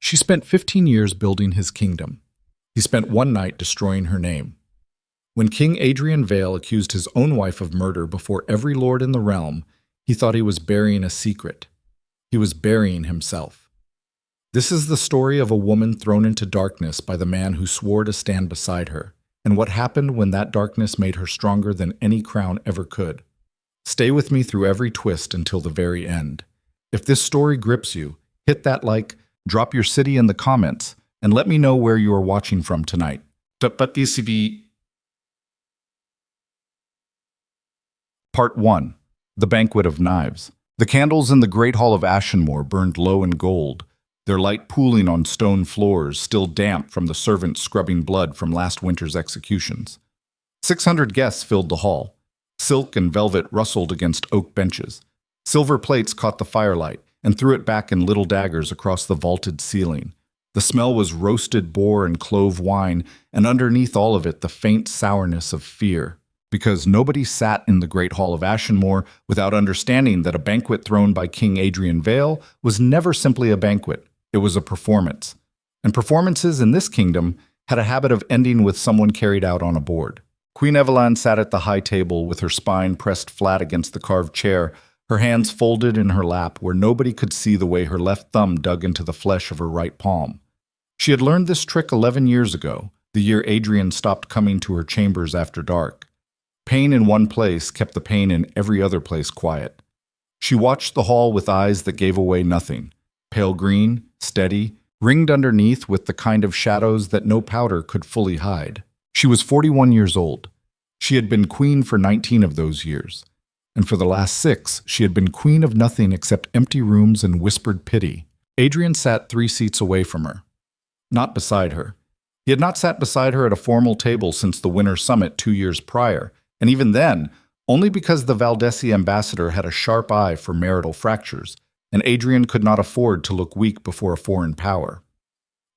She spent 15 years building his kingdom. He spent one night destroying her name. When King Adrian Vale accused his own wife of murder before every lord in the realm, he thought he was burying a secret. He was burying himself. This is the story of a woman thrown into darkness by the man who swore to stand beside her, and what happened when that darkness made her stronger than any crown ever could. Stay with me through every twist until the very end. If this story grips you, hit that like, drop your city in the comments, and let me know where you are watching from tonight. Part 1. The Banquet of Knives. The candles in the Great Hall of Ashenmore burned low in gold, their light pooling on stone floors, still damp from the servants scrubbing blood from last winter's executions. 600 guests filled the hall. Silk and velvet rustled against oak benches. Silver plates caught the firelight and threw it back in little daggers across the vaulted ceiling. The smell was roasted boar and clove wine, and underneath all of it the faint sourness of fear. Because nobody sat in the Great Hall of Ashenmore without understanding that a banquet thrown by King Adrian Vale was never simply a banquet. It was a performance. And performances in this kingdom had a habit of ending with someone carried out on a board. Queen Evelyn sat at the high table with her spine pressed flat against the carved chair, her hands folded in her lap where nobody could see the way her left thumb dug into the flesh of her right palm. She had learned this trick 11 years ago, the year Adrian stopped coming to her chambers after dark. Pain in one place kept the pain in every other place quiet. She watched the hall with eyes that gave away nothing, pale green, steady, ringed underneath with the kind of shadows that no powder could fully hide. She was 41 years old. She had been queen for 19 of those years, and for the last 6, she had been queen of nothing except empty rooms and whispered pity. Adrian sat 3 seats away from her, not beside her. He had not sat beside her at a formal table since the Winter Summit 2 years prior, and even then, only because the Valdesi ambassador had a sharp eye for marital fractures, and Adrian could not afford to look weak before a foreign power.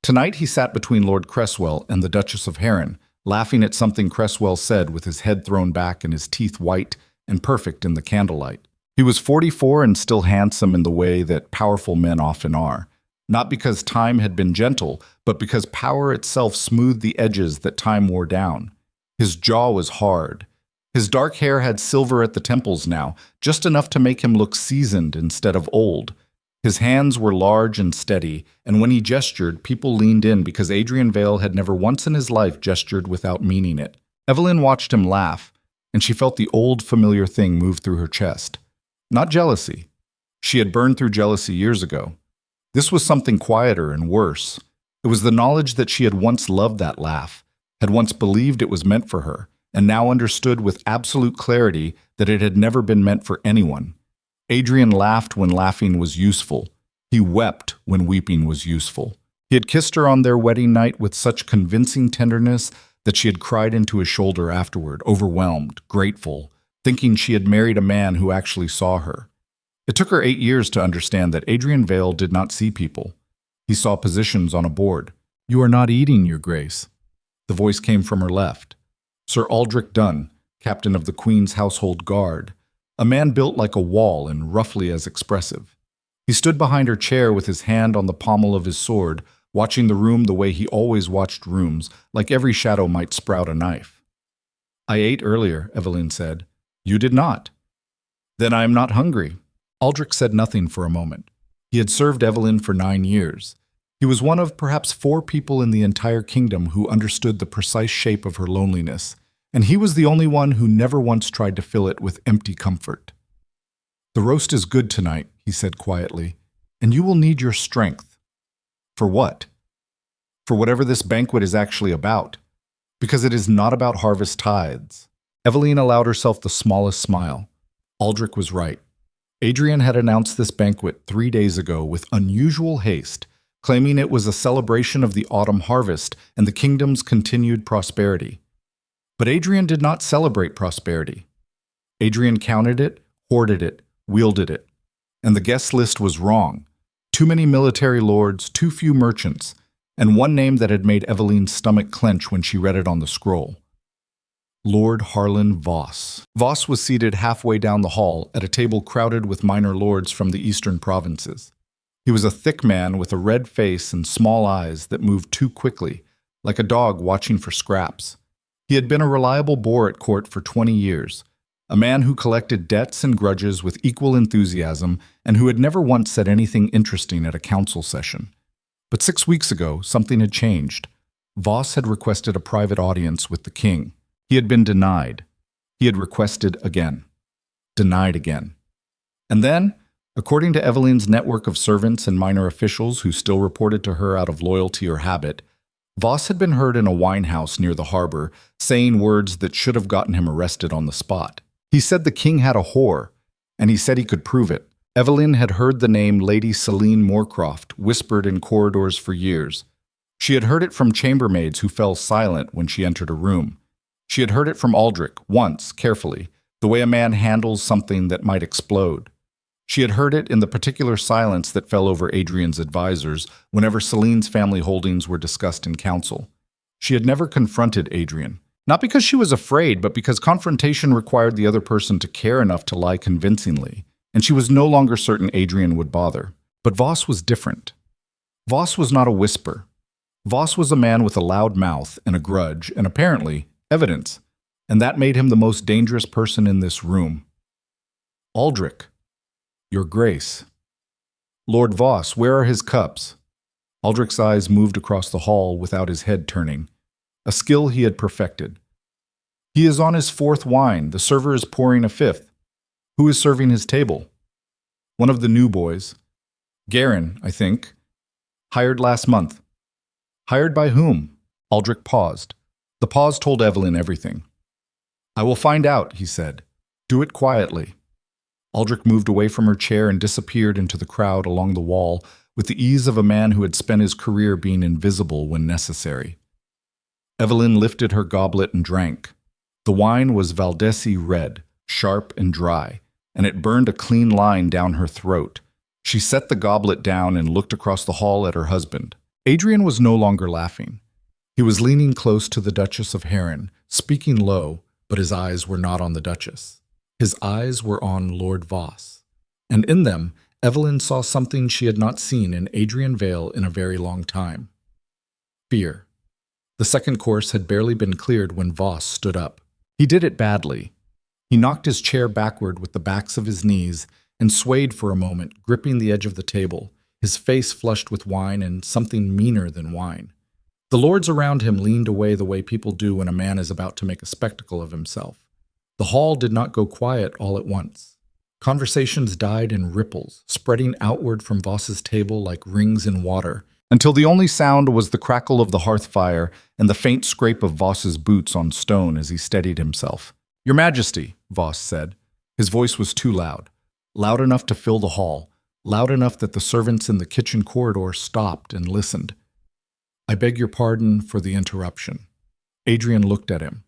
Tonight he sat between Lord Cresswell and the Duchess of Heron, laughing at something Cresswell said with his head thrown back and his teeth white and perfect in the candlelight. He was 44 and still handsome in the way that powerful men often are, not because time had been gentle, but because power itself smoothed the edges that time wore down. His jaw was hard. His dark hair had silver at the temples now, just enough to make him look seasoned instead of old. His hands were large and steady, and when he gestured, people leaned in because Adrian Vale had never once in his life gestured without meaning it. Evelyn watched him laugh, and she felt the old familiar thing move through her chest. Not jealousy. She had burned through jealousy years ago. This was something quieter and worse. It was the knowledge that she had once loved that laugh, had once believed it was meant for her, and now understood with absolute clarity that it had never been meant for anyone. Adrian laughed when laughing was useful. He wept when weeping was useful. He had kissed her on their wedding night with such convincing tenderness that she had cried into his shoulder afterward, overwhelmed, grateful, thinking she had married a man who actually saw her. It took her 8 years to understand that Adrian Vale did not see people. He saw positions on a board. "You are not eating, Your Grace." The voice came from her left. Sir Aldrich Dunn, captain of the Queen's Household Guard, a man built like a wall and roughly as expressive. He stood behind her chair with his hand on the pommel of his sword, watching the room the way he always watched rooms, like every shadow might sprout a knife. "I ate earlier," Evelyn said. "You did not." "Then I am not hungry." Aldrich said nothing for a moment. He had served Evelyn for 9 years. He was one of perhaps 4 people in the entire kingdom who understood the precise shape of her loneliness, and he was the only one who never once tried to fill it with empty comfort. "The roast is good tonight," he said quietly, "and you will need your strength." "For what?" "For whatever this banquet is actually about. Because it is not about harvest tithes." Evelyn allowed herself the smallest smile. Aldrich was right. Adrian had announced this banquet 3 days ago with unusual haste, claiming it was a celebration of the autumn harvest and the kingdom's continued prosperity. But Adrian did not celebrate prosperity. Adrian counted it, hoarded it, wielded it. And the guest list was wrong. Too many military lords, too few merchants, and one name that had made Evelyn's stomach clench when she read it on the scroll. Lord Harlan Voss. Voss was seated halfway down the hall at a table crowded with minor lords from the eastern provinces. He was a thick man with a red face and small eyes that moved too quickly, like a dog watching for scraps. He had been a reliable bore at court for 20 years, a man who collected debts and grudges with equal enthusiasm and who had never once said anything interesting at a council session. But 6 weeks ago, something had changed. Voss had requested a private audience with the king. He had been denied. He had requested again. Denied again. And then, according to Evelyn's network of servants and minor officials who still reported to her out of loyalty or habit, Voss had been heard in a wine house near the harbor, saying words that should have gotten him arrested on the spot. He said the king had a whore, and he said he could prove it. Evelyn had heard the name Lady Celine Moorcroft whispered in corridors for years. She had heard it from chambermaids who fell silent when she entered a room. She had heard it from Aldrich, once, carefully, the way a man handles something that might explode. She had heard it in the particular silence that fell over Adrian's advisors whenever Celine's family holdings were discussed in council. She had never confronted Adrian, not because she was afraid, but because confrontation required the other person to care enough to lie convincingly, and she was no longer certain Adrian would bother. But Voss was different. Voss was not a whisper. Voss was a man with a loud mouth and a grudge, and apparently, evidence, and that made him the most dangerous person in this room. Aldrich, Your Grace. Lord Voss, where are his cups? Aldrich's eyes moved across the hall without his head turning, a skill he had perfected. He is on his 4th wine. The server is pouring a 5th. Who is serving his table? One of the new boys. Garin, I think. Hired last month. Hired by whom? Aldrich paused. The pause told Evelyn everything. I will find out, he said. Do it quietly. Aldrich moved away from her chair and disappeared into the crowd along the wall with the ease of a man who had spent his career being invisible when necessary. Evelyn lifted her goblet and drank. The wine was Valdesi red, sharp and dry, and it burned a clean line down her throat. She set the goblet down and looked across the hall at her husband. Adrian was no longer laughing. He was leaning close to the Duchess of Heron, speaking low, but his eyes were not on the Duchess. His eyes were on Lord Voss, and in them, Evelyn saw something she had not seen in Adrian Vale in a very long time. Fear. The second course had barely been cleared when Voss stood up. He did it badly. He knocked his chair backward with the backs of his knees and swayed for a moment, gripping the edge of the table, his face flushed with wine and something meaner than wine. The lords around him leaned away the way people do when a man is about to make a spectacle of himself. The hall did not go quiet all at once. Conversations died in ripples, spreading outward from Voss's table like rings in water, until the only sound was the crackle of the hearth fire and the faint scrape of Voss's boots on stone as he steadied himself. Your Majesty, Voss said. His voice was too loud, loud enough to fill the hall, loud enough that the servants in the kitchen corridor stopped and listened. I beg your pardon for the interruption. Adrian looked at him.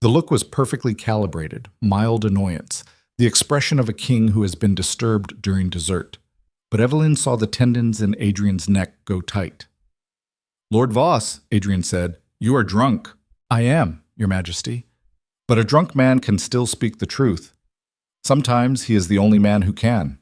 The look was perfectly calibrated, mild annoyance, the expression of a king who has been disturbed during dessert. But Evelyn saw the tendons in Adrian's neck go tight. Lord Voss, Adrian said, you are drunk. I am, Your Majesty. But a drunk man can still speak the truth. Sometimes he is the only man who can.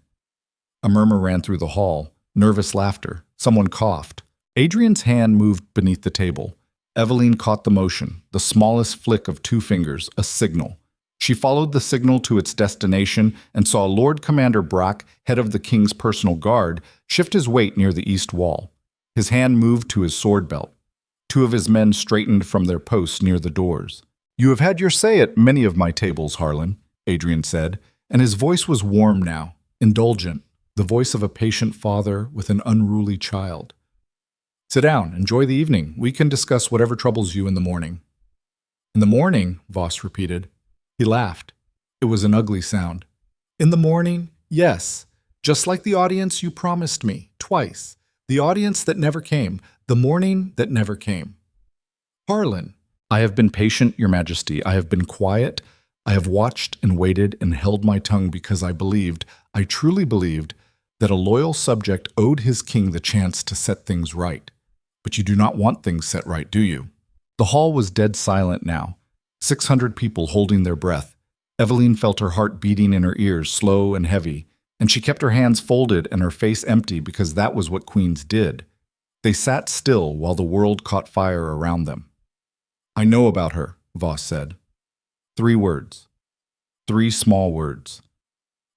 A murmur ran through the hall, nervous laughter. Someone coughed. Adrian's hand moved beneath the table. Evelyn caught the motion, the smallest flick of 2 fingers, a signal. She followed the signal to its destination and saw Lord Commander Brack, head of the king's personal guard, shift his weight near the east wall. His hand moved to his sword belt. 2 of his men straightened from their posts near the doors. You have had your say at many of my tables, Harlan, Adrian said, and his voice was warm now, indulgent, the voice of a patient father with an unruly child. Sit down, enjoy the evening. We can discuss whatever troubles you in the morning. In the morning, Voss repeated. He laughed. It was an ugly sound. In the morning, yes, just like the audience you promised me, twice. The audience that never came, the morning that never came. Harlan, I have been patient, Your Majesty. I have been quiet. I have watched and waited and held my tongue because I truly believed, that a loyal subject owed his king the chance to set things right. But you do not want things set right, do you? The hall was dead silent now. 600 people holding their breath. Evelyn felt her heart beating in her ears, slow and heavy, and she kept her hands folded and her face empty because that was what queens did. They sat still while the world caught fire around them. "I know about her," Voss said. 3 words. 3 small words.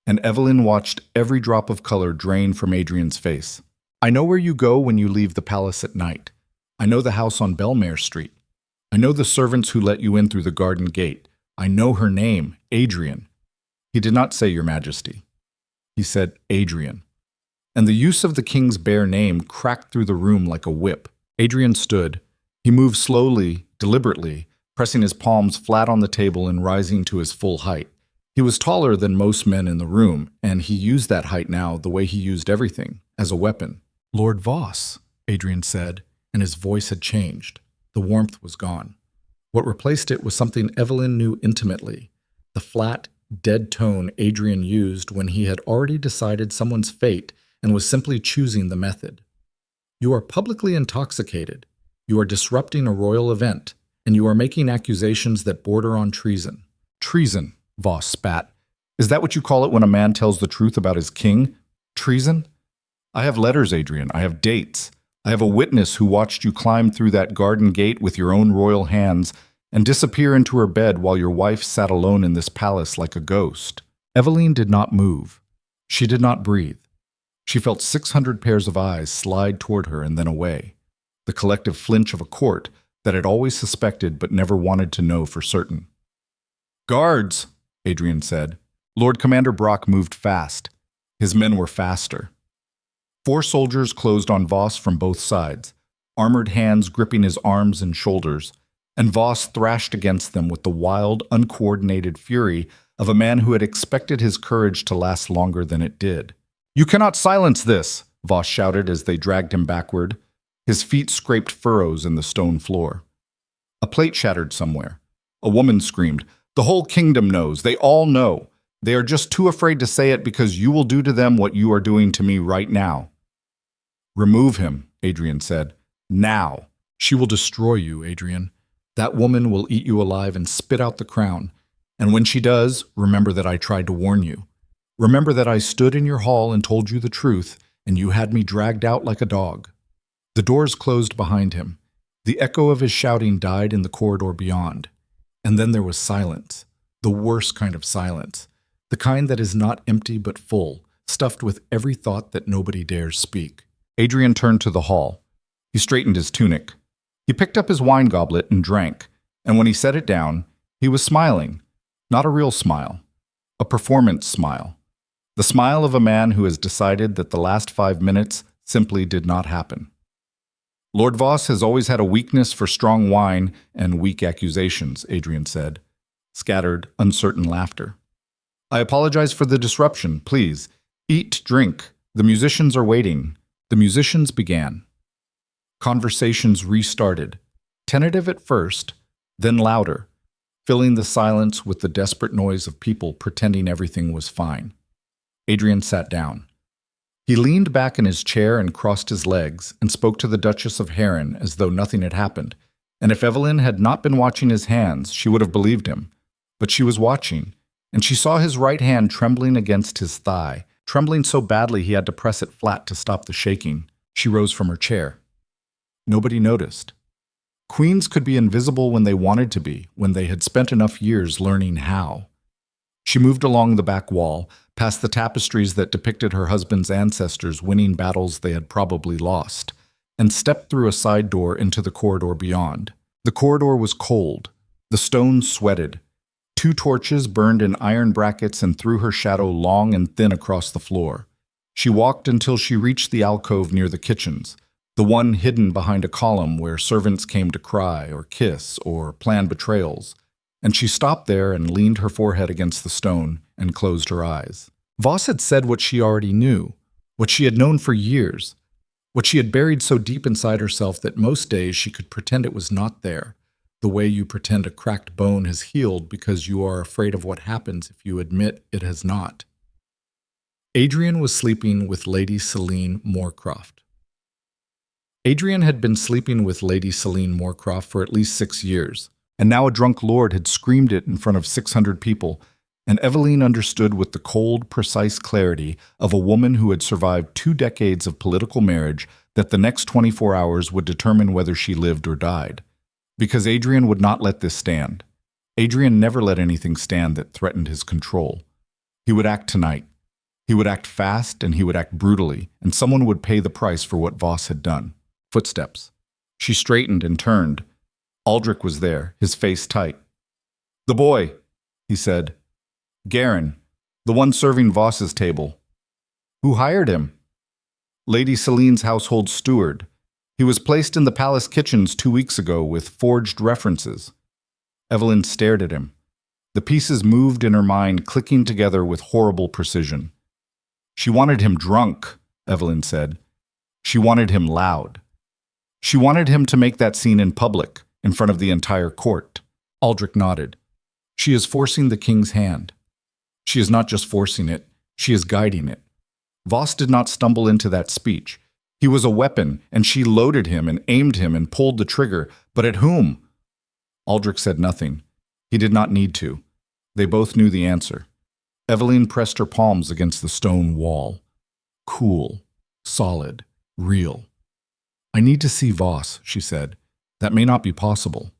And Evelyn watched every drop of color drain from Adrian's face. "I know where you go when you leave the palace at night. I know the house on Belmare Street. I know the servants who let you in through the garden gate. I know her name, Adrian." He did not say, "Your Majesty." He said, "Adrian." And the use of the king's bare name cracked through the room like a whip. Adrian stood. He moved slowly, deliberately, pressing his palms flat on the table and rising to his full height. He was taller than most men in the room, and he used that height now the way he used everything, as a weapon. "Lord Voss," Adrian said, and his voice had changed. The warmth was gone. What replaced it was something Evelyn knew intimately, the flat, dead tone Adrian used when he had already decided someone's fate and was simply choosing the method. "You are publicly intoxicated. You are disrupting a royal event, and you are making accusations that border on treason." "Treason," Voss spat. "Is that what you call it when a man tells the truth about his king? Treason? I have letters, Adrian. I have dates. I have a witness who watched you climb through that garden gate with your own royal hands and disappear into her bed while your wife sat alone in this palace like a ghost." Evelyn did not move. She did not breathe. She felt 600 pairs of eyes slide toward her and then away, the collective flinch of a court that had always suspected but never wanted to know for certain. "Guards," Adrian said. Lord Commander Brock moved fast. His men were faster. 4 soldiers closed on Voss from both sides, armored hands gripping his arms and shoulders, and Voss thrashed against them with the wild, uncoordinated fury of a man who had expected his courage to last longer than it did. "You cannot silence this," Voss shouted as they dragged him backward. His feet scraped furrows in the stone floor. A plate shattered somewhere. A woman screamed, "The whole kingdom knows. They all know. They are just too afraid to say it because you will do to them what you are doing to me right now." "Remove him," Adrian said. "Now. She will destroy you, Adrian. That woman will eat you alive and spit out the crown. And when she does, remember that I tried to warn you. Remember that I stood in your hall and told you the truth, and you had me dragged out like a dog." The doors closed behind him. The echo of his shouting died in the corridor beyond. And then there was silence, the worst kind of silence, the kind that is not empty but full, stuffed with every thought that nobody dares speak. Adrian turned to the hall. He straightened his tunic. He picked up his wine goblet and drank, and when he set it down, he was smiling. Not a real smile. A performance smile. The smile of a man who has decided that the last 5 minutes simply did not happen. "Lord Voss has always had a weakness for strong wine and weak accusations," Adrian said. Scattered, uncertain laughter. "I apologize for the disruption. Please, eat, drink. The musicians are waiting." The musicians began. Conversations restarted, tentative at first, then louder, filling the silence with the desperate noise of people pretending everything was fine. Adrian sat down. He leaned back in his chair and crossed his legs and spoke to the Duchess of Heron as though nothing had happened, and if Evelyn had not been watching his hands, she would have believed him. But she was watching, and she saw his right hand trembling against his thigh, trembling so badly he had to press it flat to stop the shaking. She rose from her chair. Nobody noticed. Queens could be invisible when they wanted to be, when they had spent enough years learning how. She moved along the back wall, past the tapestries that depicted her husband's ancestors winning battles they had probably lost, and stepped through a side door into the corridor beyond. The corridor was cold. The stones sweated. 2 torches burned in iron brackets and threw her shadow long and thin across the floor. She walked until she reached the alcove near the kitchens, the one hidden behind a column where servants came to cry or kiss or plan betrayals, and she stopped there and leaned her forehead against the stone and closed her eyes. Voss had said what she already knew, what she had known for years, what she had buried so deep inside herself that most days she could pretend it was not there, the way you pretend a cracked bone has healed because you are afraid of what happens if you admit it has not. Adrian was sleeping with Lady Selene Moorcroft. Adrian had been sleeping with Lady Selene Moorcroft for at least 6 years, and now a drunk lord had screamed it in front of 600 people, and Eveline understood with the cold, precise clarity of a woman who had survived 2 decades of political marriage that the next 24 hours would determine whether she lived or died. Because Adrian would not let this stand. Adrian never let anything stand that threatened his control. He would act tonight. He would act fast and he would act brutally, and someone would pay the price for what Voss had done. Footsteps. She straightened and turned. Aldrich was there, his face tight. "The boy," he said. "Garin, the one serving Voss's table." "Who hired him?" "Lady Celine's household steward. He was placed in the palace kitchens 2 weeks ago with forged references." Eveline stared at him. The pieces moved in her mind, clicking together with horrible precision. "She wanted him drunk," Eveline said. "She wanted him loud. She wanted him to make that scene in public, in front of the entire court." Aldrich nodded. "She is forcing the king's hand. She is not just forcing it, she is guiding it. Voss did not stumble into that speech. He was a weapon, and she loaded him and aimed him and pulled the trigger. But at whom?" Aldrich said nothing. He did not need to. They both knew the answer. Eveline pressed her palms against the stone wall. Cool, solid, real. "I need to see Voss," she said. "That may not be possible."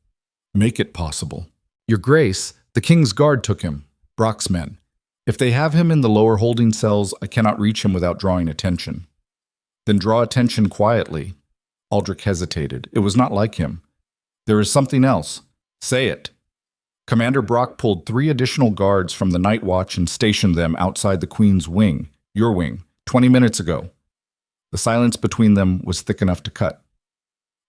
"Make it possible." "Your Grace, the king's guard took him, Brock's men. If they have him in the lower holding cells, I cannot reach him without drawing attention." "Then draw attention quietly." Aldrich hesitated. It was not like him. "There is something else." "Say it." "Commander Brock pulled 3 additional guards from the night watch and stationed them outside the Queen's wing, your wing, 20 minutes ago." The silence between them was thick enough to cut.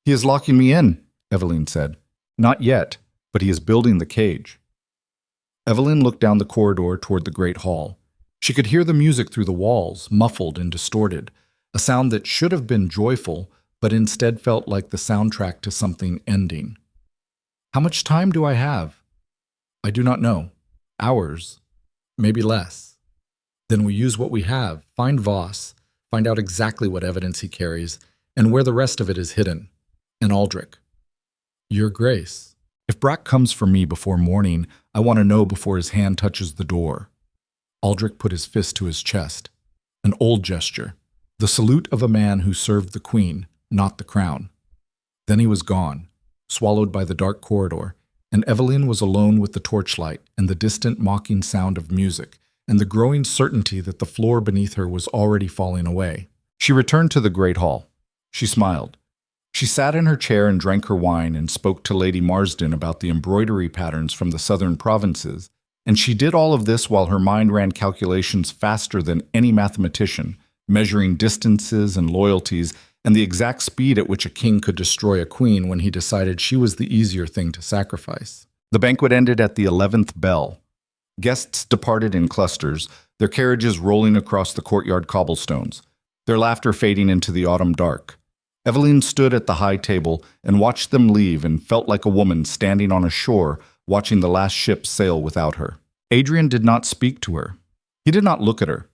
"He is locking me in," Eveline said. "Not yet, but he is building the cage." Eveline looked down the corridor toward the great hall. She could hear the music through the walls, muffled and distorted, a sound that should have been joyful, but instead felt like the soundtrack to something ending. "How much time do I have?" "I do not know. Hours. Maybe less." "Then we use what we have, find Voss, find out exactly what evidence he carries, and where the rest of it is hidden. And Aldrich." "Your Grace, if Brock comes for me before morning, I want to know before his hand touches the door." Aldrich put his fist to his chest. An old gesture. The salute of a man who served the Queen, not the crown. Then he was gone, swallowed by the dark corridor, and Eveline was alone with the torchlight and the distant mocking sound of music, and the growing certainty that the floor beneath her was already falling away. She returned to the great hall. She smiled. She sat in her chair and drank her wine and spoke to Lady Marsden about the embroidery patterns from the southern provinces, and she did all of this while her mind ran calculations faster than any mathematician, measuring distances and loyalties and the exact speed at which a king could destroy a queen when he decided she was the easier thing to sacrifice. The banquet ended at the 11th bell. Guests departed in clusters, their carriages rolling across the courtyard cobblestones, their laughter fading into the autumn dark. Eveline stood at the high table and watched them leave and felt like a woman standing on a shore watching the last ship sail without her. Adrian did not speak to her. He did not look at her.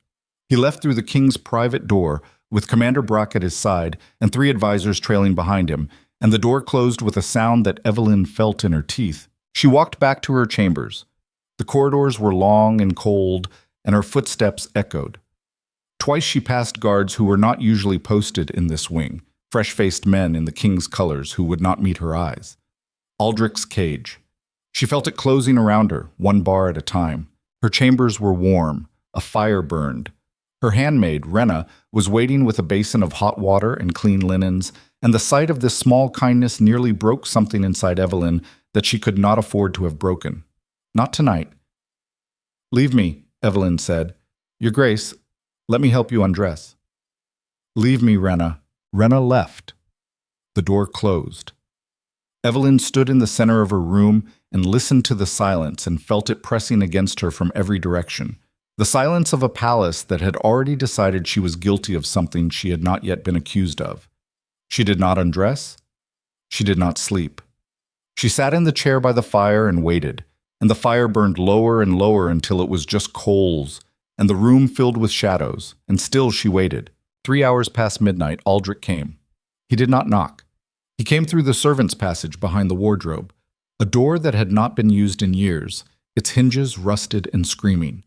He left through the king's private door, with Commander Brock at his side and 3 advisors trailing behind him, and the door closed with a sound that Eveline felt in her teeth. She walked back to her chambers. The corridors were long and cold, and her footsteps echoed. Twice she passed guards who were not usually posted in this wing, fresh-faced men in the king's colors who would not meet her eyes. Aldrich's cage. She felt it closing around her, 1 bar at a time. Her chambers were warm. A fire burned. Her handmaid, Rena, was waiting with a basin of hot water and clean linens, and the sight of this small kindness nearly broke something inside Eveline that she could not afford to have broken. Not tonight. "Leave me," Eveline said. "Your Grace, let me help you undress." "Leave me, Rena." Rena left. The door closed. Eveline stood in the center of her room and listened to the silence and felt it pressing against her from every direction. The silence of a palace that had already decided she was guilty of something she had not yet been accused of. She did not undress. She did not sleep. She sat in the chair by the fire and waited, and the fire burned lower and lower until it was just coals, and the room filled with shadows, and still she waited. 3 hours past midnight, Aldrich came. He did not knock. He came through the servants' passage behind the wardrobe, a door that had not been used in years, its hinges rusted and screaming.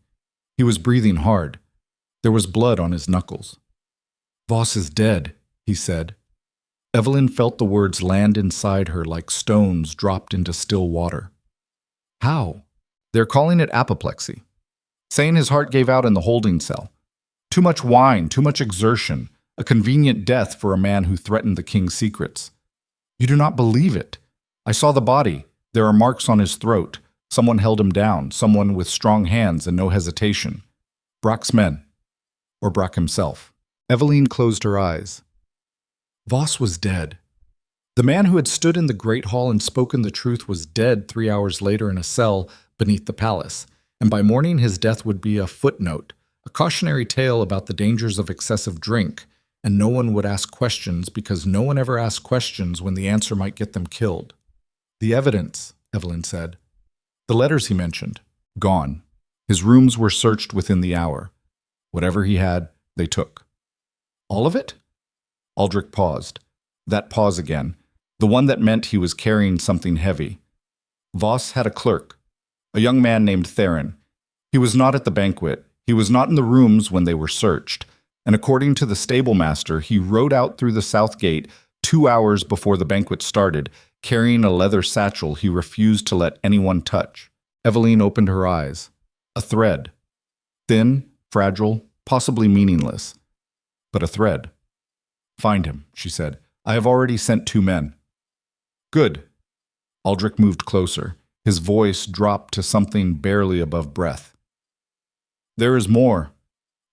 He was breathing hard. There was blood on his knuckles. "Voss is dead," he said. Evelyn felt the words land inside her like stones dropped into still water. "How?" "They're calling it apoplexy. Saying his heart gave out in the holding cell. Too much wine, too much exertion, a convenient death for a man who threatened the king's secrets." "You do not believe it. I saw the body. There are marks on his throat. Someone held him down, someone with strong hands and no hesitation. Brock's men. Or Brock himself." Evelyn closed her eyes. Voss was dead. The man who had stood in the great hall and spoken the truth was dead 3 hours later in a cell beneath the palace, and by morning his death would be a footnote, a cautionary tale about the dangers of excessive drink, and no one would ask questions because no one ever asked questions when the answer might get them killed. "The evidence," Evelyn said. "The letters he mentioned, gone. His rooms were searched within the hour. Whatever he had, they took." "All of it?" Aldrich paused. That pause again, the one that meant he was carrying something heavy. Voss had a clerk, a young man named Theron. He was not at the banquet. He was not in the rooms when they were searched. And according to the stable master, he rode out through the south gate 2 hours before the banquet started, carrying a leather satchel he refused to let anyone touch. Evelyn opened her eyes. A thread. Thin, fragile, possibly meaningless. But a thread. "Find him," she said. "I have already sent 2 men." "Good." Aldrich moved closer. His voice dropped to something barely above breath. "There is more.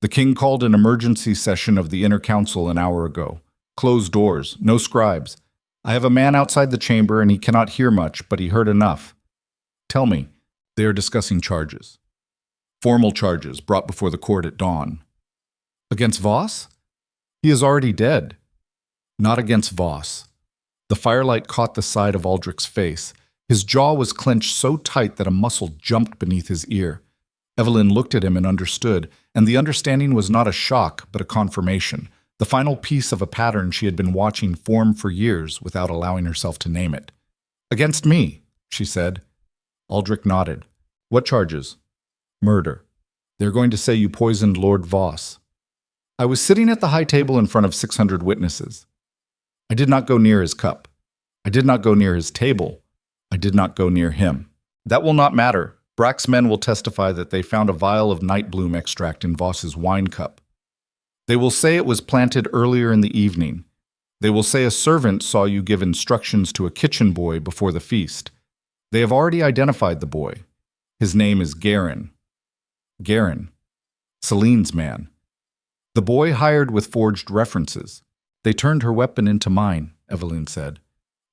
The king called an emergency session of the inner council an hour ago. Closed doors, no scribes. I have a man outside the chamber and he cannot hear much, but he heard enough. Tell me." "They are discussing charges. Formal charges brought before the court at dawn." "Against Voss?" "He is already dead." "Not against Voss." The firelight caught the side of Aldrich's face. His jaw was clenched so tight that a muscle jumped beneath his ear. Evelyn looked at him and understood, and the understanding was not a shock, but a confirmation, the final piece of a pattern she had been watching form for years without allowing herself to name it. "Against me," she said. Aldrich nodded. "What charges?" "Murder. They're going to say you poisoned Lord Voss." "I was sitting at the high table in front of 600 witnesses. I did not go near his cup. I did not go near his table. I did not go near him." "That will not matter. Brack's men will testify that they found a vial of night bloom extract in Voss's wine cup. They will say it was planted earlier in the evening. They will say a servant saw you give instructions to a kitchen boy before the feast. They have already identified the boy. His name is Garin. Garin. Celine's man. The boy hired with forged references. They turned her weapon into mine," Evelyn said.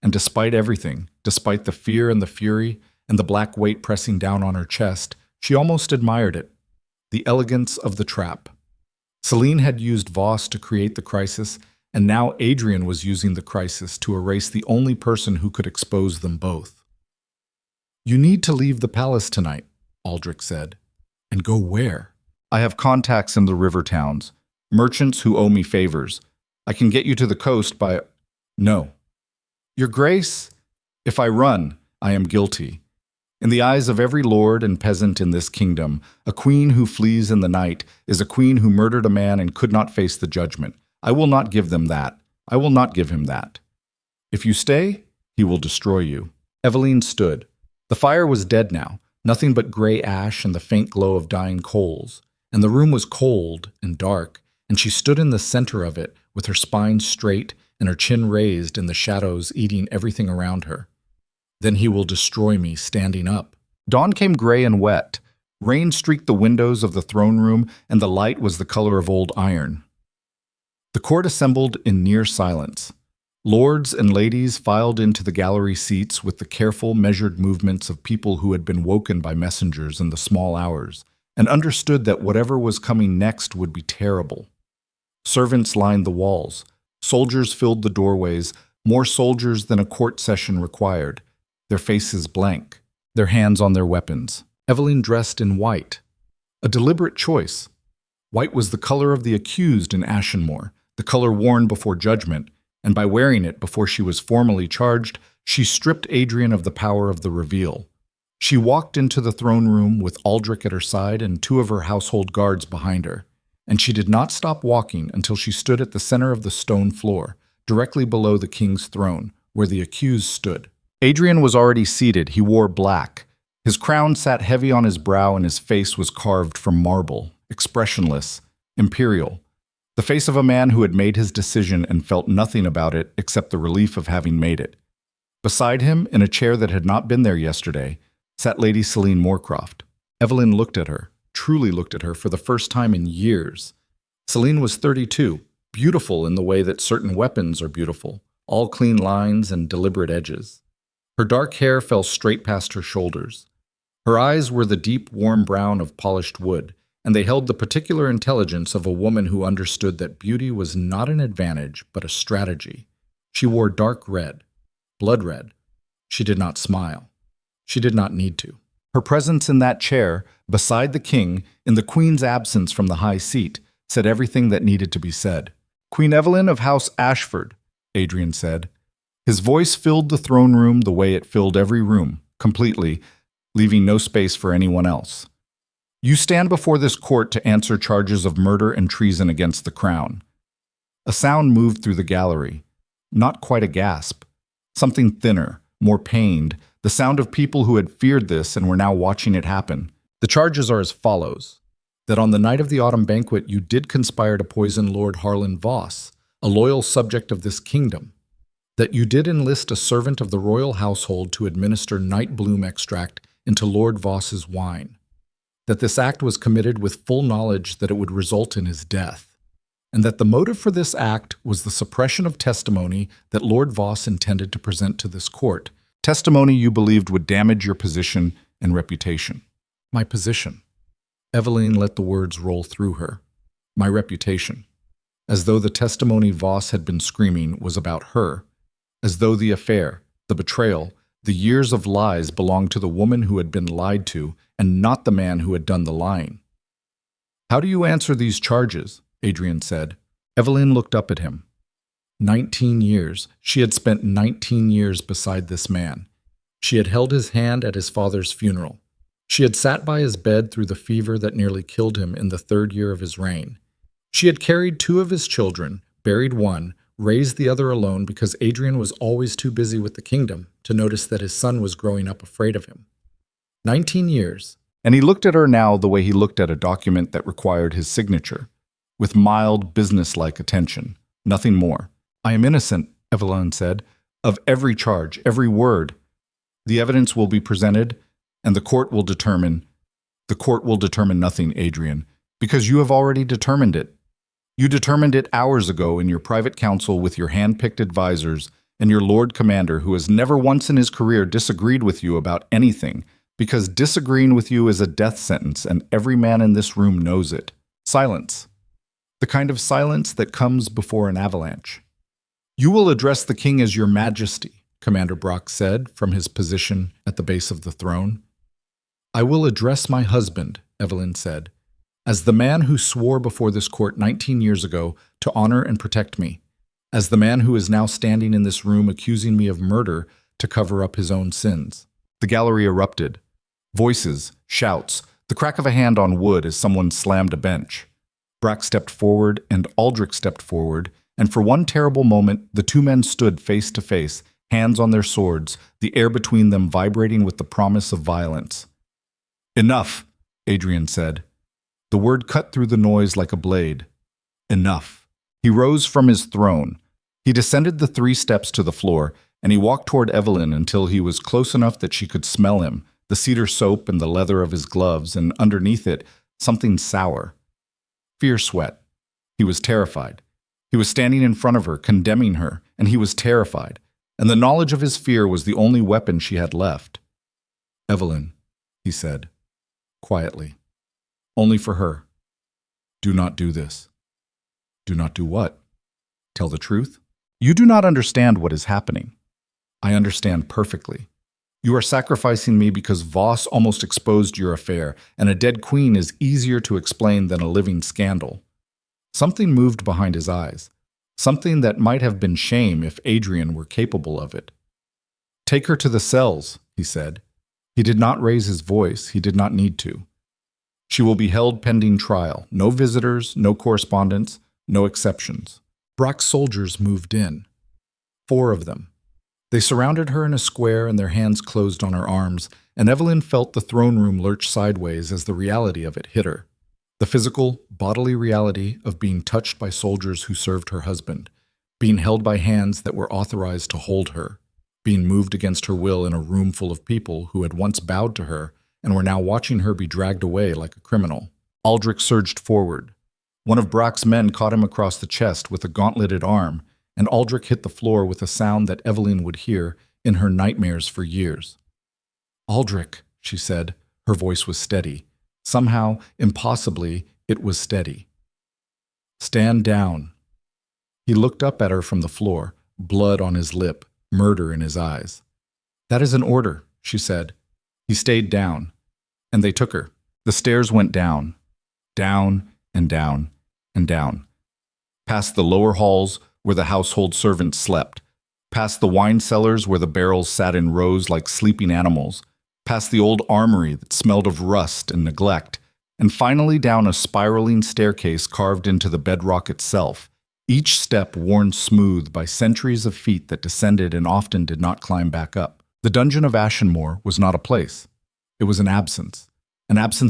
And despite everything, despite the fear and the fury, and the black weight pressing down on her chest, she almost admired it. The elegance of the trap. Celine had used Voss to create the crisis, and now Adrian was using the crisis to erase the only person who could expose them both. "You need to leave the palace tonight," Aldrich said. "And go where?" "I have contacts in the river towns, merchants who owe me favors. I can get you to the coast by—" "No." "Your Grace, if I run, I am guilty. In the eyes of every lord and peasant in this kingdom, a queen who flees in the night is a queen who murdered a man and could not face the judgment. I will not give them that. I will not give him that. If you stay, he will destroy you." Evelyn stood. The fire was dead now, nothing but gray ash and the faint glow of dying coals, and the room was cold and dark, and she stood in the center of it with her spine straight and her chin raised in the shadows eating everything around her. "Then he will destroy me standing up." Dawn came gray and wet. Rain streaked the windows of the throne room, and the light was the color of old iron. The court assembled in near silence. Lords and ladies filed into the gallery seats with the careful, measured movements of people who had been woken by messengers in the small hours, and understood that whatever was coming next would be terrible. Servants lined the walls. Soldiers filled the doorways, more soldiers than a court session required, their faces blank, their hands on their weapons. Evelyn dressed in white. A deliberate choice. White was the color of the accused in Ashenmore, the color worn before judgment, and by wearing it before she was formally charged, she stripped Adrian of the power of the reveal. She walked into the throne room with Aldrich at her side and two of her household guards behind her, and she did not stop walking until she stood at the center of the stone floor, directly below the king's throne, where the accused stood. Adrian was already seated. He wore black. His crown sat heavy on his brow and his face was carved from marble, expressionless, imperial. The face of a man who had made his decision and felt nothing about it except the relief of having made it. Beside him, in a chair that had not been there yesterday, sat Lady Selene Moorcroft. Evelyn looked at her, truly looked at her for the first time in years. Selene was 32, beautiful in the way that certain weapons are beautiful, all clean lines and deliberate edges. Her dark hair fell straight past her shoulders. Her eyes were the deep, warm brown of polished wood, and they held the particular intelligence of a woman who understood that beauty was not an advantage, but a strategy. She wore dark red, blood red. She did not smile. She did not need to. Her presence in that chair, beside the king, in the queen's absence from the high seat, said everything that needed to be said. "Queen Evelyn of House Ashford," Adrian said. His voice filled the throne room the way it filled every room, completely, leaving no space for anyone else. "You stand before this court to answer charges of murder and treason against the crown." A sound moved through the gallery. Not quite a gasp. Something thinner, more pained, the sound of people who had feared this and were now watching it happen. "The charges are as follows: that on the night of the autumn banquet you did conspire to poison Lord Harlan Voss, a loyal subject of this kingdom. That you did enlist a servant of the royal household to administer night bloom extract into Lord Voss's wine. That this act was committed with full knowledge that it would result in his death. And that the motive for this act was the suppression of testimony that Lord Voss intended to present to this court. Testimony you believed would damage your position and reputation." "My position." Evelyn let the words roll through her. "My reputation." As though the testimony Voss had been screaming was about her. As though the affair, the betrayal, the years of lies belonged to the woman who had been lied to and not the man who had done the lying. "How do you answer these charges?" Adrian said. Evelyn looked up at him. 19 years. She had spent 19 years beside this man. She had held his hand at his father's funeral. She had sat by his bed through the fever that nearly killed him in the 3rd year of his reign. She had carried 2 of his children, buried one, raised the other alone because Adrian was always too busy with the kingdom to notice that his son was growing up afraid of him. 19 years. And he looked at her now the way he looked at a document that required his signature, with mild, businesslike attention, nothing more. "I am innocent," Evelyn said, "of every charge, every word. The evidence will be presented, and the court will determine." "The court will determine nothing, Adrian, because you have already determined it. You determined it hours ago in your private council with your hand-picked advisors and your Lord Commander, who has never once in his career disagreed with you about anything, because disagreeing with you is a death sentence, and every man in this room knows it. Silence. The kind of silence that comes before an avalanche." "You will address the king as your majesty," Commander Brock said from his position at the base of the throne. "I will address my husband," Evelyn said, "as the man who swore before this court 19 years ago to honor and protect me, as the man who is now standing in this room accusing me of murder to cover up his own sins." The gallery erupted. Voices, shouts, the crack of a hand on wood as someone slammed a bench. Brack stepped forward and Aldrich stepped forward, and for one terrible moment the 2 men stood face to face, hands on their swords, the air between them vibrating with the promise of violence. "Enough," Adrian said. The word cut through the noise like a blade. "Enough." He rose from his throne. He descended the 3 steps to the floor, and he walked toward Evelyn until he was close enough that she could smell him, the cedar soap and the leather of his gloves, and underneath it, something sour. Fear sweat. He was terrified. He was standing in front of her, condemning her, and he was terrified, and the knowledge of his fear was the only weapon she had left. "Evelyn," he said, quietly, only for her, "do not do this." "Do not do what?" "Tell the truth?" "You do not understand what is happening." "I understand perfectly. You are sacrificing me because Voss almost exposed your affair, and a dead queen is easier to explain than a living scandal." Something moved behind his eyes, something that might have been shame if Adrian were capable of it. "Take her to the cells," he said. He did not raise his voice. He did not need to. She will be held pending trial. No visitors, no correspondence, no exceptions. Brock's soldiers moved in. 4 of them. They surrounded her in a square and their hands closed on her arms, and Evelyn felt the throne room lurch sideways as the reality of it hit her. The physical, bodily reality of being touched by soldiers who served her husband, being held by hands that were authorized to hold her, being moved against her will in a room full of people who had once bowed to her and were now watching her be dragged away like a criminal. Aldrich surged forward. One of Brock's men caught him across the chest with a gauntleted arm, and Aldrich hit the floor with a sound that Evelyn would hear in her nightmares for years. "Aldrich," she said. Her voice was steady. Somehow, impossibly, it was steady. "Stand down." He looked up at her from the floor, blood on his lip, murder in his eyes. "That is an order," she said. He stayed down, and they took her. The stairs went down, down and down and down, past the lower halls where the household servants slept, past the wine cellars where the barrels sat in rows like sleeping animals, past the old armory that smelled of rust and neglect, and finally down a spiraling staircase carved into the bedrock itself, each step worn smooth by centuries of feet that descended and often did not climb back up. The dungeon of Ashenmore was not a place. It was an absence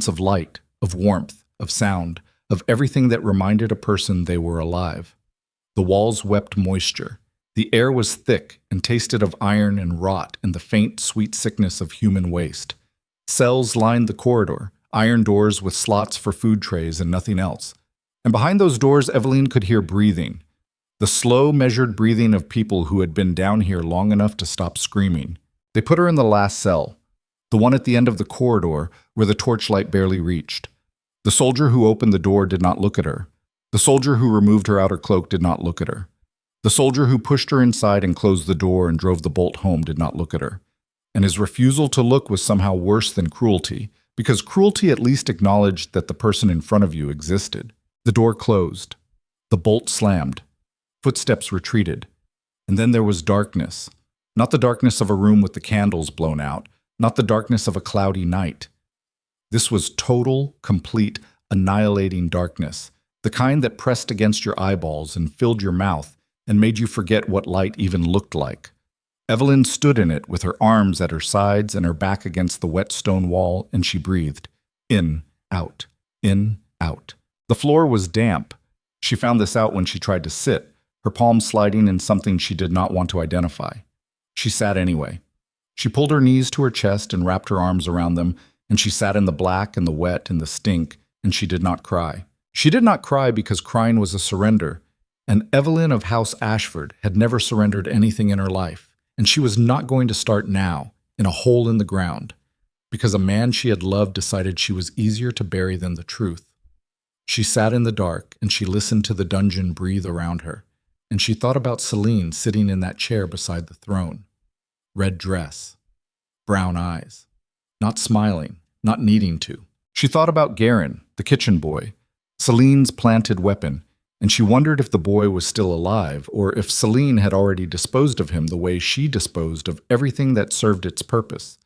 of light, of warmth, of sound, of everything that reminded a person they were alive. The walls wept moisture. The air was thick and tasted of iron and rot and the faint, sweet sickness of human waste. Cells lined the corridor, iron doors with slots for food trays and nothing else. And behind those doors, Evelyn could hear breathing. The slow, measured breathing of people who had been down here long enough to stop screaming. They put her in the last cell, the one at the end of the corridor where the torchlight barely reached. The soldier who opened the door did not look at her. The soldier who removed her outer cloak did not look at her. The soldier who pushed her inside and closed the door and drove the bolt home did not look at her. And his refusal to look was somehow worse than cruelty, because cruelty at least acknowledged that the person in front of you existed. The door closed. The bolt slammed. Footsteps retreated. And then there was darkness. Not the darkness of a room with the candles blown out, not the darkness of a cloudy night. This was total, complete, annihilating darkness, the kind that pressed against your eyeballs and filled your mouth and made you forget what light even looked like. Evelyn stood in it with her arms at her sides and her back against the wet stone wall, and she breathed. In, out, in, out. The floor was damp. She found this out when she tried to sit, her palms sliding in something she did not want to identify. She sat anyway. She pulled her knees to her chest and wrapped her arms around them, and she sat in the black and the wet and the stink, and she did not cry. She did not cry because crying was a surrender, and Evelyn of House Ashford had never surrendered anything in her life, and she was not going to start now, in a hole in the ground, because a man she had loved decided she was easier to bury than the truth. She sat in the dark, and she listened to the dungeon breathe around her, and she thought about Celine sitting in that chair beside the throne. Red dress, brown eyes, not smiling, not needing to. She thought about Garin, the kitchen boy, Celine's planted weapon, and she wondered if the boy was still alive, or if Celine had already disposed of him the way she disposed of everything that served its purpose.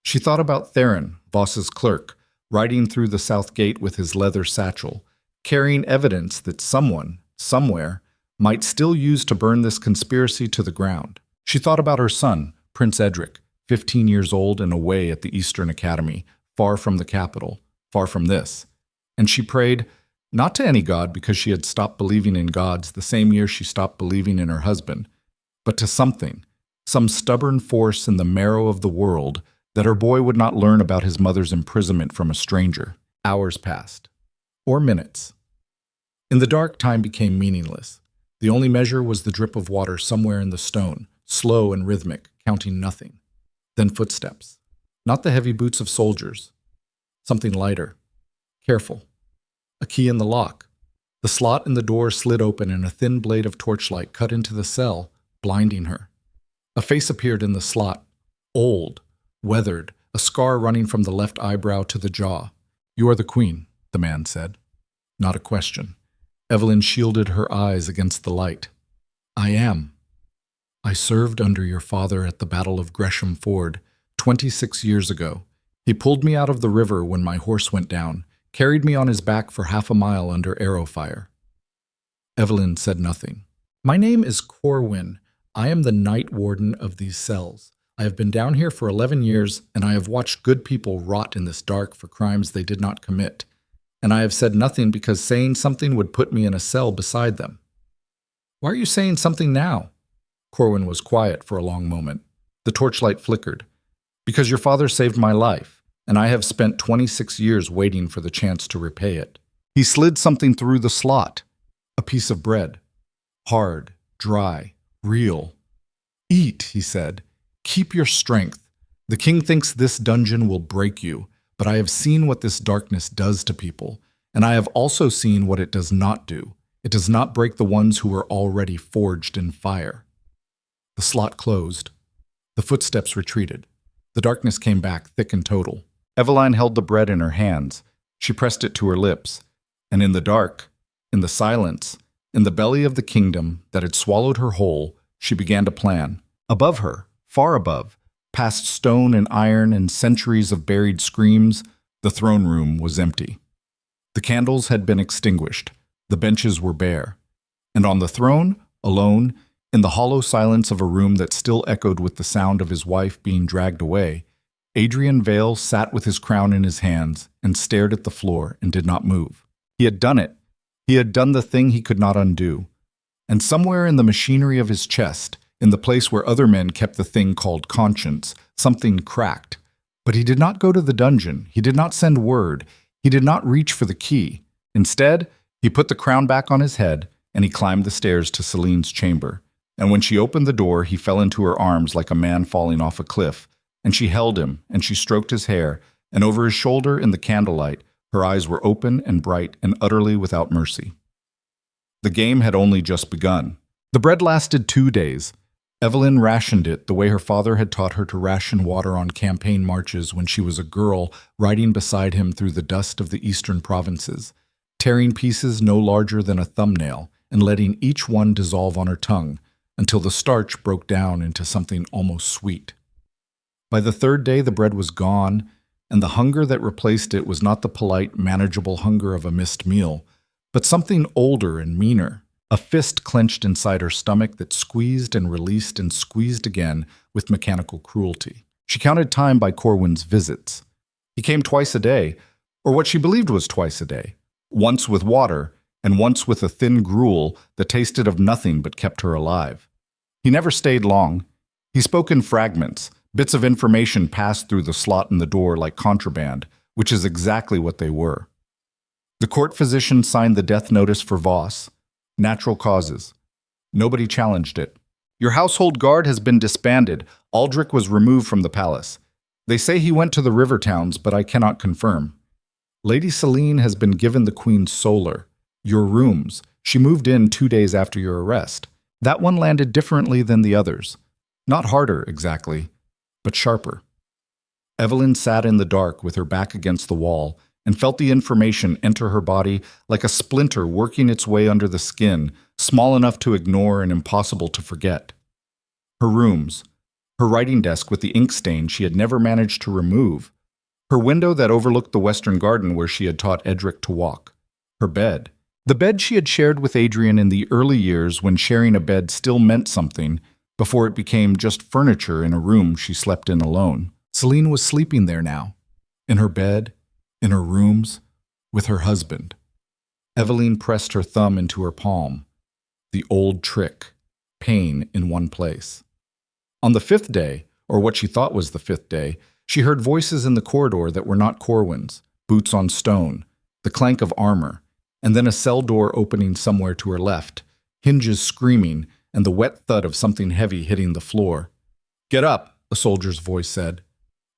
She thought about Theron, Voss's clerk, riding through the south gate with his leather satchel, carrying evidence that someone, somewhere, might still use to burn this conspiracy to the ground. She thought about her son, Prince Edric, 15 years old and away at the Eastern Academy, far from the capital, far from this. And she prayed, not to any god because she had stopped believing in gods the same year she stopped believing in her husband, but to something, some stubborn force in the marrow of the world that her boy would not learn about his mother's imprisonment from a stranger. Hours passed. Or minutes. In the dark, time became meaningless. The only measure was the drip of water somewhere in the stone, slow and rhythmic, counting nothing. Then footsteps. Not the heavy boots of soldiers. Something lighter. Careful. A key in the lock. The slot in the door slid open and a thin blade of torchlight cut into the cell, blinding her. A face appeared in the slot. Old, weathered, a scar running from the left eyebrow to the jaw. "You are the queen," the man said. Not a question. Evelyn shielded her eyes against the light. "I am. I served under your father at the Battle of Gresham Ford, 26 years ago. He pulled me out of the river when my horse went down, carried me on his back for half a mile under arrow fire." Evelyn said nothing. "My name is Corwin. I am the night warden of these cells. I have been down here for 11 years, and I have watched good people rot in this dark for crimes they did not commit. And I have said nothing because saying something would put me in a cell beside them." "Why are you saying something now?" Corwin was quiet for a long moment. The torchlight flickered. "Because your father saved my life, and I have spent 26 years waiting for the chance to repay it." He slid something through the slot. A piece of bread. Hard, dry, real. "Eat," he said. "Keep your strength. The king thinks this dungeon will break you, but I have seen what this darkness does to people, and I have also seen what it does not do. It does not break the ones who are already forged in fire." The slot closed. The footsteps retreated. The darkness came back, thick and total. Eveline held the bread in her hands. She pressed it to her lips, and in the dark, in the silence, in the belly of the kingdom that had swallowed her whole, she began to plan. Above her, far above, past stone and iron and centuries of buried screams, the throne room was empty. The candles had been extinguished. The benches were bare. And on the throne, alone, in the hollow silence of a room that still echoed with the sound of his wife being dragged away, Adrian Vale sat with his crown in his hands and stared at the floor and did not move. He had done it. He had done the thing he could not undo. And somewhere in the machinery of his chest, in the place where other men kept the thing called conscience, something cracked. But he did not go to the dungeon. He did not send word. He did not reach for the key. Instead, he put the crown back on his head, and he climbed the stairs to Celine's chamber. And when she opened the door, he fell into her arms like a man falling off a cliff. And she held him, and she stroked his hair, and over his shoulder in the candlelight, her eyes were open and bright and utterly without mercy. The game had only just begun. The bread lasted 2 days. Evelyn rationed it the way her father had taught her to ration water on campaign marches when she was a girl riding beside him through the dust of the eastern provinces, tearing pieces no larger than a thumbnail and letting each one dissolve on her tongue until the starch broke down into something almost sweet. By the 3rd day, the bread was gone, and the hunger that replaced it was not the polite, manageable hunger of a missed meal, but something older and meaner, a fist clenched inside her stomach that squeezed and released and squeezed again with mechanical cruelty. She counted time by Corwin's visits. He came twice a day, or what she believed was twice a day, once with water, and once with a thin gruel that tasted of nothing but kept her alive. He never stayed long. He spoke in fragments. Bits of information passed through the slot in the door like contraband, which is exactly what they were. The court physician signed the death notice for Voss. Natural causes. Nobody challenged it. Your household guard has been disbanded. Aldrich was removed from the palace. They say he went to the river towns, but I cannot confirm. Lady Celine has been given the Queen's solar. Your rooms. She moved in 2 days after your arrest. That one landed differently than the others. Not harder, exactly, but sharper. Evelyn sat in the dark with her back against the wall and felt the information enter her body like a splinter working its way under the skin, small enough to ignore and impossible to forget. Her rooms, her writing desk with the ink stain she had never managed to remove, her window that overlooked the western garden where she had taught Edric to walk, her bed, the bed she had shared with Adrian in the early years when sharing a bed still meant something, before it became just furniture in a room she slept in alone. Celine was sleeping there now, in her bed, in her rooms, with her husband. Evelyn pressed her thumb into her palm. The old trick, pain in one place. On the 5th day, or what she thought was the 5th day, she heard voices in the corridor that were not Corwin's, boots on stone, the clank of armor, and then a cell door opening somewhere to her left, hinges screaming, and the wet thud of something heavy hitting the floor. "Get up," a soldier's voice said.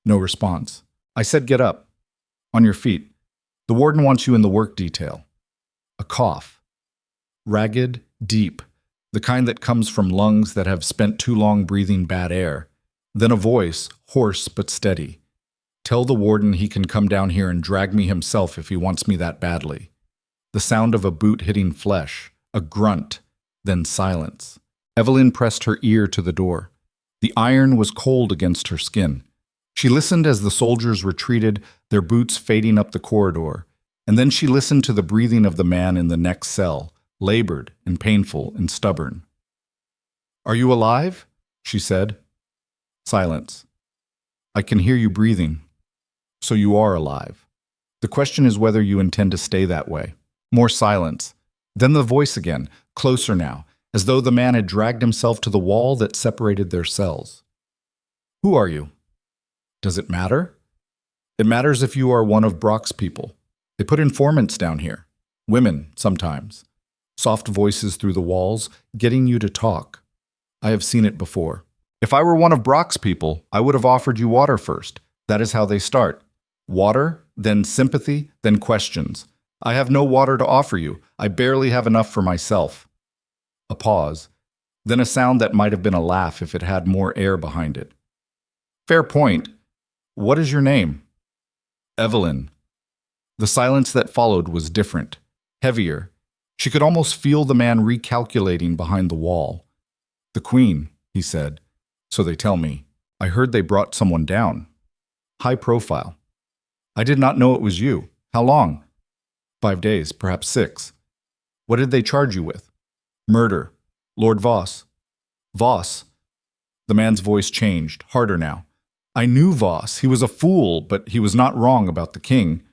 No response. "I said get up. On your feet. The warden wants you in the work detail." A cough. Ragged, deep, the kind that comes from lungs that have spent too long breathing bad air. Then a voice, hoarse but steady. "Tell the warden he can come down here and drag me himself if he wants me that badly." The sound of a boot hitting flesh, a grunt, then silence. Evelyn pressed her ear to the door. The iron was cold against her skin. She listened as the soldiers retreated, their boots fading up the corridor, and then she listened to the breathing of the man in the next cell, labored and painful and stubborn. "Are you alive?" she said. Silence. "I can hear you breathing. So you are alive. The question is whether you intend to stay that way." More silence. Then the voice again, closer now, as though the man had dragged himself to the wall that separated their cells. "Who are you?" "Does it matter?" "It matters if you are one of Brock's people. They put informants down here. Women, sometimes. Soft voices through the walls, getting you to talk. I have seen it before. If I were one of Brock's people, I would have offered you water first. That is how they start. Water, then sympathy, then questions. I have no water to offer you. I barely have enough for myself." A pause, then a sound that might have been a laugh if it had more air behind it. "Fair point. What is your name?" "Evelyn." The silence that followed was different, heavier. She could almost feel the man recalculating behind the wall. "The Queen," he said. "So they tell me. I heard they brought someone down. High profile. I did not know it was you. How long?" 5 days, perhaps 6. "What did they charge you with?" "Murder. Lord Voss." "Voss?" The man's voice changed, harder now. "I knew Voss. He was a fool, but he was not wrong about the king."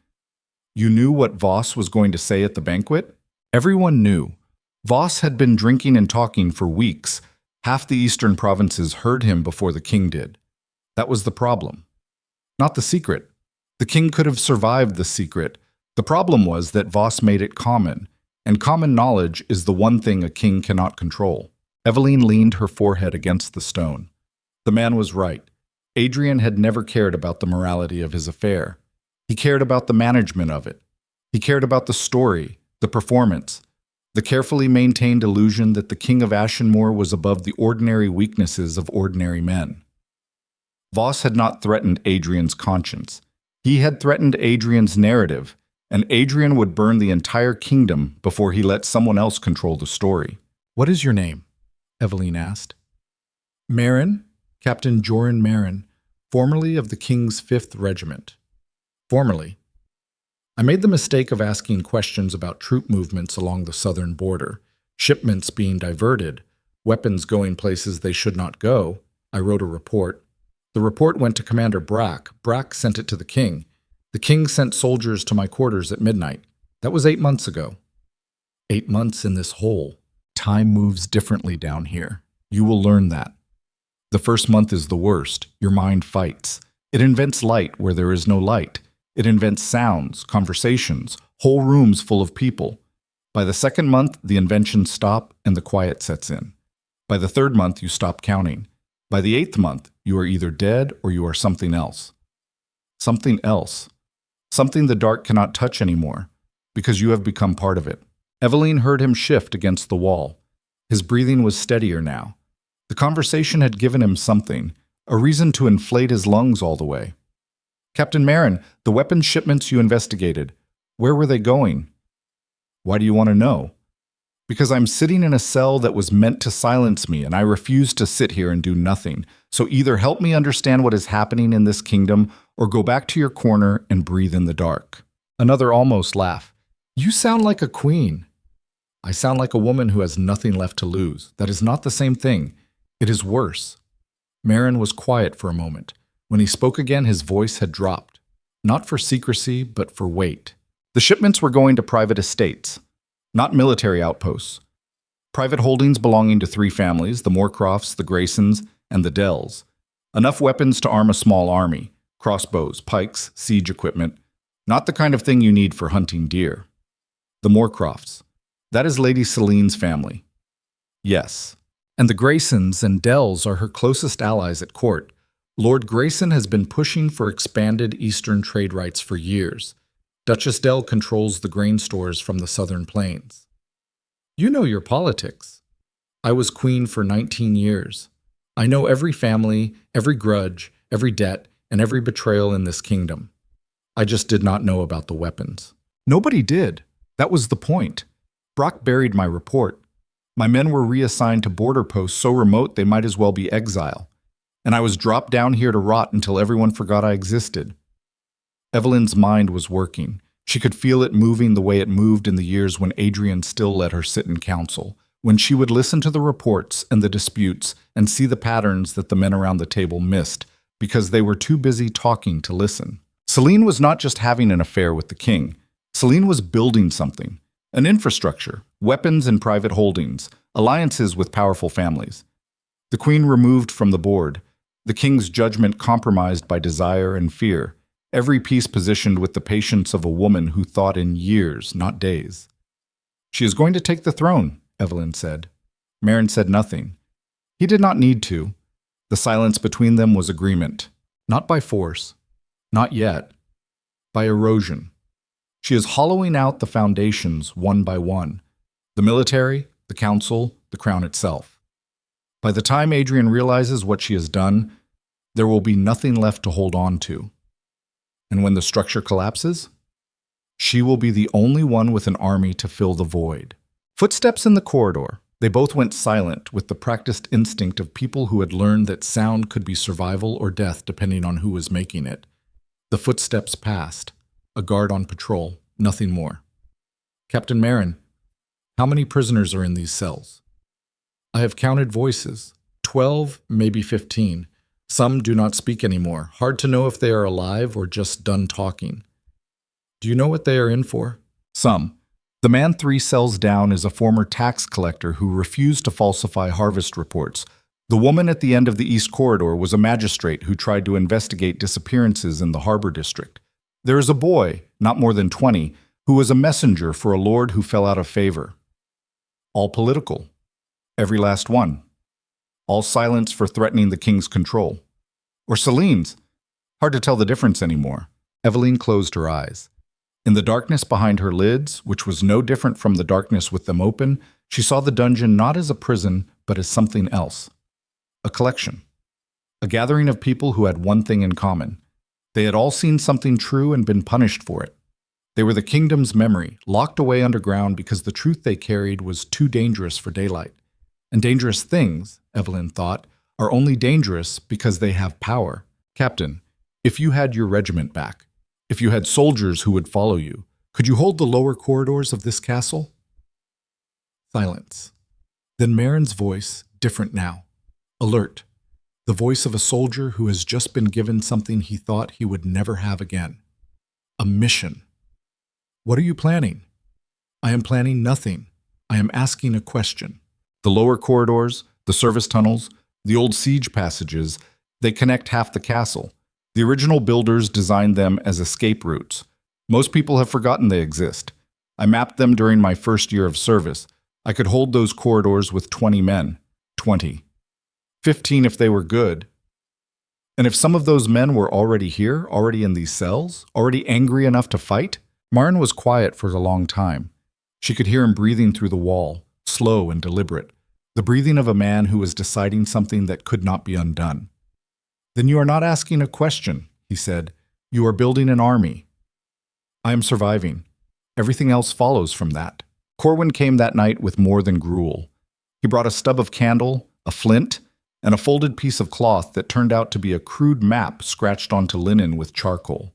"You knew what Voss was going to say at the banquet?" Everyone knew. Voss had been drinking and talking for weeks. Half the eastern provinces heard him before the king did. That was the problem. Not the secret. The king could have survived the secret. The problem was that Voss made it common, and common knowledge is the one thing a king cannot control. Evelyn leaned her forehead against the stone. The man was right. Adrian had never cared about the morality of his affair. He cared about the management of it. He cared about the story, the performance, the carefully maintained illusion that the king of Ashenmoor was above the ordinary weaknesses of ordinary men. Voss had not threatened Adrian's conscience. He had threatened Adrian's narrative, and Adrian would burn the entire kingdom before he let someone else control the story. "What is your name?" Evelyn asked. "Marin, Captain Joran Marin, formerly of the King's 5th Regiment." "Formerly." "I made the mistake of asking questions about troop movements along the southern border, shipments being diverted, weapons going places they should not go. I wrote a report. The report went to Commander Brack. Brack sent it to the king. The king sent soldiers to my quarters at midnight. That was 8 months ago." 8 months in this hole. Time moves differently down here. You will learn that. The first month is the worst. Your mind fights. It invents light where there is no light. It invents sounds, conversations, whole rooms full of people. By the second month, the inventions stop and the quiet sets in. By the third month, you stop counting. By the 8th month, you are either dead or you are something else. Something else. Something the dark cannot touch anymore, because you have become part of it. Evelyn heard him shift against the wall. His breathing was steadier now. The conversation had given him something, a reason to inflate his lungs all the way. "Captain Marin, the weapons shipments you investigated, where were they going?" "Why do you want to know?" "Because I'm sitting in a cell that was meant to silence me, and I refuse to sit here and do nothing. So either help me understand what is happening in this kingdom, or go back to your corner and breathe in the dark." Another almost laugh. "You sound like a queen." "I sound like a woman who has nothing left to lose. That is not the same thing. It is worse." Marin was quiet for a moment. When he spoke again, his voice had dropped. Not for secrecy, but for weight. The shipments were going to private estates, not military outposts. Private holdings belonging to 3 families, the Moorcrofts, the Graysons, and the Dells. Enough weapons to arm a small army, crossbows, pikes, siege equipment. Not the kind of thing you need for hunting deer. The Moorcrofts. That is Lady Celine's family. Yes. And the Graysons and Dells are her closest allies at court. Lord Grayson has been pushing for expanded eastern trade rights for years. Duchess Dell controls the grain stores from the southern plains. You know your politics. I was queen for 19 years. I know every family, every grudge, every debt, and every betrayal in this kingdom. I just did not know about the weapons. Nobody did. That was the point. Brock buried my report. My men were reassigned to border posts so remote they might as well be exile. and I was dropped down here to rot until everyone forgot I existed. Evelyn's mind was working. She could feel it moving the way it moved in the years when Adrian still let her sit in council, when she would listen to the reports and the disputes and see the patterns that the men around the table missed because they were too busy talking to listen. Celine was not just having an affair with the king. Celine was building something, an infrastructure, weapons and private holdings, alliances with powerful families. The queen removed from the board, the king's judgment compromised by desire and fear, every piece positioned with the patience of a woman who thought in years, not days. She is going to take the throne, Evelyn said. Marin said nothing. He did not need to. The silence between them was agreement, not by force, not yet, by erosion. She is hollowing out the foundations one by one, the military, the council, the crown itself. By the time Adrian realizes what she has done, there will be nothing left to hold on to. And when the structure collapses, she will be the only one with an army to fill the void. Footsteps in the corridor. They both went silent with the practiced instinct of people who had learned that sound could be survival or death depending on who was making it. The footsteps passed. A guard on patrol, nothing more. Captain Marin, how many prisoners are in these cells? I have counted voices. 12, maybe 15. Some do not speak anymore. Hard to know if they are alive or just done talking. Do you know what they are in for? Some. The man 3 cells down is a former tax collector who refused to falsify harvest reports. The woman at the end of the East Corridor was a magistrate who tried to investigate disappearances in the Harbor District. There is a boy, not more than 20, who was a messenger for a lord who fell out of favor. All political. Every last one. All silence for threatening the king's control. Or Celine's. Hard to tell the difference anymore. Evelyn closed her eyes. In the darkness behind her lids, which was no different from the darkness with them open, she saw the dungeon not as a prison, but as something else. A collection. A gathering of people who had one thing in common. They had all seen something true and been punished for it. They were the kingdom's memory, locked away underground because the truth they carried was too dangerous for daylight. And dangerous things, Evelyn thought, are only dangerous because they have power. Captain, if you had your regiment back, if you had soldiers who would follow you, could you hold the lower corridors of this castle? Silence. Then Marin's voice, different now. Alert. The voice of a soldier who has just been given something he thought he would never have again. A mission. What are you planning? I am planning nothing. I am asking a question. The lower corridors, the service tunnels, the old siege passages, they connect half the castle. The original builders designed them as escape routes. Most people have forgotten they exist. I mapped them during my first year of service. I could hold those corridors with 20 men. 20. 15 if they were good. And if some of those men were already here, already in these cells, already angry enough to fight? Marin was quiet for a long time. She could hear him breathing through the wall, slow and deliberate, the breathing of a man who was deciding something that could not be undone. Then you are not asking a question, he said. You are building an army. I am surviving. Everything else follows from that. Corwin came that night with more than gruel. He brought a stub of candle, a flint, and a folded piece of cloth that turned out to be a crude map scratched onto linen with charcoal.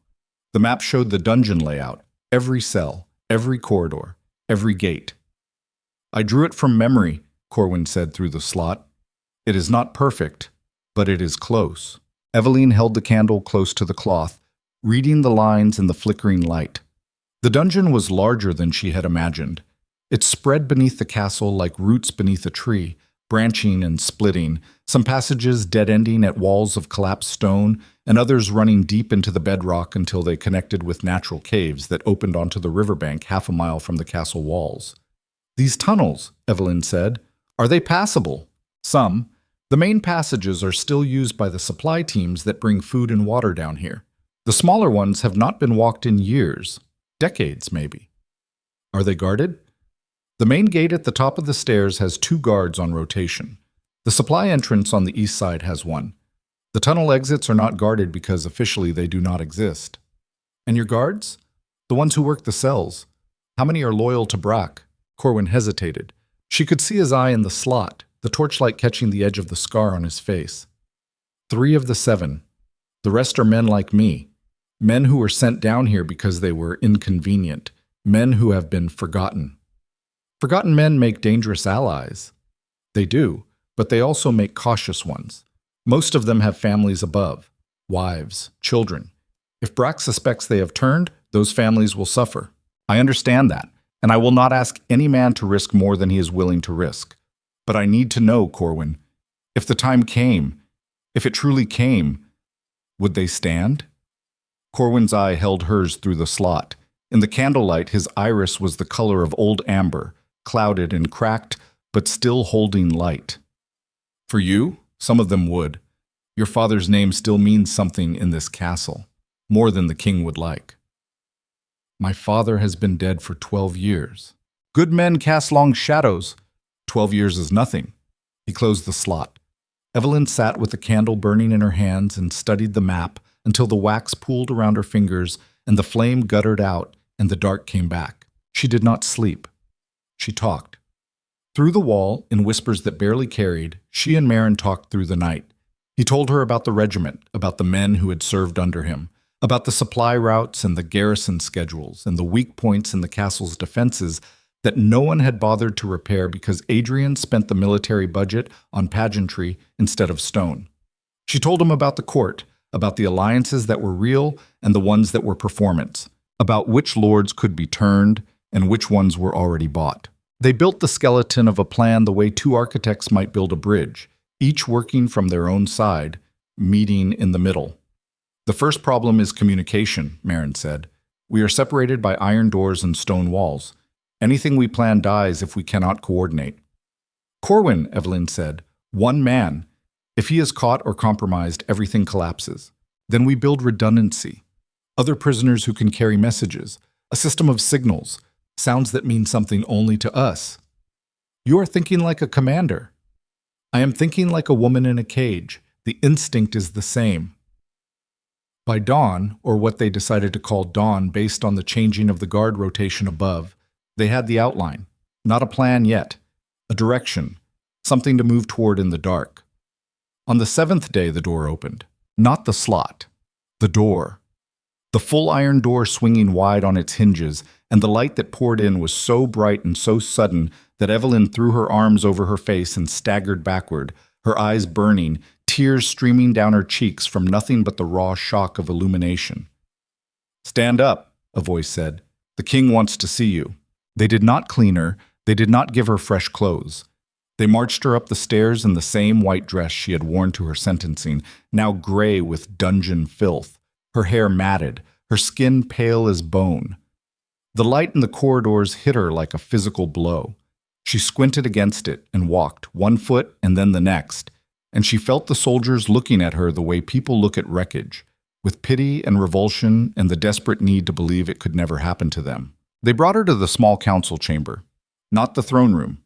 The map showed the dungeon layout, every cell, every corridor, every gate. I drew it from memory, Corwin said through the slot. It is not perfect, but it is close. Evelyn held the candle close to the cloth, reading the lines in the flickering light. The dungeon was larger than she had imagined. It spread beneath the castle like roots beneath a tree, branching and splitting, some passages dead-ending at walls of collapsed stone, and others running deep into the bedrock until they connected with natural caves that opened onto the riverbank half a mile from the castle walls. These tunnels, Evelyn said, are they passable? Some. The main passages are still used by the supply teams that bring food and water down here. The smaller ones have not been walked in years, decades maybe. Are they guarded? The main gate at the top of the stairs has 2 guards on rotation. The supply entrance on the east side has 1. The tunnel exits are not guarded because officially they do not exist. And your guards? The ones who work the cells. How many are loyal to Brack? Corwin hesitated. She could see his eye in the slot, the torchlight catching the edge of the scar on his face. 3 of the 7. The rest are men like me. Men who were sent down here because they were inconvenient. Men who have been forgotten. Forgotten men make dangerous allies. They do, but they also make cautious ones. Most of them have families above, wives, children. If Brack suspects they have turned, those families will suffer. I understand that, and I will not ask any man to risk more than he is willing to risk. But I need to know, Corwin, if the time came, if it truly came, would they stand? Corwin's eye held hers through the slot. In the candlelight, his iris was the color of old amber, clouded and cracked, but still holding light. For you, some of them would. Your father's name still means something in this castle, more than the king would like. My father has been dead for 12 years. Good men cast long shadows. 12 years is nothing. He closed the slot. Evelyn sat with the candle burning in her hands and studied the map until the wax pooled around her fingers and the flame guttered out and the dark came back. She did not sleep. She talked. Through the wall, in whispers that barely carried, she and Marin talked through the night. He told her about the regiment, about the men who had served under him, about the supply routes and the garrison schedules and the weak points in the castle's defenses that no one had bothered to repair because Adrian spent the military budget on pageantry instead of stone. She told him about the court, about the alliances that were real and the ones that were performance, about which lords could be turned and which ones were already bought. They built the skeleton of a plan the way 2 architects might build a bridge, each working from their own side, meeting in the middle. The first problem is communication, Marin said. We are separated by iron doors and stone walls. Anything we plan dies if we cannot coordinate. Corwin, Evelyn said, 1 man. If he is caught or compromised, everything collapses. Then we build redundancy. Other prisoners who can carry messages, a system of signals, sounds that mean something only to us. You are thinking like a commander. I am thinking like a woman in a cage. The instinct is the same. By dawn, or what they decided to call dawn based on the changing of the guard rotation above, they had the outline. Not a plan yet. A direction. Something to move toward in the dark. On the 7th day, the door opened. Not the slot. The door. The full iron door swinging wide on its hinges, and the light that poured in was so bright and so sudden that Evelyn threw her arms over her face and staggered backward, her eyes burning, tears streaming down her cheeks from nothing but the raw shock of illumination. "Stand up," a voice said. "The king wants to see you." They did not clean her. They did not give her fresh clothes. They marched her up the stairs in the same white dress she had worn to her sentencing, now gray with dungeon filth, her hair matted, her skin pale as bone. The light in the corridors hit her like a physical blow. She squinted against it and walked, 1 foot and then the next, and she felt the soldiers looking at her the way people look at wreckage, with pity and revulsion and the desperate need to believe it could never happen to them. They brought her to the small council chamber, not the throne room,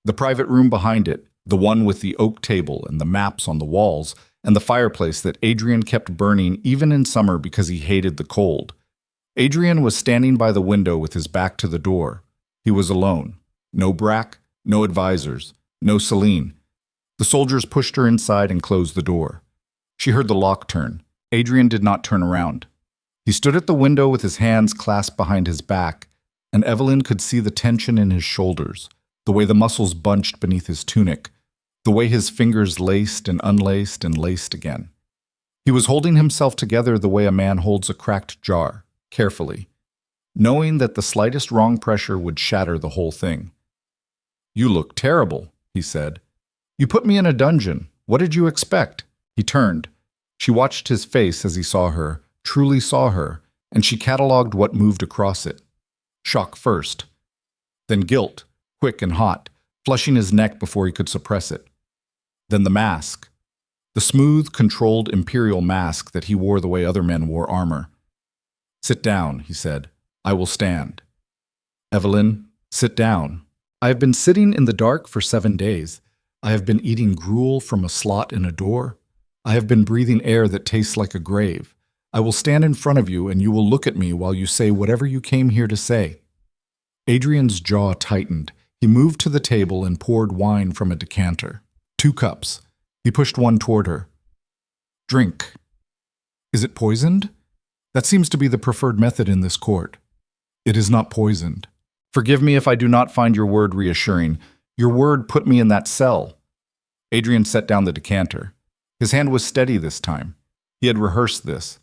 the private room behind it, the one with the oak table and the maps on the walls, and the fireplace that Adrian kept burning even in summer because he hated the cold. Adrian was standing by the window with his back to the door. He was alone. No Brack, no advisors, no Celine. The soldiers pushed her inside and closed the door. She heard the lock turn. Adrian did not turn around. He stood at the window with his hands clasped behind his back, and Evelyn could see the tension in his shoulders, the way the muscles bunched beneath his tunic, the way his fingers laced and unlaced and laced again. He was holding himself together the way a man holds a cracked jar, carefully, knowing that the slightest wrong pressure would shatter the whole thing. "You look terrible," he said. "You put me in a dungeon. What did you expect?" He turned. She watched his face as he saw her, truly saw her, and she catalogued what moved across it. Shock first, then guilt, quick and hot, flushing his neck before he could suppress it. Then the mask, the smooth, controlled imperial mask that he wore the way other men wore armor. "Sit down," he said. "I will stand." "Evelyn, sit down. I have been sitting in the dark for 7 days. I have been eating gruel from a slot in a door. I have been breathing air that tastes like a grave. I will stand in front of you and you will look at me while you say whatever you came here to say." Adrian's jaw tightened. He moved to the table and poured wine from a decanter. 2 cups. He pushed one toward her. Drink. Is it poisoned? That seems to be the preferred method in this court. It is not poisoned. Forgive me if I do not find your word reassuring. Your word put me in that cell. Adrian set down the decanter. His hand was steady this time. He had rehearsed this.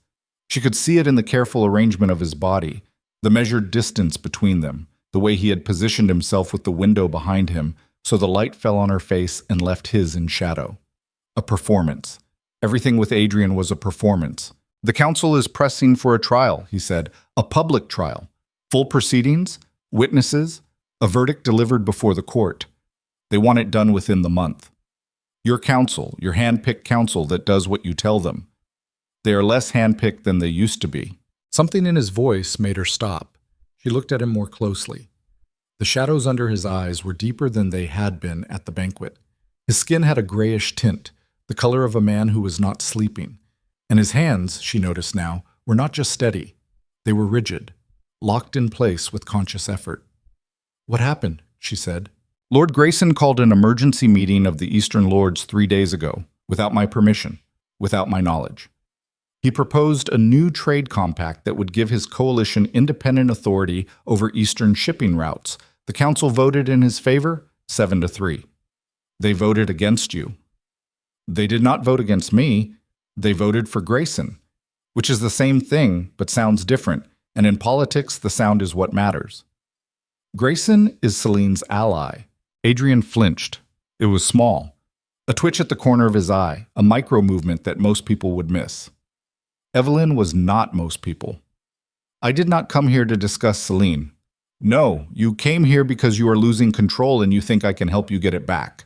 She could see it in the careful arrangement of his body, the measured distance between them, the way he had positioned himself with the window behind him so the light fell on her face and left his in shadow. A performance. Everything with Adrian was a performance. The council is pressing for a trial, he said, a public trial. Full proceedings, witnesses, a verdict delivered before the court. They want it done within the month. Your council, your hand-picked council that does what you tell them. They are less hand-picked than they used to be. Something in his voice made her stop. She looked at him more closely. The shadows under his eyes were deeper than they had been at the banquet. His skin had a grayish tint, the color of a man who was not sleeping. And his hands, she noticed now, were not just steady. They were rigid, locked in place with conscious effort. What happened? She said. Lord Grayson called an emergency meeting of the Eastern Lords 3 days ago, without my permission, without my knowledge. He proposed a new trade compact that would give his coalition independent authority over Eastern shipping routes. The council voted in his favor, 7-3. They voted against you. They did not vote against me. They voted for Grayson, which is the same thing but sounds different, and in politics the sound is what matters. Grayson is Celine's ally. Adrian flinched. It was small. A twitch at the corner of his eye, a micro-movement that most people would miss. Evelyn was not most people. I did not come here to discuss Celine. No, you came here because you are losing control and you think I can help you get it back.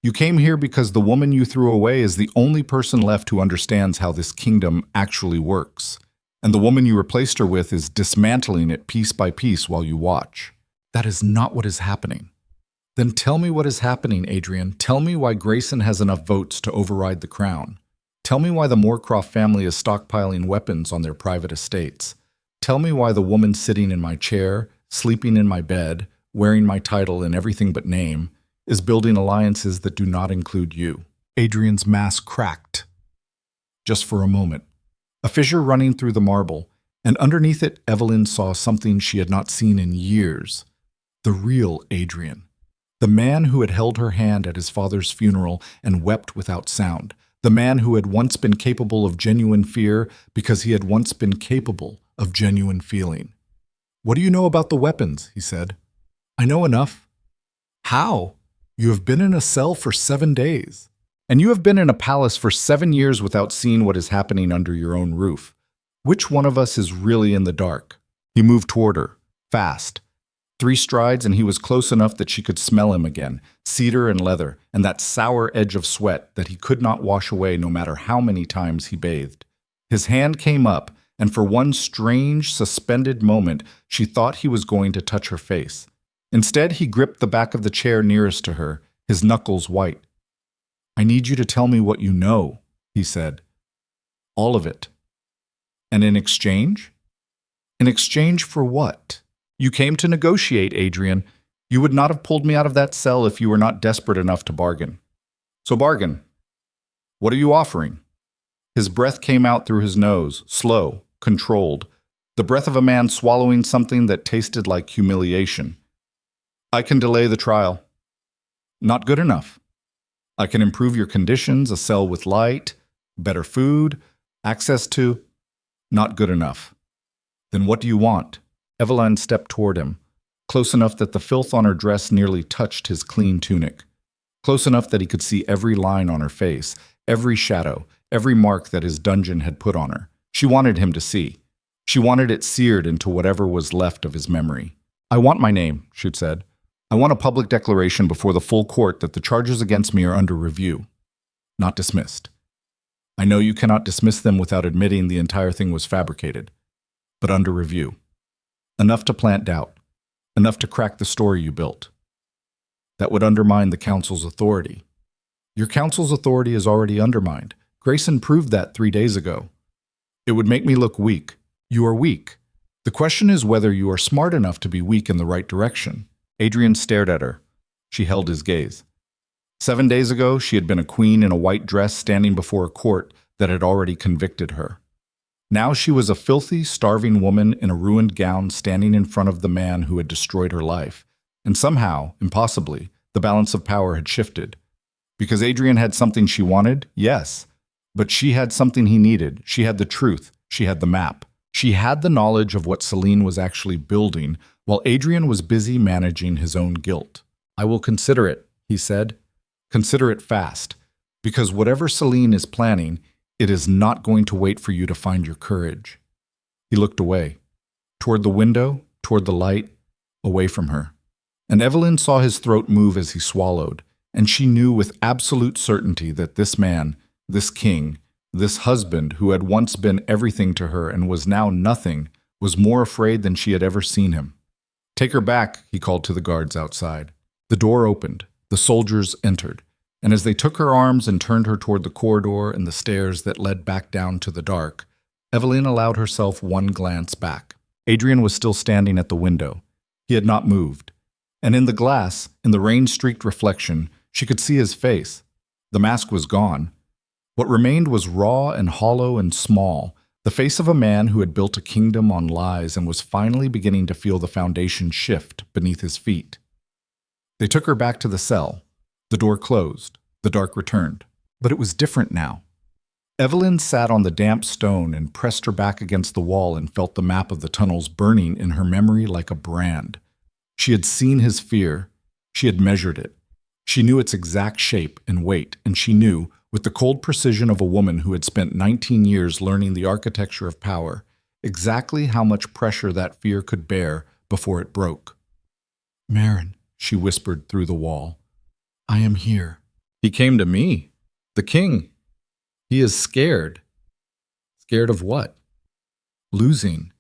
You came here because the woman you threw away is the only person left who understands how this kingdom actually works. And the woman you replaced her with is dismantling it piece by piece while you watch. That is not what is happening. Then tell me what is happening, Adrian. Tell me why Grayson has enough votes to override the crown. Tell me why the Moorcroft family is stockpiling weapons on their private estates. Tell me why the woman sitting in my chair, sleeping in my bed, wearing my title in everything but name, is building alliances that do not include you. Adrian's mask cracked. Just for a moment. A fissure running through the marble, and underneath it Evelyn saw something she had not seen in years. The real Adrian. The man who had held her hand at his father's funeral and wept without sound. The man who had once been capable of genuine fear because he had once been capable of genuine feeling. What do you know about the weapons? He said. I know enough. How? You have been in a cell for 7 days. And you have been in a palace for 7 years without seeing what is happening under your own roof. Which one of us is really in the dark? He moved toward her, fast. 3 strides and he was close enough that she could smell him again, cedar and leather, and that sour edge of sweat that he could not wash away no matter how many times he bathed. His hand came up, and for one strange, suspended moment, she thought he was going to touch her face. Instead, he gripped the back of the chair nearest to her, his knuckles white. I need you to tell me what you know, he said. All of it. And in exchange? In exchange for what? You came to negotiate, Adrian. You would not have pulled me out of that cell if you were not desperate enough to bargain. So bargain. What are you offering? His breath came out through his nose, slow, controlled, the breath of a man swallowing something that tasted like humiliation. I can delay the trial. Not good enough. I can improve your conditions, a cell with light, better food, access to... Not good enough. Then what do you want? Evelyn stepped toward him, close enough that the filth on her dress nearly touched his clean tunic, close enough that he could see every line on her face, every shadow, every mark that his dungeon had put on her. She wanted him to see. She wanted it seared into whatever was left of his memory. I want my name, she said. I want a public declaration before the full court that the charges against me are under review, not dismissed. I know you cannot dismiss them without admitting the entire thing was fabricated, but under review. Enough to plant doubt, enough to crack the story you built. That would undermine the council's authority. Your council's authority is already undermined. Grayson proved that 3 days ago. It would make me look weak. You are weak. The question is whether you are smart enough to be weak in the right direction. Adrian stared at her. She held his gaze. 7 days ago, she had been a queen in a white dress standing before a court that had already convicted her. Now she was a filthy, starving woman in a ruined gown standing in front of the man who had destroyed her life. And somehow, impossibly, the balance of power had shifted. Because Adrian had something she wanted, yes. But she had something he needed. She had the truth. She had the map. She had the knowledge of what Celine was actually building, while Adrian was busy managing his own guilt. "I will consider it," he said. "Consider it fast. Because whatever Celine is planning, it is not going to wait for you to find your courage." He looked away, toward the window, toward the light, away from her. And Evelyn saw his throat move as he swallowed, and she knew with absolute certainty that this man, this king, this husband who had once been everything to her and was now nothing, was more afraid than she had ever seen him. "Take her back," he called to the guards outside. The door opened, the soldiers entered, and as they took her arms and turned her toward the corridor and the stairs that led back down to the dark, Evelyn allowed herself one glance back. Adrian was still standing at the window. He had not moved. And in the glass, in the rain-streaked reflection, she could see his face. The mask was gone. What remained was raw and hollow and small, the face of a man who had built a kingdom on lies and was finally beginning to feel the foundation shift beneath his feet. They took her back to the cell. The door closed. The dark returned. But it was different now. Evelyn sat on the damp stone and pressed her back against the wall and felt the map of the tunnels burning in her memory like a brand. She had seen his fear. She had measured it. She knew its exact shape and weight, and she knew, with the cold precision of a woman who had spent 19 years learning the architecture of power, exactly how much pressure that fear could bear before it broke. "Marin," she whispered through the wall, "I am here." "He came to me. The king. He is scared." "Scared of what?" "Losing.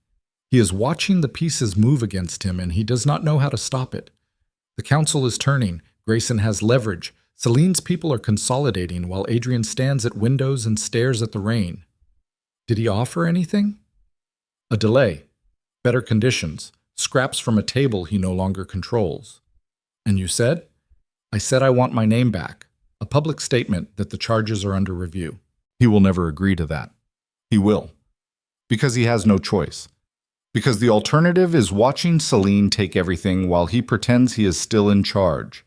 He is watching the pieces move against him, and he does not know how to stop it. The council is turning. Grayson has leverage. Celine's people are consolidating while Adrian stands at windows and stares at the rain. Did he offer anything?" "A delay. Better conditions. Scraps from a table he no longer controls." "And you said?" "I said I want my name back. A public statement that the charges are under review." "He will never agree to that." "He will. Because he has no choice. Because the alternative is watching Celine take everything while he pretends he is still in charge.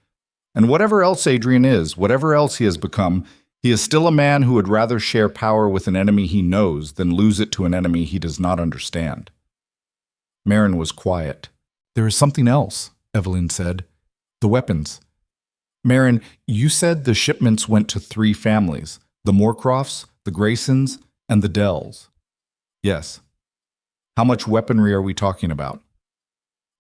And whatever else Adrian is, whatever else he has become, he is still a man who would rather share power with an enemy he knows than lose it to an enemy he does not understand." Marin was quiet. "There is something else," Evelyn said. "The weapons. Marin, you said the shipments went to 3 families, the Moorcrofts, the Graysons, and the Dells." "Yes." "How much weaponry are we talking about?"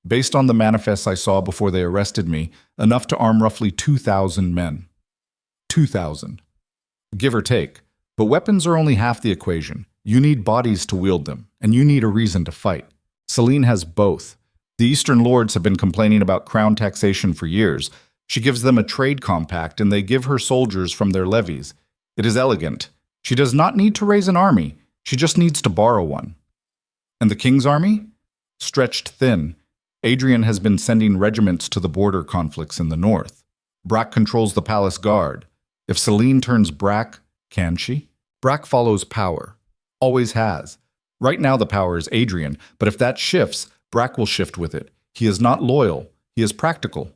"Based on the manifests I saw before they arrested me, enough to arm roughly 2,000 men." 2,000. Give or take. But weapons are only half the equation. You need bodies to wield them, and you need a reason to fight. Celine has both. The Eastern Lords have been complaining about crown taxation for years. She gives them a trade compact, and they give her soldiers from their levies. It is elegant. She does not need to raise an army. She just needs to borrow one. And the king's army? Stretched thin. Adrian has been sending regiments to the border conflicts in the north. Brack controls the palace guard. If Celine turns Brack, can she? Brack follows power. Always has. Right now the power is Adrian, but if that shifts, Brack will shift with it. He is not loyal. He is practical.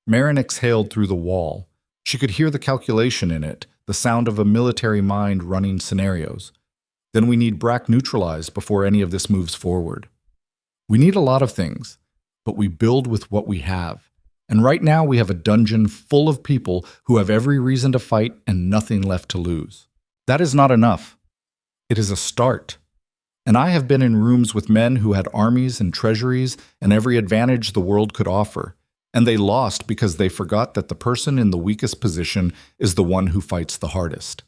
Marin exhaled through the wall. She could hear the calculation in it, the sound of a military mind running scenarios. Then we need Brack neutralized before any of this moves forward. We need a lot of things, but we build with what we have. And right now we have a dungeon full of people who have every reason to fight and nothing left to lose. That is not enough. It is a start. And I have been in rooms with men who had armies and treasuries and every advantage the world could offer. And they lost because they forgot that the person in the weakest position is the one who fights the hardest.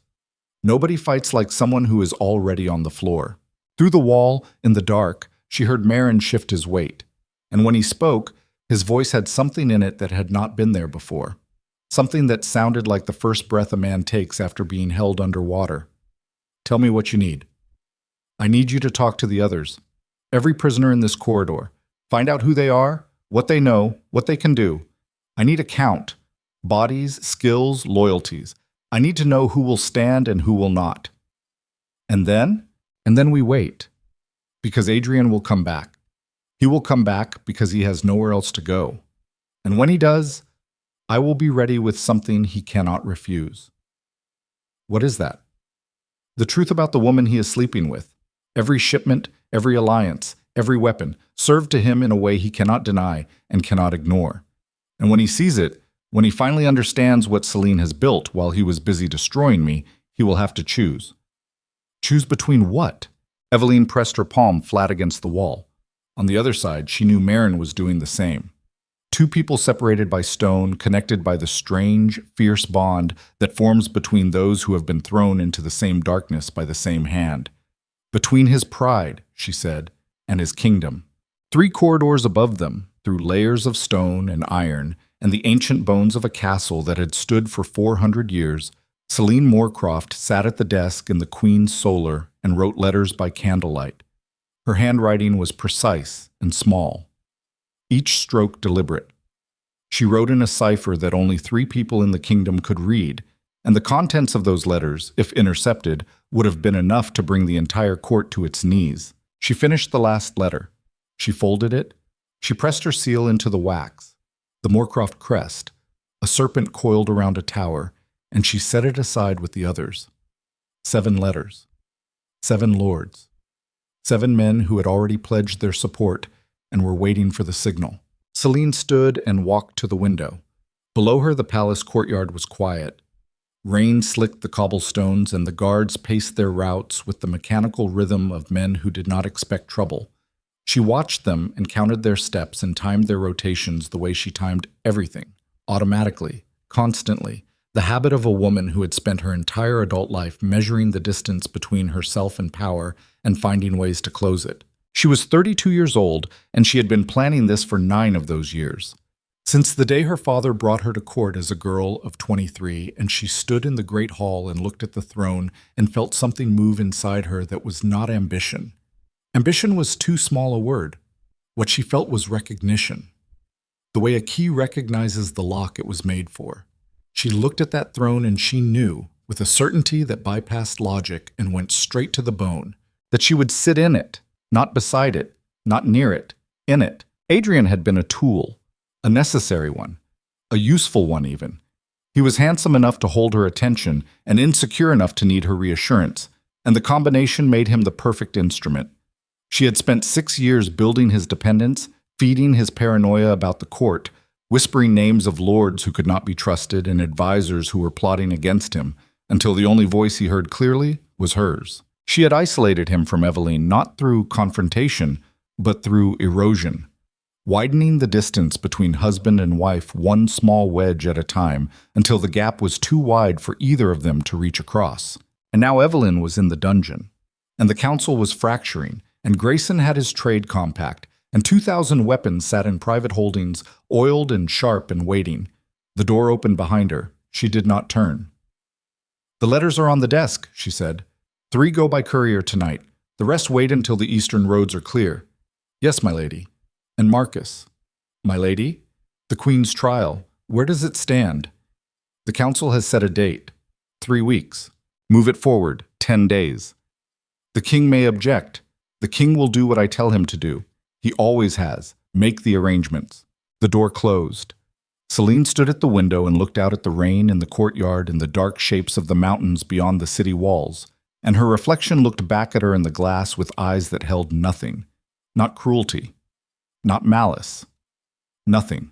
Nobody fights like someone who is already on the floor. Through the wall, in the dark, she heard Marin shift his weight. And when he spoke, his voice had something in it that had not been there before. Something that sounded like the first breath a man takes after being held underwater. "Tell me what you need." "I need you to talk to the others. Every prisoner in this corridor. Find out who they are, what they know, what they can do. I need a count. Bodies, skills, loyalties. I need to know who will stand and who will not." And then? And then we wait. Because Adrian will come back. He will come back because he has nowhere else to go. And when he does, I will be ready with something he cannot refuse. What is that? The truth about the woman he is sleeping with. Every shipment, every alliance, every weapon, served to him in a way he cannot deny and cannot ignore. And when he sees it, when he finally understands what Celine has built while he was busy destroying me, he will have to choose. Choose between what? Eveline pressed her palm flat against the wall. On the other side, she knew Marin was doing the same. Two people separated by stone, connected by the strange, fierce bond that forms between those who have been thrown into the same darkness by the same hand. Between his pride, she said, and his kingdom. 3 corridors above them, through layers of stone and iron, and the ancient bones of a castle that had stood for 400 years, Celine Moorcroft sat at the desk in the Queen's solar and wrote letters by candlelight. Her handwriting was precise and small, each stroke deliberate. She wrote in a cipher that only 3 people in the kingdom could read, and the contents of those letters, if intercepted, would have been enough to bring the entire court to its knees. She finished the last letter. She folded it. She pressed her seal into the wax, the Moorcroft crest, a serpent coiled around a tower, and she set it aside with the others. 7 letters. 7 lords. 7 men who had already pledged their support and were waiting for the signal. Celine stood and walked to the window. Below her, the palace courtyard was quiet. Rain slicked the cobblestones, and the guards paced their routes with the mechanical rhythm of men who did not expect trouble. She watched them and counted their steps and timed their rotations the way she timed everything, automatically, constantly, the habit of a woman who had spent her entire adult life measuring the distance between herself and power and finding ways to close it. She was 32 years old, and she had been planning this for 9 of those years. Since the day her father brought her to court as a girl of 23, and she stood in the great hall and looked at the throne and felt something move inside her that was not ambition. Ambition was too small a word. What she felt was recognition. The way a key recognizes the lock it was made for. She looked at that throne and she knew, with a certainty that bypassed logic and went straight to the bone, that she would sit in it, not beside it, not near it, in it. Adrian had been a tool, a necessary one, a useful one even. He was handsome enough to hold her attention and insecure enough to need her reassurance, and the combination made him the perfect instrument. She had spent 6 years building his dependence, feeding his paranoia about the court, whispering names of lords who could not be trusted and advisors who were plotting against him, until the only voice he heard clearly was hers. She had isolated him from Eveline not through confrontation, but through erosion, widening the distance between husband and wife one small wedge at a time until the gap was too wide for either of them to reach across. And now Eveline was in the dungeon, and the council was fracturing, and Grayson had his trade compact, and 2,000 weapons sat in private holdings, oiled and sharp and waiting. The door opened behind her. She did not turn. "The letters are on the desk," she said. 3 go by courier tonight. The rest wait until the eastern roads are clear. "Yes, my lady." "And Marcus." "My lady?" "The Queen's trial. Where does it stand?" "The council has set a date. 3 weeks. Move it forward 10 days. The king may object. The king will do what I tell him to do. He always has. Make the arrangements." The door closed. Celine stood at the window and looked out at the rain in the courtyard and the dark shapes of the mountains beyond the city walls, and her reflection looked back at her in the glass with eyes that held nothing. Not cruelty. Not malice. Nothing.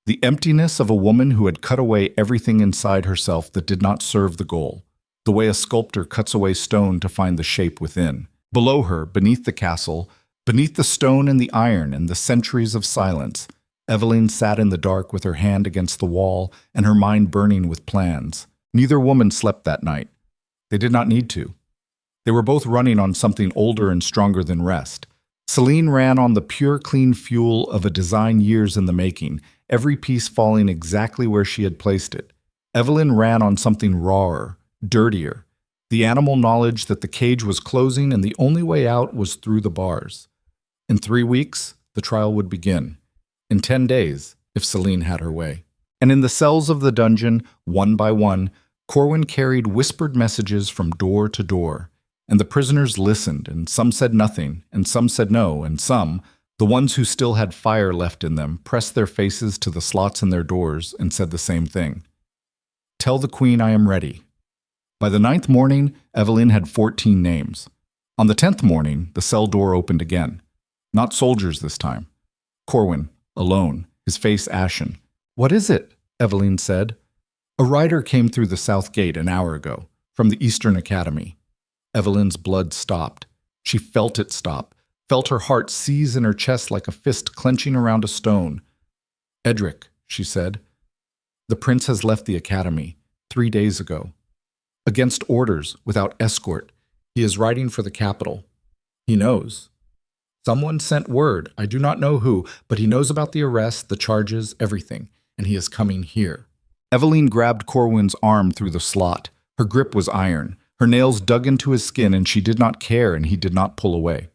The emptiness of a woman who had cut away everything inside herself that did not serve the goal, the way a sculptor cuts away stone to find the shape within. Below her, beneath the castle, beneath the stone and the iron and the centuries of silence, Eveline sat in the dark with her hand against the wall and her mind burning with plans. Neither woman slept that night. They did not need to. They were both running on something older and stronger than rest. Celine ran on the pure, clean fuel of a design years in the making, every piece falling exactly where she had placed it. Eveline ran on something rawer, dirtier, the animal knowledge that the cage was closing and the only way out was through the bars. In 3 weeks, the trial would begin. In 10 days, if Celine had her way. And in the cells of the dungeon, one by one, Corwin carried whispered messages from door to door, and the prisoners listened, and some said nothing, and some said no, and some, the ones who still had fire left in them, pressed their faces to the slots in their doors and said the same thing. "Tell the queen I am ready." By the 9th morning, Evelyn had 14 names. On the 10th morning, the cell door opened again. Not soldiers this time. Corwin, alone, his face ashen. "What is it?" Evelyn said. "A rider came through the south gate an hour ago, from the Eastern Academy." Evelyn's blood stopped. She felt it stop, felt her heart seize in her chest like a fist clenching around a stone. "Edric," she said. "The prince has left the academy 3 days ago. Against orders, without escort. He is riding for the capital. He knows. Someone sent word, I do not know who, but he knows about the arrest, the charges, everything, and he is coming here." Evelyn grabbed Corwin's arm through the slot. Her grip was iron. Her nails dug into his skin, and she did not care, and he did not pull away.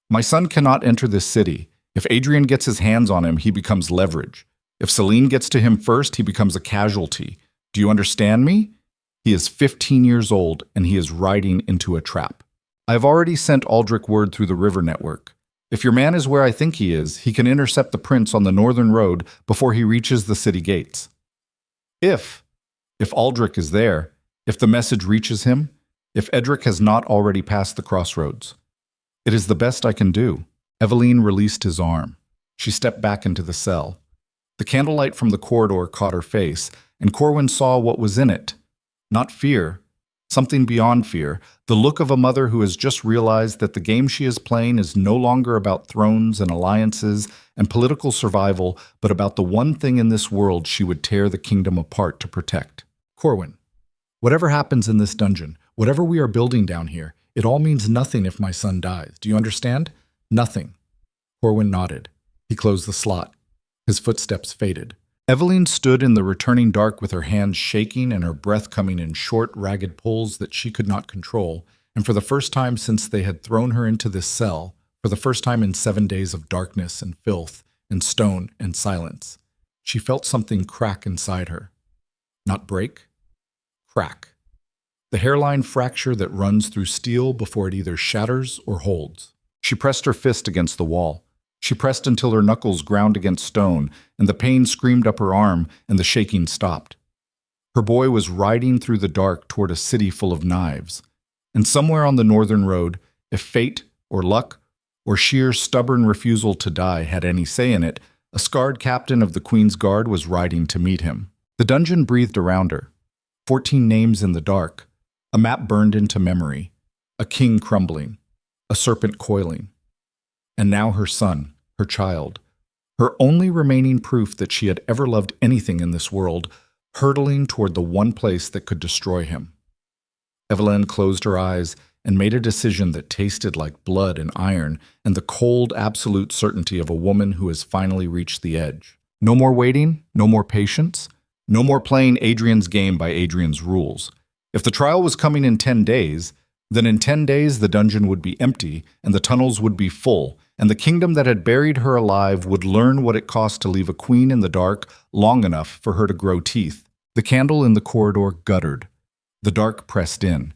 "My son cannot enter this city. If Adrian gets his hands on him, he becomes leverage. If Celine gets to him first, he becomes a casualty. Do you understand me? He is 15 years old, and he is riding into a trap. I have already sent Aldrich word through the river network. If your man is where I think he is, he can intercept the prince on the northern road before he reaches the city gates. If Aldrich is there, if the message reaches him, if Edric has not already passed the crossroads. It is the best I can do." Evelyn released his arm. She stepped back into the cell. The candlelight from the corridor caught her face, and Corwin saw what was in it. Not fear, something beyond fear, the look of a mother who has just realized that the game she is playing is no longer about thrones and alliances and political survival, but about the one thing in this world she would tear the kingdom apart to protect. "Corwin, whatever happens in this dungeon, whatever we are building down here, it all means nothing if my son dies. Do you understand? Nothing." Corwin nodded. He closed the slot. His footsteps faded. Evelyn stood in the returning dark with her hands shaking and her breath coming in short, ragged pulls that she could not control, and for the first time since they had thrown her into this cell, for the first time in 7 days of darkness and filth and stone and silence, she felt something crack inside her. Not break, crack. The hairline fracture that runs through steel before it either shatters or holds. She pressed her fist against the wall. She pressed until her knuckles ground against stone, and the pain screamed up her arm, and the shaking stopped. Her boy was riding through the dark toward a city full of knives. And somewhere on the northern road, if fate or luck or sheer stubborn refusal to die had any say in it, a scarred captain of the Queen's Guard was riding to meet him. The dungeon breathed around her. 14 names in the dark. A map burned into memory. A king crumbling. A serpent coiling. And now her son, her child, her only remaining proof that she had ever loved anything in this world, hurtling toward the one place that could destroy him. Evelyn closed her eyes and made a decision that tasted like blood and iron and the cold, absolute certainty of a woman who has finally reached the edge. No more waiting, no more patience, no more playing Adrian's game by Adrian's rules. If the trial was coming in 10 days, then in 10 days the dungeon would be empty and the tunnels would be full, and the kingdom that had buried her alive would learn what it cost to leave a queen in the dark long enough for her to grow teeth. The candle in the corridor guttered. The dark pressed in.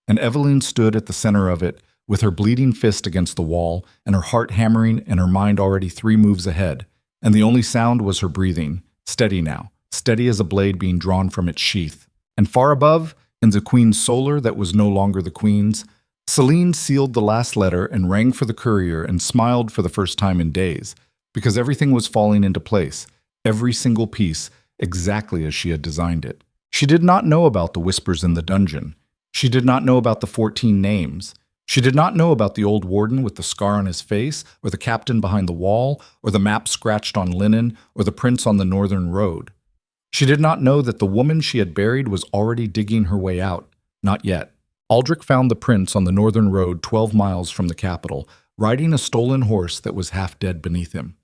And Evelyn stood at the center of it, with her bleeding fist against the wall, and her heart hammering and her mind already 3 moves ahead. And the only sound was her breathing, steady now, steady as a blade being drawn from its sheath. And far above, in the queen's solar that was no longer the queen's, Celine sealed the last letter and rang for the courier and smiled for the first time in days, because everything was falling into place, every single piece, exactly as she had designed it. She did not know about the whispers in the dungeon. She did not know about the 14 names. She did not know about the old warden with the scar on his face, or the captain behind the wall, or the map scratched on linen, or the prince on the northern road. She did not know that the woman she had buried was already digging her way out. Not yet. Aldrich found the prince on the northern road 12 miles from the capital, riding a stolen horse that was half dead beneath him.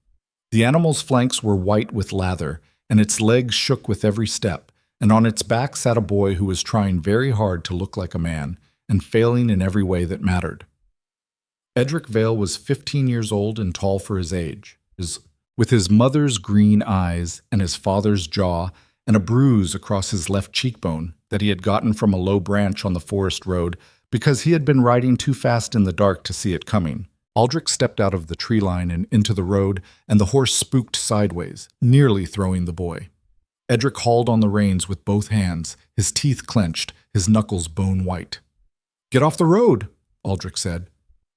The animal's flanks were white with lather, and its legs shook with every step, and on its back sat a boy who was trying very hard to look like a man, and failing in every way that mattered. Edric Vale was 15 years old and tall for his age, with his mother's green eyes and his father's jaw, and a bruise across his left cheekbone that he had gotten from a low branch on the forest road because he had been riding too fast in the dark to see it coming. Aldrich stepped out of the tree line and into the road, and the horse spooked sideways, nearly throwing the boy. Edric hauled on the reins with both hands, his teeth clenched, his knuckles bone white. "Get off the road," Aldrich said.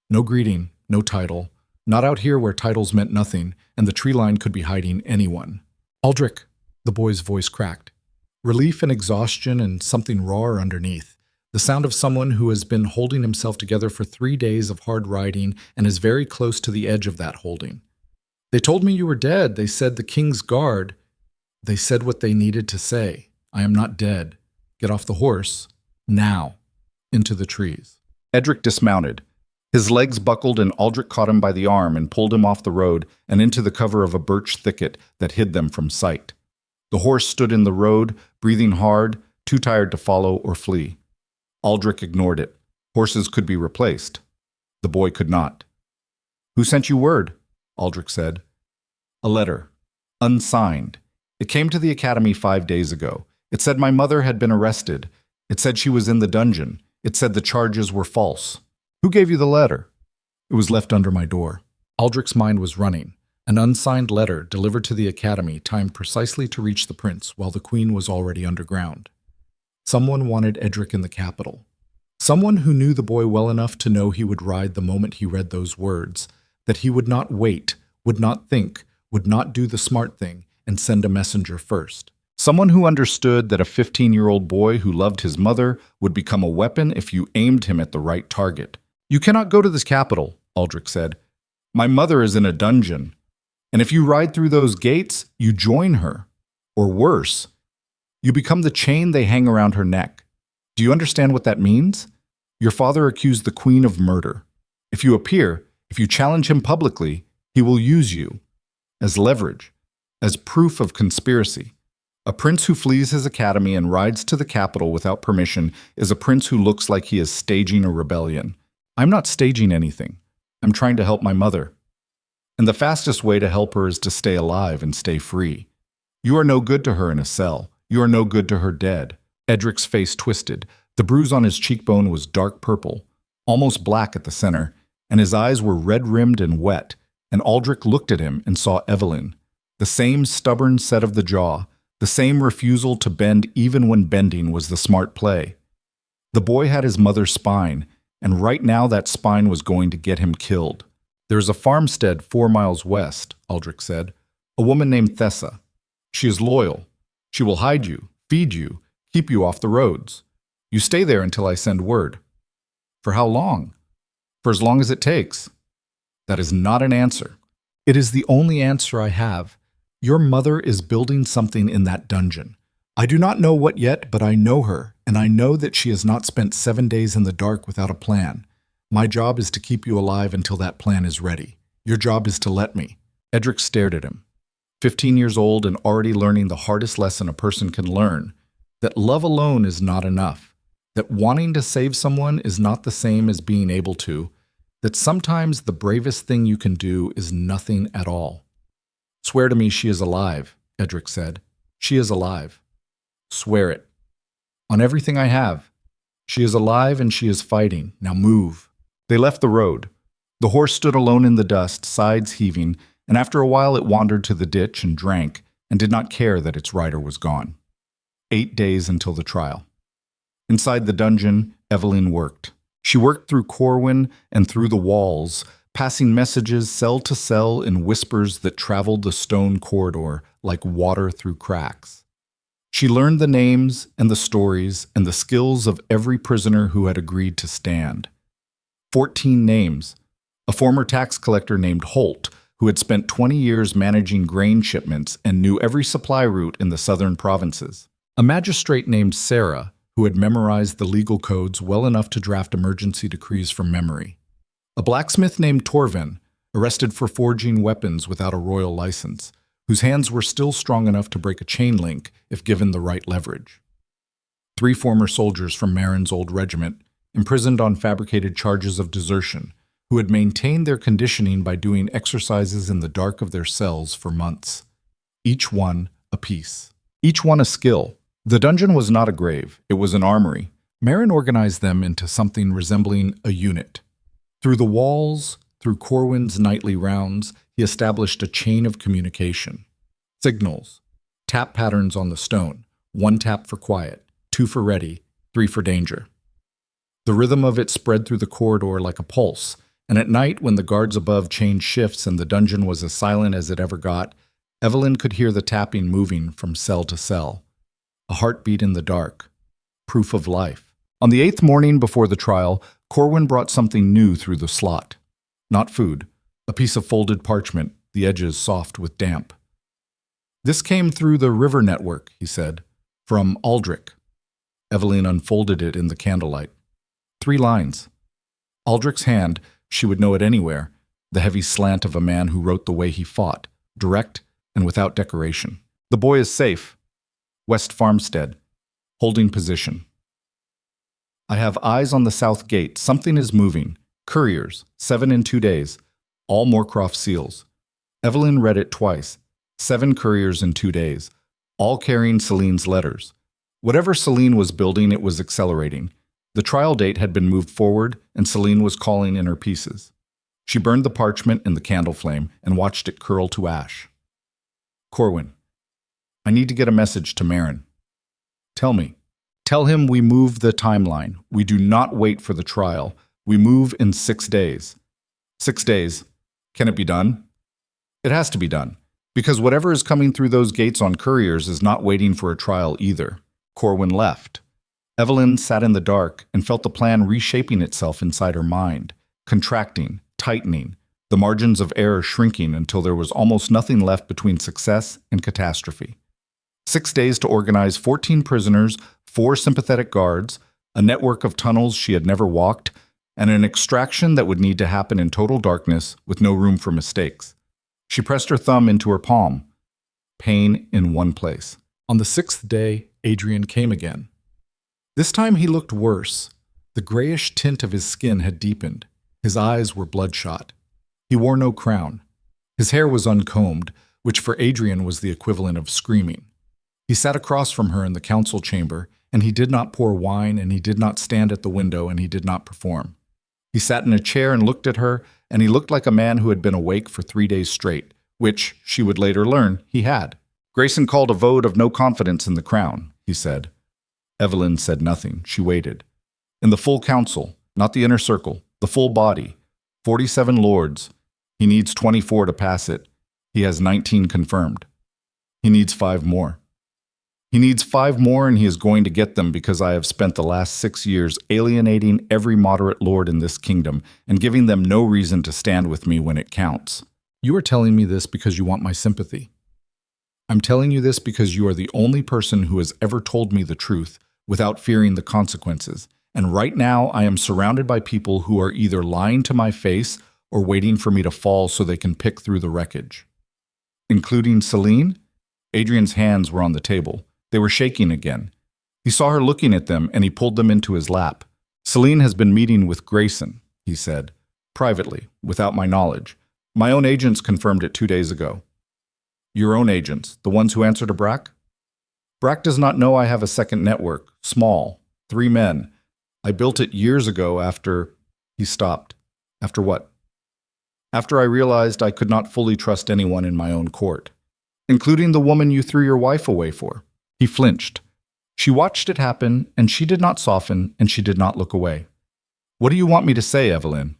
No greeting, no title. Not out here where titles meant nothing, and the tree line could be hiding anyone. "Aldrich," the boy's voice cracked. Relief and exhaustion and something rawer underneath. The sound of someone who has been holding himself together for 3 days of hard riding and is very close to the edge of that holding. "They told me you were dead. They said the King's Guard." They said what they needed to say. "I am not dead. Get off the horse. Now." Into the trees. Edric dismounted. His legs buckled and Aldrich caught him by the arm and pulled him off the road and into the cover of a birch thicket that hid them from sight. The horse stood in the road, breathing hard, too tired to follow or flee. Aldrich ignored it. Horses could be replaced. The boy could not. "Who sent you word?" Aldrich said. "A letter. Unsigned. It came to the academy 5 days ago. It said my mother had been arrested. It said she was in the dungeon. It said the charges were false." "Who gave you the letter?" "It was left under my door." Aldrich's mind was running. An unsigned letter delivered to the academy, timed precisely to reach the prince while the queen was already underground. Someone wanted Edric in the capital. Someone who knew the boy well enough to know he would ride the moment he read those words, that he would not wait, would not think, would not do the smart thing, and send a messenger first. Someone who understood that a 15-year-old boy who loved his mother would become a weapon if you aimed him at the right target. "You cannot go to this capital," Aldrich said. "My mother is in a dungeon. And if you ride through those gates, you join her. Or worse, you become the chain they hang around her neck. Do you understand what that means? Your father accused the queen of murder. If you appear, if you challenge him publicly, he will use you as leverage, as proof of conspiracy. A prince who flees his academy and rides to the capital without permission is a prince who looks like he is staging a rebellion. I'm not staging anything. I'm trying to help my mother. And the fastest way to help her is to stay alive and stay free. You are no good to her in a cell. You are no good to her dead." Edric's face twisted. The bruise on his cheekbone was dark purple, almost black at the center, and his eyes were red-rimmed and wet, and Aldrich looked at him and saw Evelyn. The same stubborn set of the jaw, the same refusal to bend even when bending was the smart play. The boy had his mother's spine, and right now that spine was going to get him killed. "There is a farmstead 4 miles west," Aldrich said. "A woman named Thessa. She is loyal. She will hide you, feed you, keep you off the roads. You stay there until I send word." "For how long?" "For as long as it takes." "That is not an answer." "It is the only answer I have. Your mother is building something in that dungeon. I do not know what yet, but I know her, and I know that she has not spent 7 days in the dark without a plan. My job is to keep you alive until that plan is ready. Your job is to let me." Edric stared at him. 15 years old and already learning the hardest lesson a person can learn, that love alone is not enough, that wanting to save someone is not the same as being able to, that sometimes the bravest thing you can do is nothing at all. "Swear to me she is alive," Edric said. "She is alive. Swear it. On everything I have. She is alive and she is fighting. Now move." They left the road. The horse stood alone in the dust, sides heaving, and after a while it wandered to the ditch and drank, and did not care that its rider was gone. 8 days until the trial. Inside the dungeon, Evelyn worked. She worked through Corwin and through the walls, passing messages cell to cell in whispers that traveled the stone corridor like water through cracks. She learned the names and the stories and the skills of every prisoner who had agreed to stand. 14 names. A former tax collector named Holt, who had spent 20 years managing grain shipments and knew every supply route in the southern provinces. A magistrate named Sarah, who had memorized the legal codes well enough to draft emergency decrees from memory. A blacksmith named Torvin, arrested for forging weapons without a royal license, whose hands were still strong enough to break a chain link if given the right leverage. 3 former soldiers from Marin's old regiment, imprisoned on fabricated charges of desertion, who had maintained their conditioning by doing exercises in the dark of their cells for months. Each one a piece. Each one a skill. The dungeon was not a grave, it was an armory. Marin organized them into something resembling a unit. Through the walls, through Corwin's nightly rounds, he established a chain of communication. Signals, tap patterns on the stone, 1 tap for quiet, 2 for ready, 3 for danger. The rhythm of it spread through the corridor like a pulse, and at night when the guards above changed shifts and the dungeon was as silent as it ever got, Evelyn could hear the tapping moving from cell to cell. A heartbeat in the dark. Proof of life. On the 8th morning before the trial, Corwin brought something new through the slot. Not food. A piece of folded parchment, the edges soft with damp. "This came through the river network," he said. "From Aldrich." Evelyn unfolded it in the candlelight. 3 lines. Aldrich's hand, she would know it anywhere, the heavy slant of a man who wrote the way he fought, direct and without decoration. "The boy is safe. West Farmstead. Holding position. I have eyes on the south gate. Something is moving. Couriers, 7 in 2 days. All Moorcroft seals." Evelyn read it twice. 7 couriers in 2 days, all carrying Celine's letters. Whatever Celine was building, it was accelerating. The trial date had been moved forward, and Celine was calling in her pieces. She burned the parchment in the candle flame and watched it curl to ash. "Corwin, I need to get a message to Marin." "Tell me." "Tell him we move the timeline. We do not wait for the trial. We move in 6 days." 6 days. Can it be done? It has to be done, because whatever is coming through those gates on couriers is not waiting for a trial either. Corwin left. Evelyn sat in the dark and felt the plan reshaping itself inside her mind, contracting, tightening, the margins of error shrinking until there was almost nothing left between success and catastrophe. 6 days to organize 14 prisoners, 4 sympathetic guards, a network of tunnels she had never walked, and an extraction that would need to happen in total darkness with no room for mistakes. She pressed her thumb into her palm. Pain in one place. On the 6th day, Adrian came again. This time he looked worse. The grayish tint of his skin had deepened. His eyes were bloodshot. He wore no crown. His hair was uncombed, which for Adrian was the equivalent of screaming. He sat across from her in the council chamber, and he did not pour wine, and he did not stand at the window, and he did not perform. He sat in a chair and looked at her, and he looked like a man who had been awake for 3 days straight, which, she would later learn, he had. "Grayson called a vote of no confidence in the crown," he said. Evelyn said nothing. She waited. "In the full council, not the inner circle, the full body, 47 lords. He needs 24 to pass it. He has 19 confirmed. He needs 5 more. He needs 5 more, and he is going to get them because I have spent the last 6 years alienating every moderate lord in this kingdom and giving them no reason to stand with me when it counts. You are telling me this because you want my sympathy. I'm telling you this because you are the only person who has ever told me the truth without fearing the consequences, and right now I am surrounded by people who are either lying to my face or waiting for me to fall so they can pick through the wreckage." "Including Celine?" Adrian's hands were on the table. They were shaking again. He saw her looking at them, and he pulled them into his lap. "Celine has been meeting with Grayson," he said, "privately, without my knowledge. My own agents confirmed it 2 days ago." "Your own agents, the ones who answer to Brack?" "Brack does not know I have a second network, small, 3 men. I built it years ago after—" He stopped. "After what?" "After I realized I could not fully trust anyone in my own court, including the woman you threw your wife away for." He flinched. She watched it happen, and she did not soften, and she did not look away. "What do you want me to say, Evelyn?"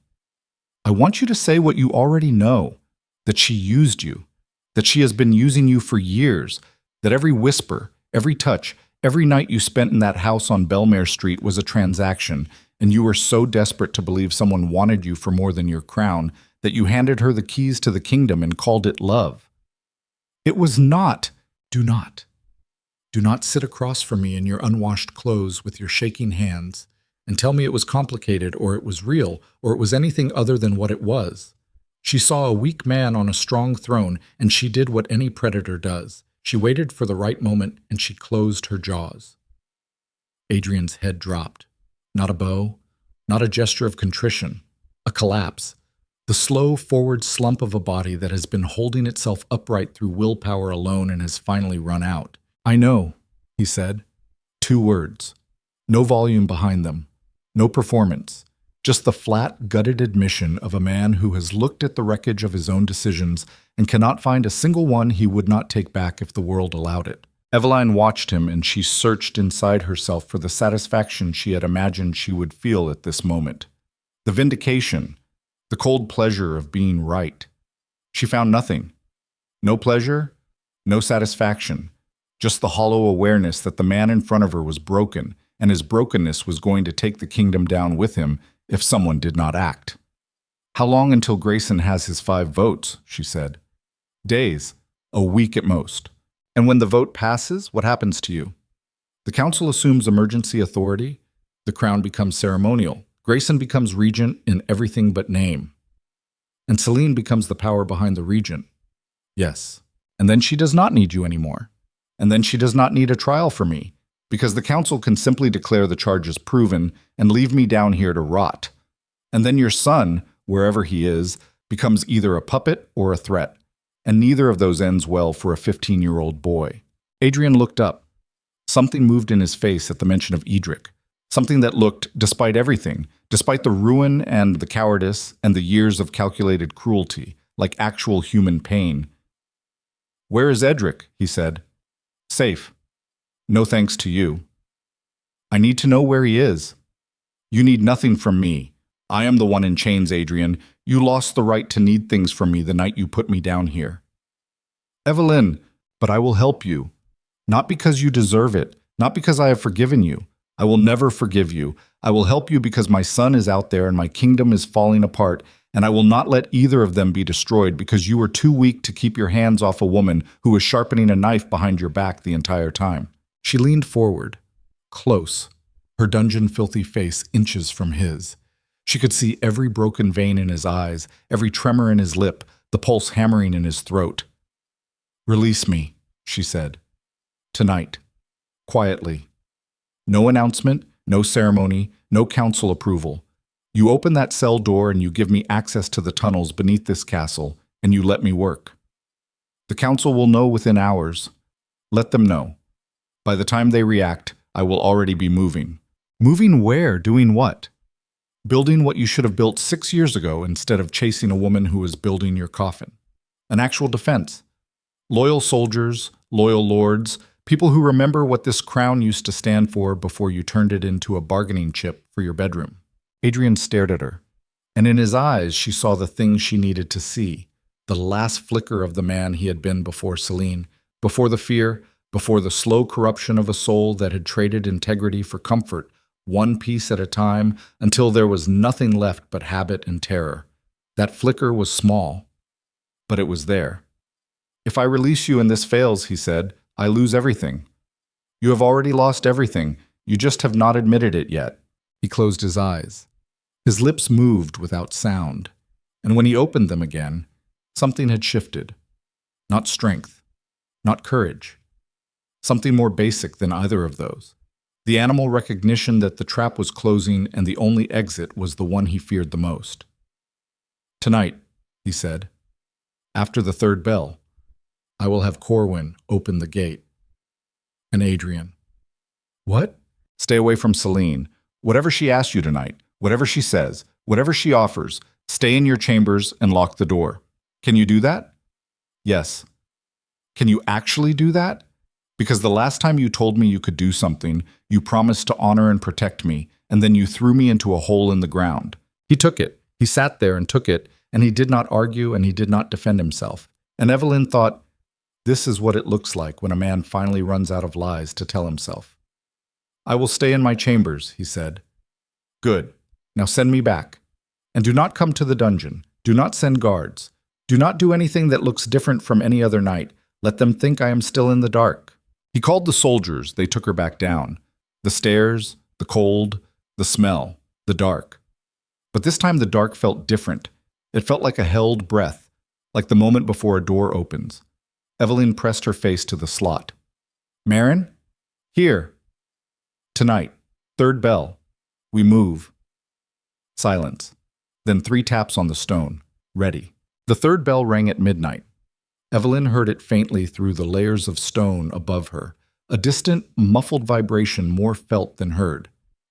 "I want you to say what you already know, that she used you, that she has been using you for years, that every whisper, every touch, every night you spent in that house on Belmare Street was a transaction, and you were so desperate to believe someone wanted you for more than your crown that you handed her the keys to the kingdom and called it love. It was not. Do not. Do not sit across from me in your unwashed clothes with your shaking hands and tell me it was complicated or it was real or it was anything other than what it was. She saw a weak man on a strong throne, and she did what any predator does. She waited for the right moment, and she closed her jaws." Adrian's head dropped. Not a bow, not a gesture of contrition, a collapse. The slow forward slump of a body that has been holding itself upright through willpower alone and has finally run out. "I know," he said. 2 words. No volume behind them, no performance, just the flat, gutted admission of a man who has looked at the wreckage of his own decisions and cannot find a single one he would not take back if the world allowed it. Eveline watched him, and she searched inside herself for the satisfaction she had imagined she would feel at this moment. The vindication, the cold pleasure of being right. She found nothing. No pleasure, no satisfaction, just the hollow awareness that the man in front of her was broken, and his brokenness was going to take the kingdom down with him if someone did not act. "How long until Grayson has his 5 votes?" she said. "Days, a week at most. And when the vote passes, what happens to you? The council assumes emergency authority. The crown becomes ceremonial. Grayson becomes regent in everything but name. And Celine becomes the power behind the regent. Yes. And then she does not need you anymore. And then she does not need a trial for me, because the council can simply declare the charges proven and leave me down here to rot. And then your son, wherever he is, becomes either a puppet or a threat. And neither of those ends well for a 15-year-old boy." Adrian looked up. Something moved in his face at the mention of Edric. Something that looked, despite everything, despite the ruin and the cowardice and the years of calculated cruelty, like actual human pain. "Where is Edric?" he said. "Safe. No thanks to you." "I need to know where he is." "You need nothing from me. I am the one in chains, Adrian. You lost the right to need things from me the night you put me down here." "Eveline, but I will help you. Not because you deserve it, not because I have forgiven you. I will never forgive you. I will help you because my son is out there and my kingdom is falling apart, and I will not let either of them be destroyed because you were too weak to keep your hands off a woman who was sharpening a knife behind your back the entire time." She leaned forward, close, her dungeon-filthy face inches from his. She could see every broken vein in his eyes, every tremor in his lip, the pulse hammering in his throat. "Release me," she said. "Tonight. Quietly. No announcement, no ceremony, no council approval. You open that cell door and you give me access to the tunnels beneath this castle, and you let me work. The council will know within hours. Let them know. By the time they react, I will already be moving." "Moving where? Doing what?" "Building what you should have built 6 years ago instead of chasing a woman who was building your coffin. An actual defense. Loyal soldiers, loyal lords, people who remember what this crown used to stand for before you turned it into a bargaining chip for your bedroom." Adrian stared at her, and in his eyes she saw the thing she needed to see, the last flicker of the man he had been before Celine, before the fear, before the slow corruption of a soul that had traded integrity for comfort, one piece at a time, until there was nothing left but habit and terror. That flicker was small, but it was there. "If I release you and this fails," he said, "I lose everything. You have already lost everything. You just have not admitted it yet." He closed his eyes. His lips moved without sound, and when he opened them again, something had shifted. Not strength, not courage. Something more basic than either of those. The animal recognition that the trap was closing and the only exit was the one he feared the most. "Tonight," he said, "after the 3rd bell, I will have Corwin open the gate." And Adrian. "What?" "Stay away from Celine. Whatever she asks you tonight, whatever she says, whatever she offers, stay in your chambers and lock the door. Can you do that?" "Yes." "Can you actually do that? Because the last time you told me you could do something, you promised to honor and protect me, and then you threw me into a hole in the ground." He took it. He sat there and took it, and he did not argue and he did not defend himself. And Eveline thought, this is what it looks like when a man finally runs out of lies to tell himself. "I will stay in my chambers," he said. "Good. Now send me back. And do not come to the dungeon. Do not send guards. Do not do anything that looks different from any other night. Let them think I am still in the dark." He called the soldiers. They took her back down. The stairs, the cold, the smell, the dark. But this time the dark felt different. It felt like a held breath, like the moment before a door opens. Eveline pressed her face to the slot. "Marin? Here. Tonight. 3rd bell. We move." Silence. Then 3 taps on the stone. Ready. The 3rd bell rang at midnight. Eveline heard it faintly through the layers of stone above her, a distant, muffled vibration more felt than heard.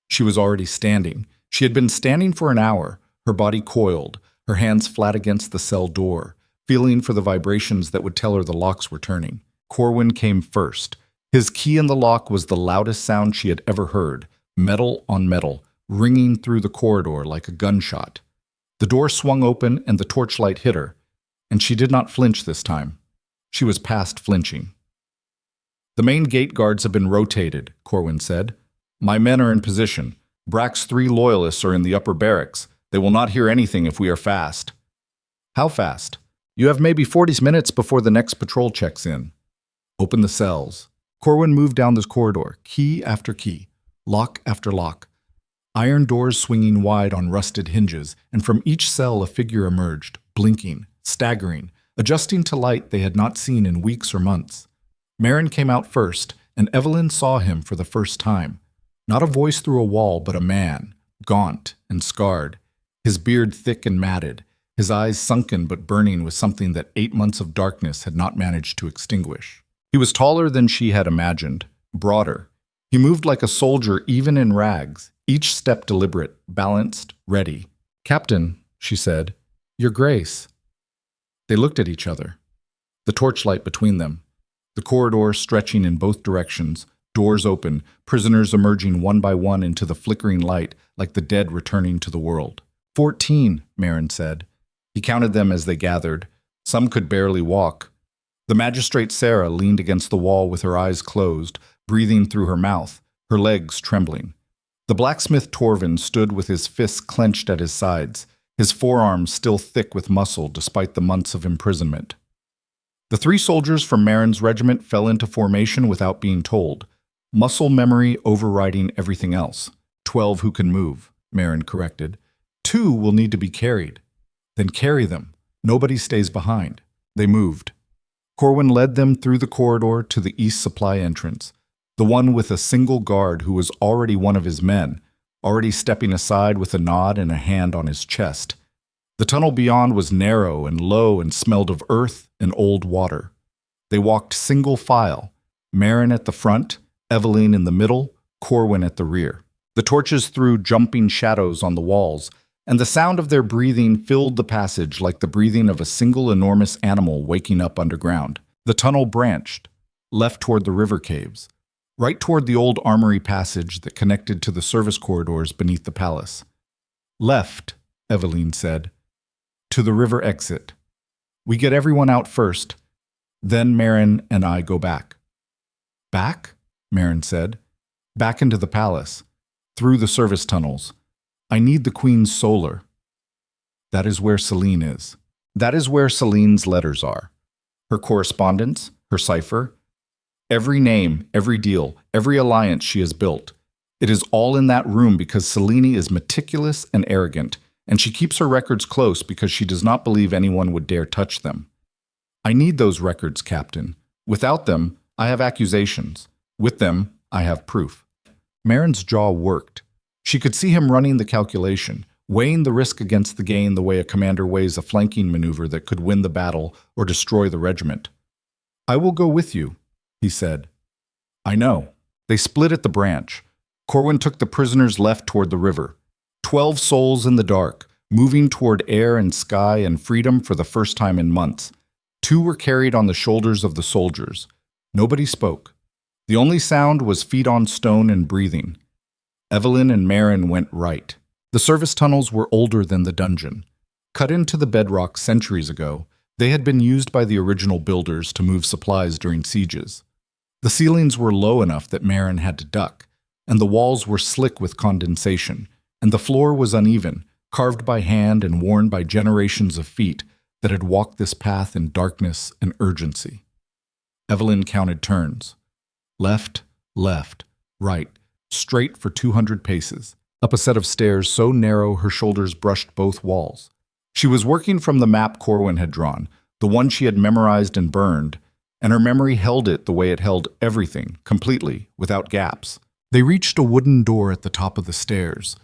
She was already standing. She had been standing for an hour, her body coiled, her hands flat against the cell door, feeling for the vibrations that would tell her the locks were turning. Corwin came first. His key in the lock was the loudest sound she had ever heard, metal on metal, ringing through the corridor like a gunshot. The door swung open and the torchlight hit her, and she did not flinch this time. She was past flinching. "The main gate guards have been rotated," Corwin said. "My men are in position. Brack's 3 loyalists are in the upper barracks. They will not hear anything if we are fast." "How fast?" "You have maybe 40 minutes before the next patrol checks in." "Open the cells." Corwin moved down this corridor, key after key, lock after lock. Iron doors swinging wide on rusted hinges, and from each cell a figure emerged, blinking, staggering, adjusting to light they had not seen in weeks or months. Marin came out first, and Evelyn saw him for the first time. Not a voice through a wall, but a man, gaunt and scarred, his beard thick and matted, his eyes sunken but burning with something that 8 months of darkness had not managed to extinguish. He was taller than she had imagined, broader. He moved like a soldier even in rags, each step deliberate, balanced, ready. "Captain," she said, "Your Grace." They looked at each other, the torchlight between them, the corridor stretching in both directions, doors open, prisoners emerging one by one into the flickering light like the dead returning to the world. 14, Marin said. He counted them as they gathered. Some could barely walk. The magistrate Sarah leaned against the wall with her eyes closed, breathing through her mouth, her legs trembling. The blacksmith Torvin stood with his fists clenched at his sides, his forearms still thick with muscle despite the months of imprisonment. The 3 soldiers from Marin's regiment fell into formation without being told, muscle memory overriding everything else. 12 who can move, Marin corrected. 2 will need to be carried. Then carry them. Nobody stays behind. They moved. Corwin led them through the corridor to the east supply entrance, the one with a single guard who was already one of his men, already stepping aside with a nod and a hand on his chest. The tunnel beyond was narrow and low and smelled of earth and old water. They walked single file, Marin at the front, Eveline in the middle, Corwin at the rear. The torches threw jumping shadows on the walls, and the sound of their breathing filled the passage like the breathing of a single enormous animal waking up underground. The tunnel branched, left toward the river caves, right toward the old armory passage that connected to the service corridors beneath the palace. Left, Eveline said, to the river exit. We get everyone out first, then Marin and I go back. Back? Marin said. Back into the palace, through the service tunnels. I need the Queen's solar. That is where Celine is. That is where Celine's letters are. Her correspondence, her cipher, every name, every deal, every alliance she has built. It is all in that room because Selene is meticulous and arrogant, and she keeps her records close because she does not believe anyone would dare touch them. I need those records, Captain. Without them, I have accusations. With them, I have proof. Marin's jaw worked. She could see him running the calculation, weighing the risk against the gain the way a commander weighs a flanking maneuver that could win the battle or destroy the regiment. I will go with you, he said. I know. They split at the branch. Corwin took the prisoners left toward the river. 12 souls in the dark, moving toward air and sky and freedom for the first time in months. 2 were carried on the shoulders of the soldiers. Nobody spoke. The only sound was feet on stone and breathing. Eveline and Marin went right. The service tunnels were older than the dungeon. Cut into the bedrock centuries ago, they had been used by the original builders to move supplies during sieges. The ceilings were low enough that Marin had to duck, and the walls were slick with condensation, and the floor was uneven, carved by hand and worn by generations of feet that had walked this path in darkness and urgency. Eveline counted turns. Left, left, right, straight for 200 paces, up a set of stairs so narrow her shoulders brushed both walls. She was working from the map Corwin had drawn, the one she had memorized and burned, and her memory held it the way it held everything, completely, without gaps. They reached a wooden door at the top of the stairs,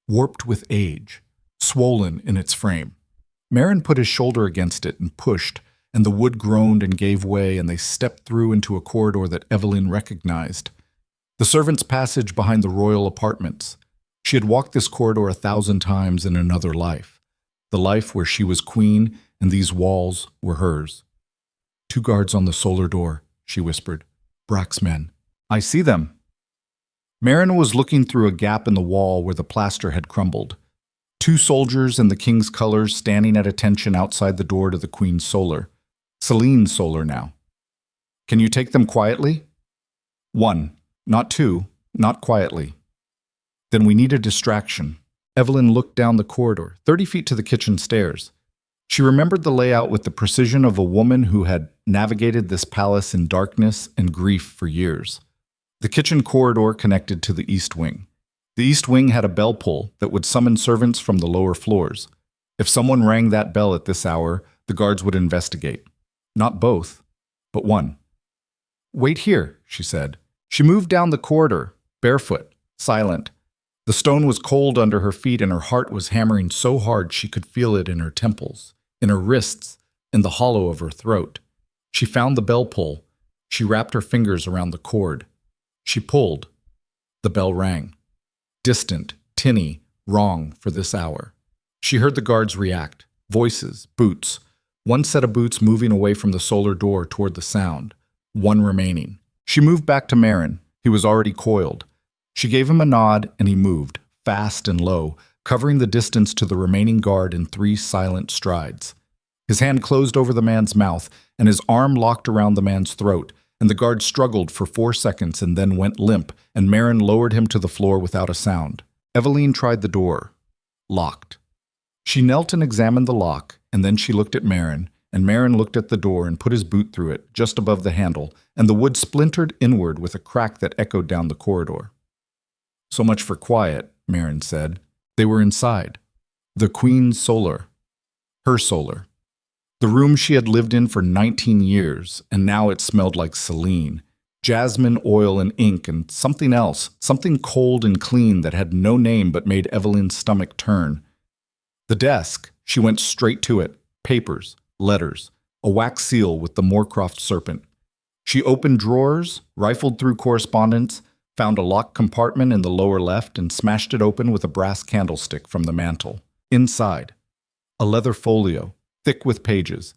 warped with age, swollen in its frame. Marin put his shoulder against it and pushed, and the wood groaned and gave way, and they stepped through into a corridor that Eveline recognized. The servants' passage behind the royal apartments. She had walked this corridor 1,000 times in another life, the life where she was queen and these walls were hers. "2 guards on the solar door," she whispered. "Brack's men." "I see them." Marin was looking through a gap in the wall where the plaster had crumbled. 2 soldiers in the king's colors standing at attention outside the door to the queen's solar. Celine's solar now. "Can you take them quietly?" "1, not 2, not quietly." "Then we need a distraction." Evelyn looked down the corridor, 30 feet to the kitchen stairs. She remembered the layout with the precision of a woman who had navigated this palace in darkness and grief for years. The kitchen corridor connected to the east wing. The east wing had a bell pull that would summon servants from the lower floors. If someone rang that bell at this hour, the guards would investigate. Not both, but one. "Wait here," she said. She moved down the corridor, barefoot, silent. The stone was cold under her feet and her heart was hammering so hard she could feel it in her temples, in her wrists, in the hollow of her throat. She found the bell pull. She wrapped her fingers around the cord. She pulled. The bell rang. Distant, tinny, wrong for this hour. She heard the guards react. Voices, boots. One set of boots moving away from the solar door toward the sound. One remaining. She moved back to Marin. He was already coiled. She gave him a nod and he moved, fast and low, covering the distance to the remaining guard in 3 silent strides. His hand closed over the man's mouth and his arm locked around the man's throat, and the guard struggled for 4 seconds and then went limp, and Marin lowered him to the floor without a sound. Eveline tried the door. Locked. She knelt and examined the lock, and then she looked at Marin, and Marin looked at the door and put his boot through it, just above the handle, and the wood splintered inward with a crack that echoed down the corridor. "So much for quiet," Marin said. They were inside. The queen's solar. Her solar. The room she had lived in for 19 years, and now it smelled like Celine. Jasmine, oil, and ink, and something else, something cold and clean that had no name but made Eveline's stomach turn. The desk, she went straight to it. Papers, letters, a wax seal with the Moorcroft serpent. She opened drawers, rifled through correspondence, found a locked compartment in the lower left and smashed it open with a brass candlestick from the mantel. Inside, a leather folio, thick with pages.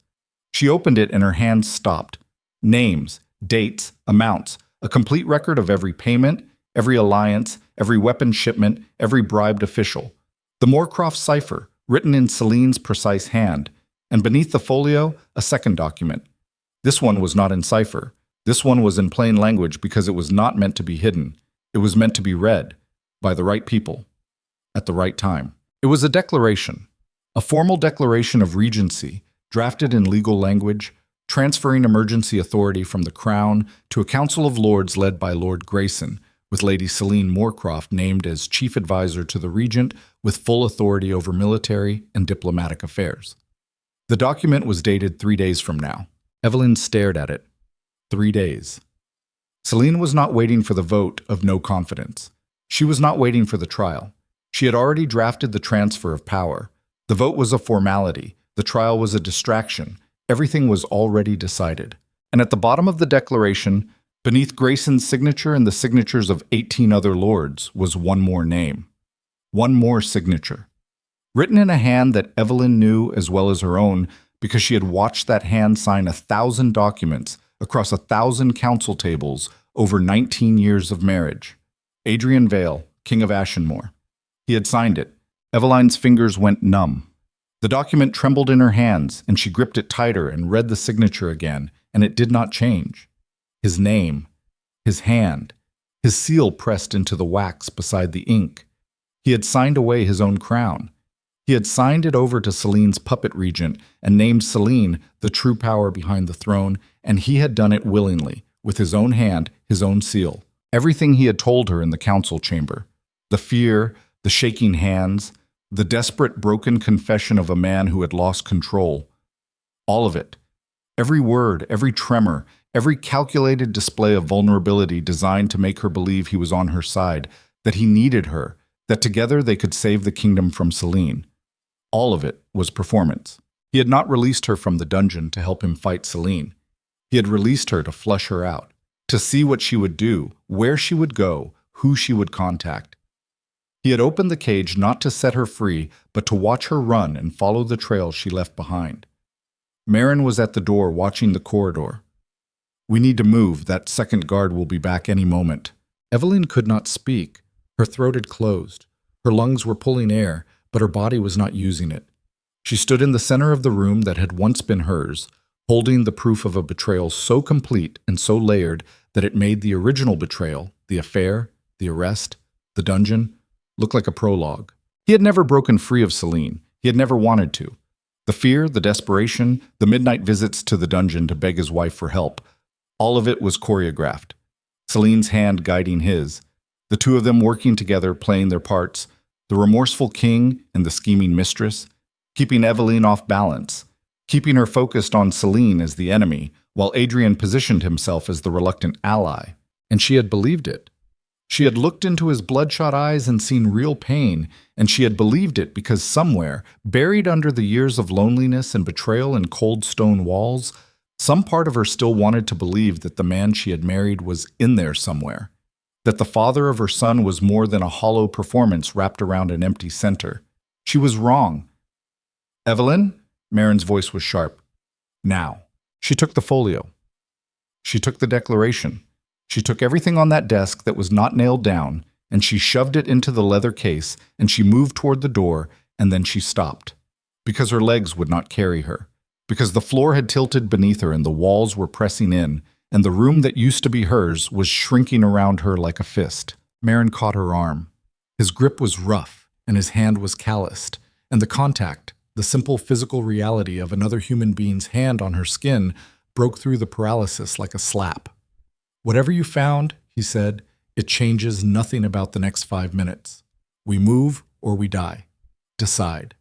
She opened it and her hands stopped. Names, dates, amounts, a complete record of every payment, every alliance, every weapon shipment, every bribed official. The Moorcroft cipher, written in Celine's precise hand, and beneath the folio, a second document. This one was not in cipher. This one was in plain language because it was not meant to be hidden. It was meant to be read by the right people at the right time. It was a declaration, a formal declaration of regency, drafted in legal language, transferring emergency authority from the Crown to a Council of Lords led by Lord Grayson, with Lady Celine Moorcroft named as chief advisor to the regent with full authority over military and diplomatic affairs. The document was dated 3 days from now. Evelyn stared at it. 3 days. Celine was not waiting for the vote of no confidence. She was not waiting for the trial. She had already drafted the transfer of power. The vote was a formality. The trial was a distraction. Everything was already decided. And at the bottom of the declaration, beneath Grayson's signature and the signatures of 18 other lords, was one more name. One more signature. Written in a hand that Evelyn knew as well as her own, because she had watched that hand sign 1,000 documents across 1,000 council tables over 19 years of marriage. Adrian Vale, King of Ashenmore. He had signed it. Eveline's fingers went numb. The document trembled in her hands, and she gripped it tighter and read the signature again, and it did not change. His name, his hand, his seal pressed into the wax beside the ink. He had signed away his own crown. He had signed it over to Celine's puppet regent and named Celine the true power behind the throne, and he had done it willingly, with his own hand, his own seal. Everything he had told her in the council chamber. The fear, the shaking hands, the desperate, broken confession of a man who had lost control. All of it. Every word, every tremor, every calculated display of vulnerability designed to make her believe he was on her side, that he needed her, that together they could save the kingdom from Celine. All of it was performance. He had not released her from the dungeon to help him fight Celine. He had released her to flush her out, to see what she would do, where she would go, who she would contact. He had opened the cage not to set her free, but to watch her run and follow the trail she left behind. Marin was at the door watching the corridor. "We need to move. That second guard will be back any moment." Evelyn could not speak. Her throat had closed. Her lungs were pulling air, but her body was not using it. She stood in the center of the room that had once been hers, holding the proof of a betrayal so complete and so layered that it made the original betrayal, the affair, the arrest, the dungeon, look like a prologue. He had never broken free of Celine. He had never wanted to. The fear, the desperation, the midnight visits to the dungeon to beg his wife for help, all of it was choreographed. Celine's hand guiding his, the two of them working together, playing their parts, the remorseful king and the scheming mistress, keeping Evelyn off balance, keeping her focused on Celine as the enemy, while Adrien positioned himself as the reluctant ally. And she had believed it. She had looked into his bloodshot eyes and seen real pain, and she had believed it because somewhere, buried under the years of loneliness and betrayal and cold stone walls, some part of her still wanted to believe that the man she had married was in there somewhere, that the father of her son was more than a hollow performance wrapped around an empty center. She was wrong. "Evelyn?" Marin's voice was sharp. "Now." She took the folio. She took the declaration. She took everything on that desk that was not nailed down, and she shoved it into the leather case, and she moved toward the door, and then she stopped. Because her legs would not carry her. Because the floor had tilted beneath her and the walls were pressing in, and the room that used to be hers was shrinking around her like a fist. Marin caught her arm. His grip was rough, and his hand was calloused, and the contact, the simple physical reality of another human being's hand on her skin, broke through the paralysis like a slap. "Whatever you found," he said, "it changes nothing about the next 5 minutes. We move or we die. Decide."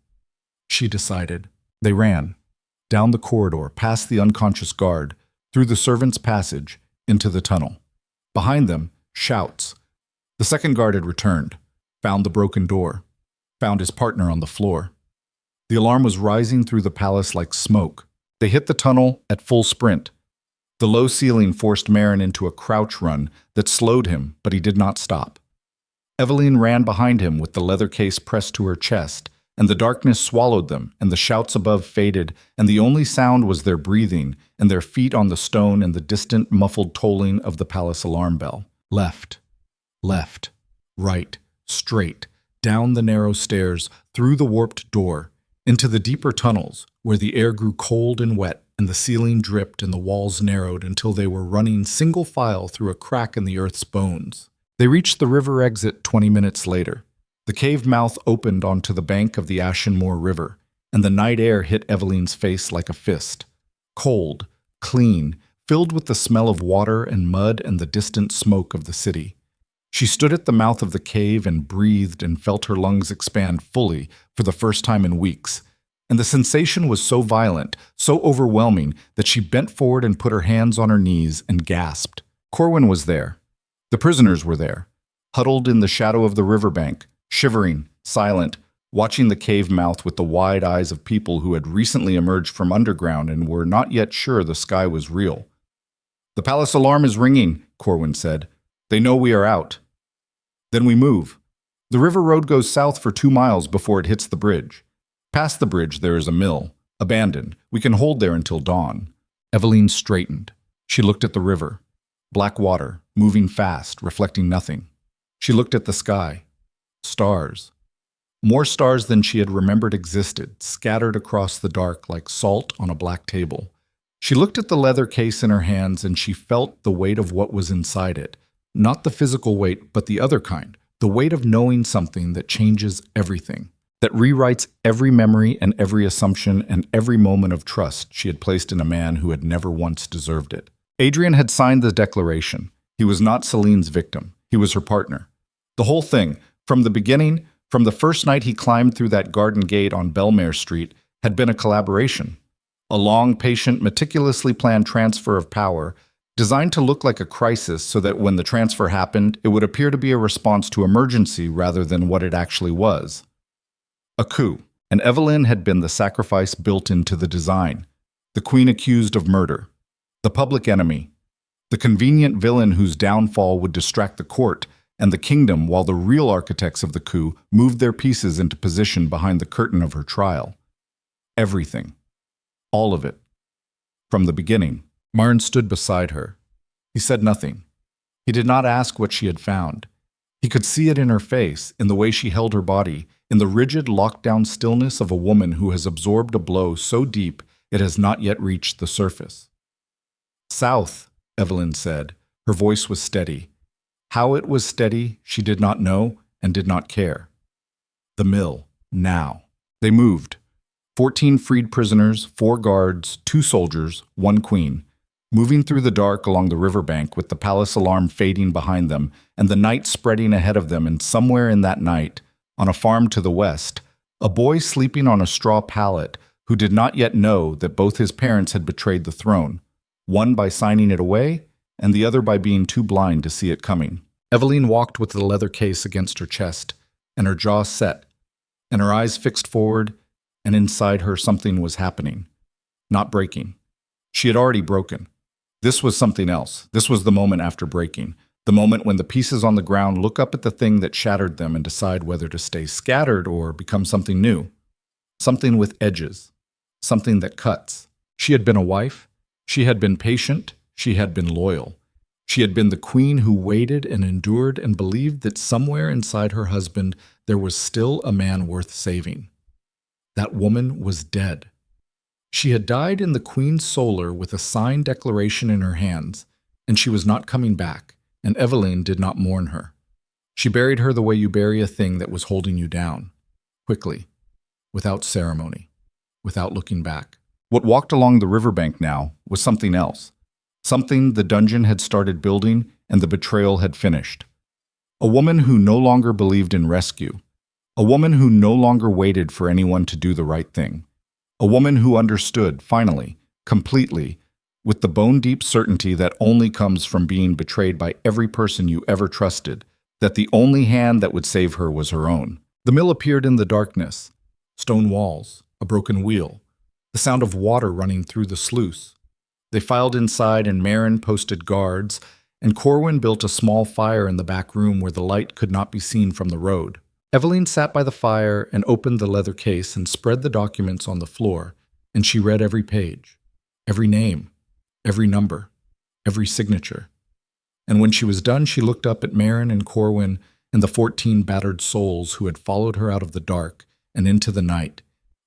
She decided. They ran. Down the corridor, past the unconscious guard, through the servants' passage, into the tunnel. Behind them, shouts. The second guard had returned, found the broken door, found his partner on the floor. The alarm was rising through the palace like smoke. They hit the tunnel at full sprint. The low ceiling forced Marin into a crouch run that slowed him, but he did not stop. Evelyn ran behind him with the leather case pressed to her chest, and the darkness swallowed them, and the shouts above faded, and the only sound was their breathing, and their feet on the stone and the distant, muffled tolling of the palace alarm bell. Left, left, right, straight, down the narrow stairs, through the warped door, into the deeper tunnels, where the air grew cold and wet, and the ceiling dripped and the walls narrowed until they were running single file through a crack in the earth's bones. They reached the river exit 20 minutes later. The cave mouth opened onto the bank of the Ashenmoor River, and the night air hit Evelyn's face like a fist. Cold, clean, filled with the smell of water and mud and the distant smoke of the city. She stood at the mouth of the cave and breathed and felt her lungs expand fully for the first time in weeks. And the sensation was so violent, so overwhelming, that she bent forward and put her hands on her knees and gasped. Corwin was there. The prisoners were there, huddled in the shadow of the riverbank, shivering, silent, watching the cave mouth with the wide eyes of people who had recently emerged from underground and were not yet sure the sky was real. "The palace alarm is ringing," Corwin said. "They know we are out." "Then we move. The river road goes south for 2 miles before it hits the bridge. Past the bridge there is a mill, abandoned. We can hold there until dawn." Evelyn straightened. She looked at the river. Black water, moving fast, reflecting nothing. She looked at the sky. Stars. More stars than she had remembered existed, scattered across the dark like salt on a black table. She looked at the leather case in her hands and she felt the weight of what was inside it. Not the physical weight, but the other kind. The weight of knowing something that changes everything. That rewrites every memory and every assumption and every moment of trust she had placed in a man who had never once deserved it. Adrien had signed the declaration. He was not Celine's victim. He was her partner. The whole thing, from the beginning, from the first night he climbed through that garden gate on Belmare Street, had been a collaboration. A long, patient, meticulously planned transfer of power, designed to look like a crisis so that when the transfer happened, it would appear to be a response to emergency rather than what it actually was. A coup, and Evelyn had been the sacrifice built into the design. The queen accused of murder. The public enemy. The convenient villain whose downfall would distract the court, and the kingdom, while the real architects of the coup moved their pieces into position behind the curtain of her trial. Everything. All of it. From the beginning. Marn stood beside her. He said nothing. He did not ask what she had found. He could see it in her face, in the way she held her body, in the rigid, locked-down stillness of a woman who has absorbed a blow so deep it has not yet reached the surface. "South," Evelyn said. Her voice was steady. How it was steady, she did not know and did not care. The mill. Now. They moved. 14 freed prisoners, 4 guards, 2 soldiers, 1 queen, moving through the dark along the riverbank with the palace alarm fading behind them and the night spreading ahead of them, and somewhere in that night, on a farm to the west, a boy sleeping on a straw pallet who did not yet know that both his parents had betrayed the throne, one by signing it away and the other by being too blind to see it coming. Evelyn walked with the leather case against her chest, and her jaw set, and her eyes fixed forward, and inside her something was happening. Not breaking. She had already broken. This was something else. This was the moment after breaking. The moment when the pieces on the ground look up at the thing that shattered them and decide whether to stay scattered or become something new. Something with edges. Something that cuts. She had been a wife. She had been patient. She had been loyal. She had been the queen who waited and endured and believed that somewhere inside her husband there was still a man worth saving. That woman was dead. She had died in the queen's solar with a signed declaration in her hands, and she was not coming back, and Evelyn did not mourn her. She buried her the way you bury a thing that was holding you down, quickly, without ceremony, without looking back. What walked along the riverbank now was something else, something the dungeon had started building and the betrayal had finished. A woman who no longer believed in rescue, a woman who no longer waited for anyone to do the right thing, a woman who understood, finally, completely, with the bone-deep certainty that only comes from being betrayed by every person you ever trusted, that the only hand that would save her was her own. The mill appeared in the darkness. Stone walls, a broken wheel, the sound of water running through the sluice. They filed inside, and Marin posted guards, and Corwin built a small fire in the back room where the light could not be seen from the road. Evelyn sat by the fire and opened the leather case and spread the documents on the floor, and she read every page, every name, every number, every signature. And when she was done, she looked up at Marin and Corwin and the 14 battered souls who had followed her out of the dark and into the night,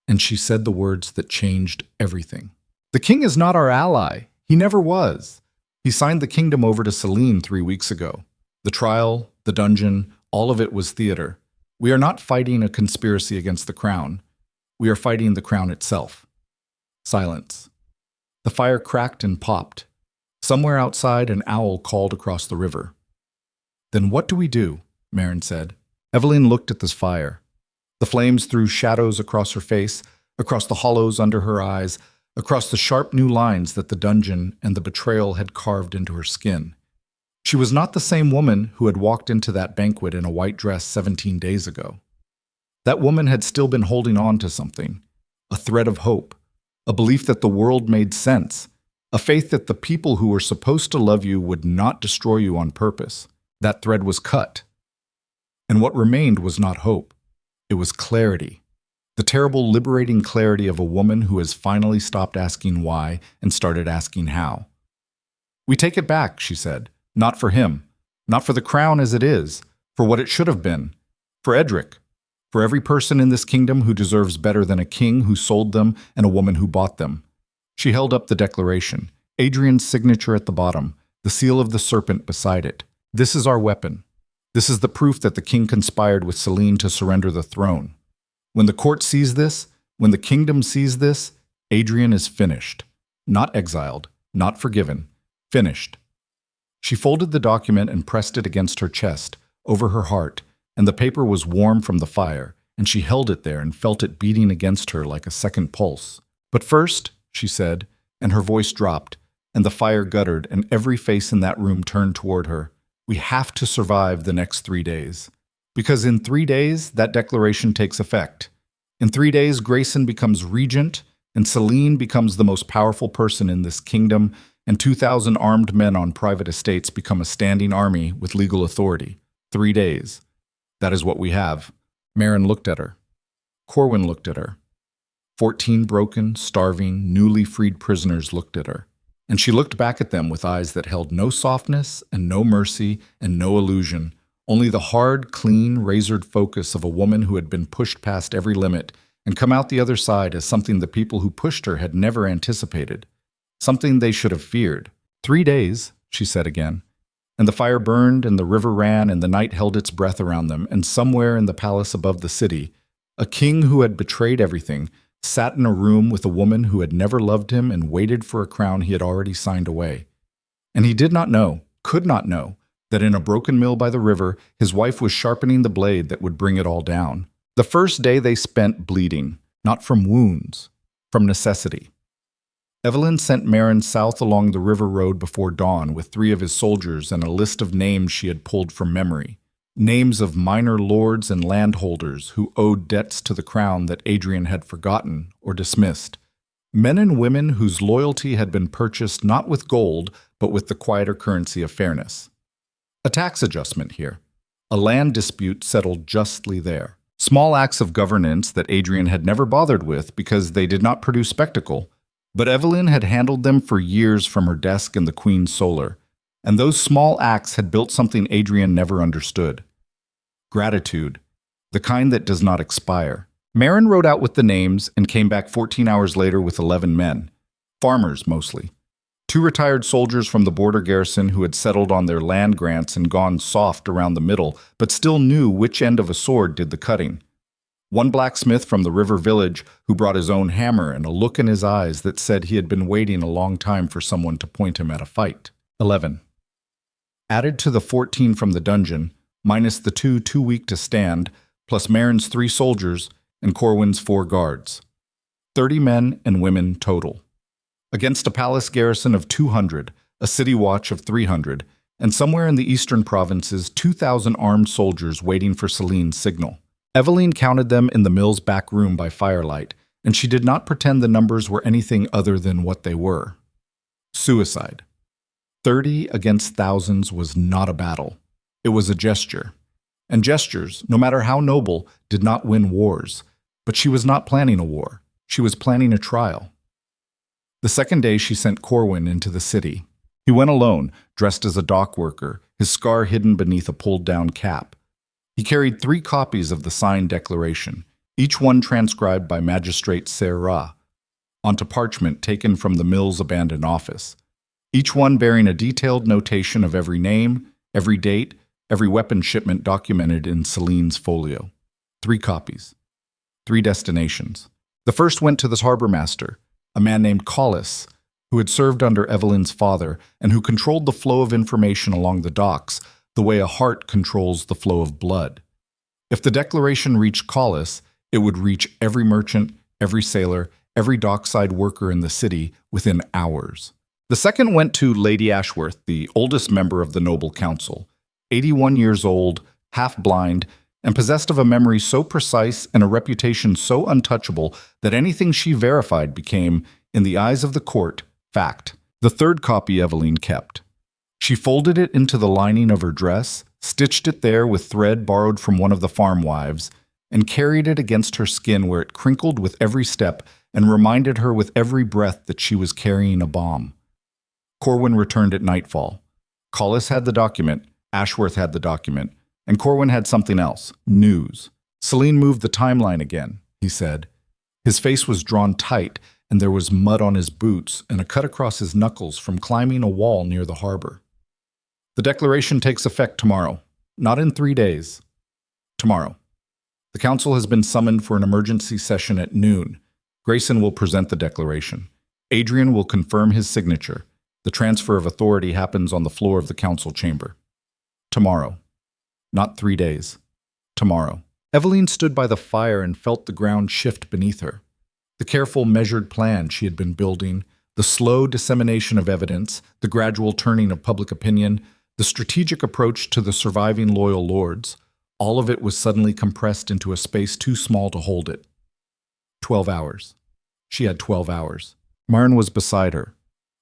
and she said the words that changed everything. "The king is not our ally. He never was. He signed the kingdom over to Celine 3 weeks ago. The trial, the dungeon, all of it was theater. We are not fighting a conspiracy against the crown. We are fighting the crown itself." Silence. The fire cracked and popped. Somewhere outside, an owl called across the river. "Then what do we do?" Marin said. Evelyn looked at this fire. The flames threw shadows across her face, across the hollows under her eyes, across the sharp new lines that the dungeon and the betrayal had carved into her skin. She was not the same woman who had walked into that banquet in a white dress 17 days ago. That woman had still been holding on to something, a thread of hope, a belief that the world made sense, a faith that the people who were supposed to love you would not destroy you on purpose. That thread was cut. And what remained was not hope. It was clarity. The terrible, liberating clarity of a woman who has finally stopped asking why and started asking how. "We take it back," she said. "Not for him. Not for the crown as it is. For what it should have been. For Edric. For every person in this kingdom who deserves better than a king who sold them and a woman who bought them." She held up the declaration, Adrian's signature at the bottom, the seal of the serpent beside it. "This is our weapon. This is the proof that the king conspired with Celine to surrender the throne. When the court sees this, when the kingdom sees this, Adrian is finished. Not exiled, not forgiven. Finished." She folded the document and pressed it against her chest, over her heart, and the paper was warm from the fire, and she held it there and felt it beating against her like a second pulse. "But first," she said, and her voice dropped, and the fire guttered, and every face in that room turned toward her, "we have to survive the next 3 days. Because in 3 days, that declaration takes effect. In 3 days, Grayson becomes regent, and Celine becomes the most powerful person in this kingdom, and 2,000 armed men on private estates become a standing army with legal authority. 3 days. That is what we have. Marin looked at her. Corwin looked at her. 14 broken, starving, newly freed prisoners looked at her. And she looked back at them with eyes that held no softness and no mercy and no illusion, only the hard, clean, razored focus of a woman who had been pushed past every limit and come out the other side as something the people who pushed her had never anticipated, something they should have feared. 3 days, she said again. And the fire burned, and the river ran, and the night held its breath around them, and somewhere in the palace above the city, a king who had betrayed everything sat in a room with a woman who had never loved him and waited for a crown he had already signed away. And he did not know, could not know, that in a broken mill by the river, his wife was sharpening the blade that would bring it all down. The first day they spent bleeding, not from wounds, from necessity. Evelyn sent Marin south along the river road before dawn with 3 of his soldiers and a list of names she had pulled from memory. Names of minor lords and landholders who owed debts to the crown that Adrian had forgotten or dismissed. Men and women whose loyalty had been purchased not with gold, but with the quieter currency of fairness. A tax adjustment here. A land dispute settled justly there. Small acts of governance that Adrian had never bothered with because they did not produce spectacle, but Evelyn had handled them for years from her desk in the Queen's Solar, and those small acts had built something Adrian never understood. Gratitude, the kind that does not expire. Marin rode out with the names and came back 14 hours later with 11 men, farmers mostly. 2 retired soldiers from the border garrison who had settled on their land grants and gone soft around the middle, but still knew which end of a sword did the cutting. 1 blacksmith from the river village who brought his own hammer and a look in his eyes that said he had been waiting a long time for someone to point him at a fight. 11. Added to the 14 from the dungeon, minus the 2 too weak to stand, plus Marin's 3 soldiers and Corwin's 4 guards. 30 men and women total. Against a palace garrison of 200, a city watch of 300, and somewhere in the eastern provinces 2,000 armed soldiers waiting for Celine's signal. Evelyn counted them in the mill's back room by firelight, and she did not pretend the numbers were anything other than what they were. Suicide. 30 against thousands was not a battle. It was a gesture. And gestures, no matter how noble, did not win wars. But she was not planning a war. She was planning a trial. The second day she sent Corwin into the city. He went alone, dressed as a dock worker, his scar hidden beneath a pulled-down cap. He carried 3 copies of the signed declaration, each one transcribed by Magistrate Serra, onto parchment taken from the mill's abandoned office, each one bearing a detailed notation of every name, every date, every weapon shipment documented in Celine's folio. 3 copies. 3 destinations. The first went to the harbor master, a man named Collis, who had served under Evelyn's father and who controlled the flow of information along the docks the way a heart controls the flow of blood. If the declaration reached Collis, it would reach every merchant, every sailor, every dockside worker in the city within hours. The second went to Lady Ashworth, the oldest member of the noble council, 81 years old, half-blind, and possessed of a memory so precise and a reputation so untouchable that anything she verified became, in the eyes of the court, fact. The third copy Evelyn kept. She folded it into the lining of her dress, stitched it there with thread borrowed from one of the farm wives, and carried it against her skin where it crinkled with every step and reminded her with every breath that she was carrying a bomb. Corwin returned at nightfall. Collis had the document, Ashworth had the document, and Corwin had something else, news. Celine moved the timeline again, he said. His face was drawn tight, and there was mud on his boots and a cut across his knuckles from climbing a wall near the harbor. The declaration takes effect tomorrow, not in 3 days. Tomorrow. The council has been summoned for an emergency session at noon. Grayson will present the declaration. Adrian will confirm his signature. The transfer of authority happens on the floor of the council chamber. Tomorrow. Not 3 days. Tomorrow. Evelyn stood by the fire and felt the ground shift beneath her. The careful, measured plan she had been building, the slow dissemination of evidence, the gradual turning of public opinion, the strategic approach to the surviving loyal lords, all of it was suddenly compressed into a space too small to hold it. 12 hours. She had 12 hours. Marin was beside her.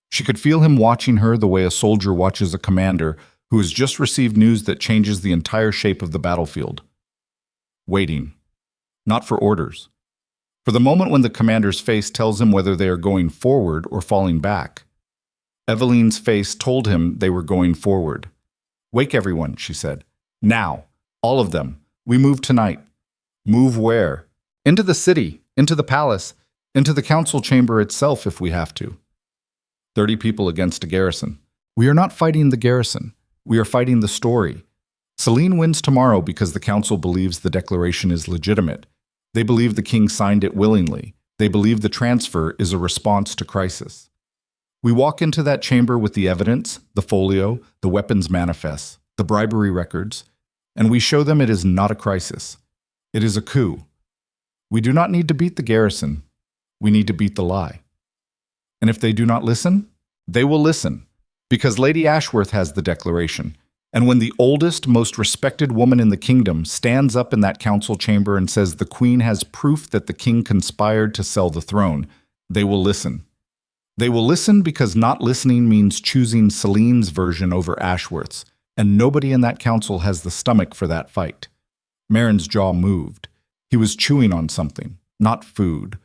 She could feel him watching her the way a soldier watches a commander who has just received news that changes the entire shape of the battlefield. Waiting. Not for orders. For the moment when the commander's face tells him whether they are going forward or falling back. Eveline's face told him they were going forward. "Wake everyone," she said. "Now. All of them. We move tonight." "Move where?" "Into the city, into the palace, into the council chamber itself if we have to." 30 people against a garrison. We are not fighting the garrison. We are fighting the story. Celine wins tomorrow because the council believes the declaration is legitimate. They believe the king signed it willingly. They believe the transfer is a response to crisis. We walk into that chamber with the evidence, the folio, the weapons manifests, the bribery records, and we show them it is not a crisis. It is a coup. We do not need to beat the garrison. We need to beat the lie. And if they do not listen, they will listen, because Lady Ashworth has the declaration. And when the oldest, most respected woman in the kingdom stands up in that council chamber and says the queen has proof that the king conspired to sell the throne, they will listen. They will listen because not listening means choosing Celine's version over Ashworth's, and nobody in that council has the stomach for that fight. Marin's jaw moved. He was chewing on something, not food.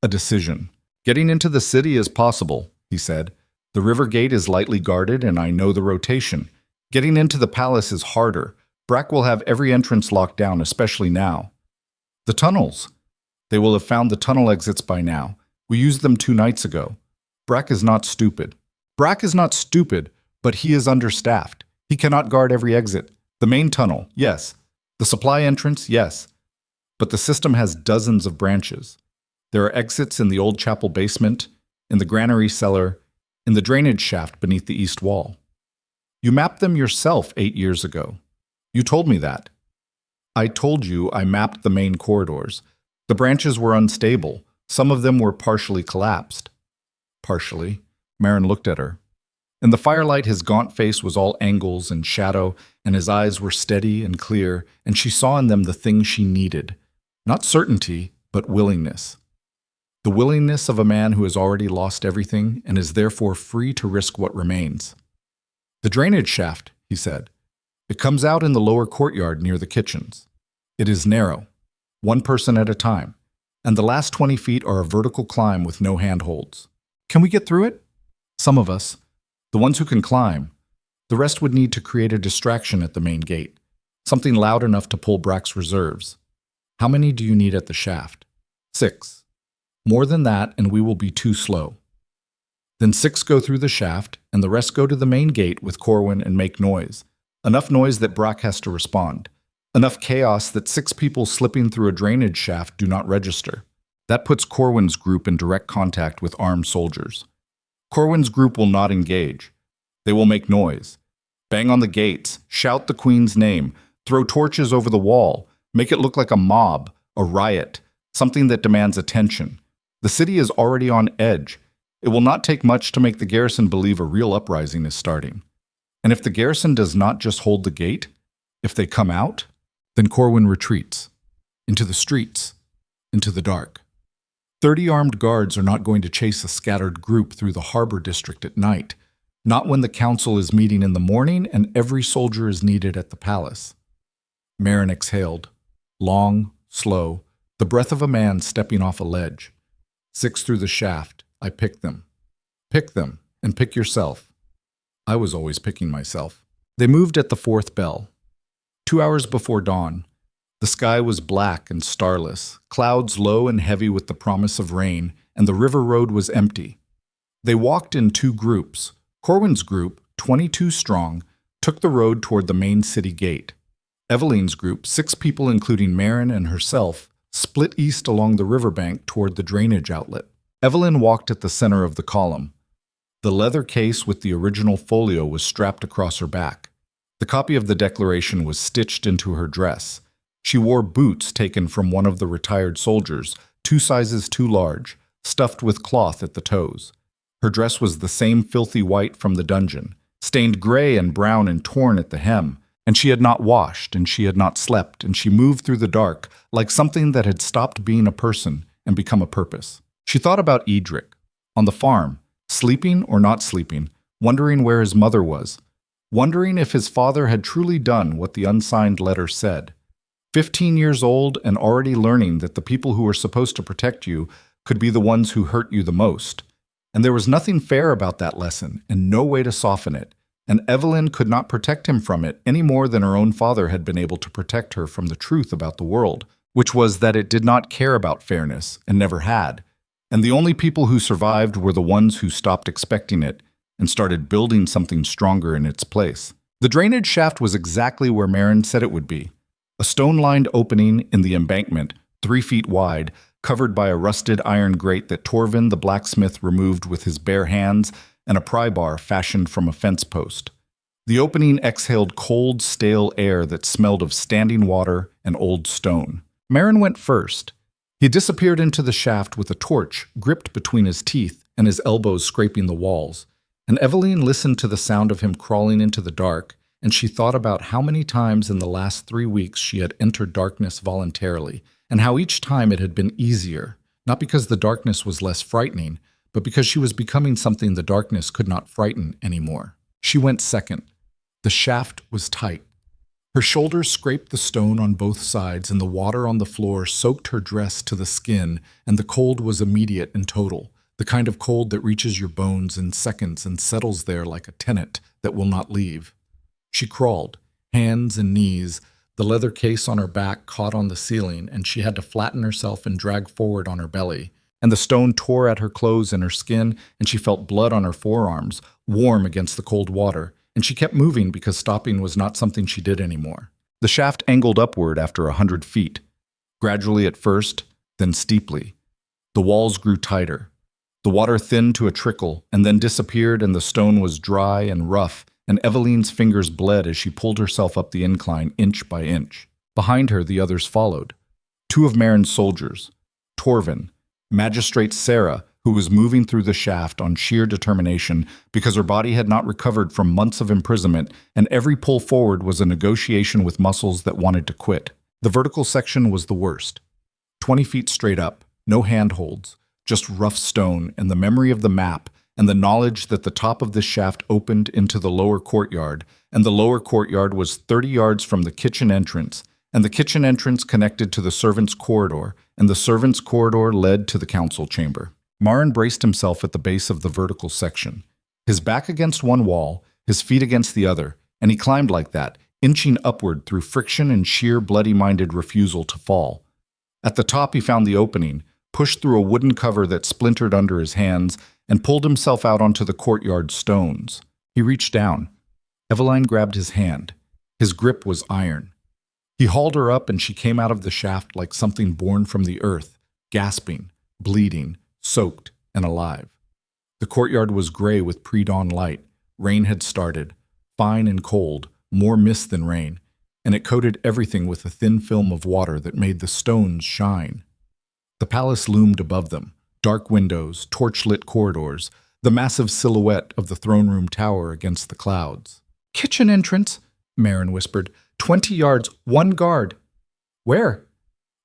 A decision. "Getting into the city is possible," he said. "The river gate is lightly guarded, and I know the rotation. Getting into the palace is harder. Brack will have every entrance locked down, especially now. The tunnels. They will have found the tunnel exits by now. We used them 2 nights ago. Brack is not stupid. Brack is not stupid, but he is understaffed. He cannot guard every exit. The main tunnel, yes. The supply entrance, yes. But the system has dozens of branches. There are exits in the old chapel basement, in the granary cellar, in the drainage shaft beneath the east wall. You mapped them yourself 8 years ago. You told me that. I told you I mapped the main corridors. The branches were unstable. Some of them were partially collapsed. Partially. Marin looked at her. In the firelight, his gaunt face was all angles and shadow, and his eyes were steady and clear, and she saw in them the thing she needed. Not certainty, but willingness. The willingness of a man who has already lost everything and is therefore free to risk what remains. "The drainage shaft," he said. "It comes out in the lower courtyard near the kitchens. It is narrow, 1 person at a time, and the last 20 feet are a vertical climb with no handholds. Can we get through it? Some of us. The ones who can climb. The rest would need to create a distraction at the main gate, something loud enough to pull Brack's reserves. How many do you need at the shaft? 6. More than that, and we will be too slow. Then 6 go through the shaft, and the rest go to the main gate with Corwin and make noise. Enough noise that Brack has to respond. Enough chaos that 6 people slipping through a drainage shaft do not register. That puts Corwin's group in direct contact with armed soldiers. Corwin's group will not engage. They will make noise. Bang on the gates, shout the queen's name, throw torches over the wall, make it look like a mob, a riot, something that demands attention. The city is already on edge. It will not take much to make the garrison believe a real uprising is starting. And if the garrison does not just hold the gate, if they come out, then Corwin retreats. Into the streets. Into the dark. 30 armed guards are not going to chase a scattered group through the harbor district at night. Not when the council is meeting in the morning and every soldier is needed at the palace. Marin exhaled. Long, slow, the breath of a man stepping off a ledge. 6 through the shaft. I picked them. Pick them, and pick yourself. I was always picking myself. They moved at the 4th bell. 2 hours before dawn. The sky was black and starless, clouds low and heavy with the promise of rain, and the river road was empty. They walked in 2 groups. Corwin's group, 22 strong, took the road toward the main city gate. Eveline's group, 6 people including Marin and herself, split east along the riverbank toward the drainage outlet. Evelyn walked at the center of the column. The leather case with the original folio was strapped across her back. The copy of the declaration was stitched into her dress. She wore boots taken from one of the retired soldiers, 2 sizes too large, stuffed with cloth at the toes. Her dress was the same filthy white from the dungeon, stained gray and brown and torn at the hem, and she had not washed, and she had not slept, and she moved through the dark like something that had stopped being a person and become a purpose. She thought about Edric, on the farm, sleeping or not sleeping, wondering where his mother was, wondering if his father had truly done what the unsigned letter said. 15 years old and already learning that the people who were supposed to protect you could be the ones who hurt you the most. And there was nothing fair about that lesson and no way to soften it. And Evelyn could not protect him from it any more than her own father had been able to protect her from the truth about the world, which was that it did not care about fairness and never had. And the only people who survived were the ones who stopped expecting it and started building something stronger in its place. The drainage shaft was exactly where Marin said it would be. A stone-lined opening in the embankment, 3 feet wide, covered by a rusted iron grate that Torvin the blacksmith removed with his bare hands and a pry bar fashioned from a fence post. The opening exhaled cold, stale air that smelled of standing water and old stone. Marin went first. He disappeared into the shaft with a torch gripped between his teeth and his elbows scraping the walls. And Evelyn listened to the sound of him crawling into the dark, and she thought about how many times in the last 3 weeks she had entered darkness voluntarily, and how each time it had been easier, not because the darkness was less frightening, but because she was becoming something the darkness could not frighten anymore. She went second. The shaft was tight. Her shoulders scraped the stone on both sides, and the water on the floor soaked her dress to the skin, and the cold was immediate and total, the kind of cold that reaches your bones in seconds and settles there like a tenant that will not leave. She crawled, hands and knees, the leather case on her back caught on the ceiling, and she had to flatten herself and drag forward on her belly. And the stone tore at her clothes and her skin, and she felt blood on her forearms, warm against the cold water, and she kept moving because stopping was not something she did anymore. The shaft angled upward after 100 feet, gradually at first, then steeply. The walls grew tighter. The water thinned to a trickle, and then disappeared, and the stone was dry and rough, and Evelyn's fingers bled as she pulled herself up the incline inch by inch. Behind her, the others followed. 2 of Marin's soldiers, Torvin, Magistrate Sarah, who was moving through the shaft on sheer determination because her body had not recovered from months of imprisonment, and every pull forward was a negotiation with muscles that wanted to quit. The vertical section was the worst. 20 feet straight up, no handholds, just rough stone and the memory of the map and the knowledge that the top of this shaft opened into the lower courtyard, and the lower courtyard was 30 yards from the kitchen entrance, and the kitchen entrance connected to the servants' corridor, and the servants' corridor led to the council chamber. Marin braced himself at the base of the vertical section, his back against one wall, his feet against the other, and he climbed like that, inching upward through friction and sheer bloody-minded refusal to fall. At the top he found the opening, pushed through a wooden cover that splintered under his hands, and pulled himself out onto the courtyard stones. He reached down. Evelyn grabbed his hand. His grip was iron. He hauled her up, and she came out of the shaft like something born from the earth, gasping, bleeding, soaked, and alive. The courtyard was gray with pre-dawn light. Rain had started, fine and cold, more mist than rain, and it coated everything with a thin film of water that made the stones shine. The palace loomed above them, dark windows, torch-lit corridors, the massive silhouette of the throne room tower against the clouds. "Kitchen entrance," Marin whispered. 20 yards, 1 guard. "Where?"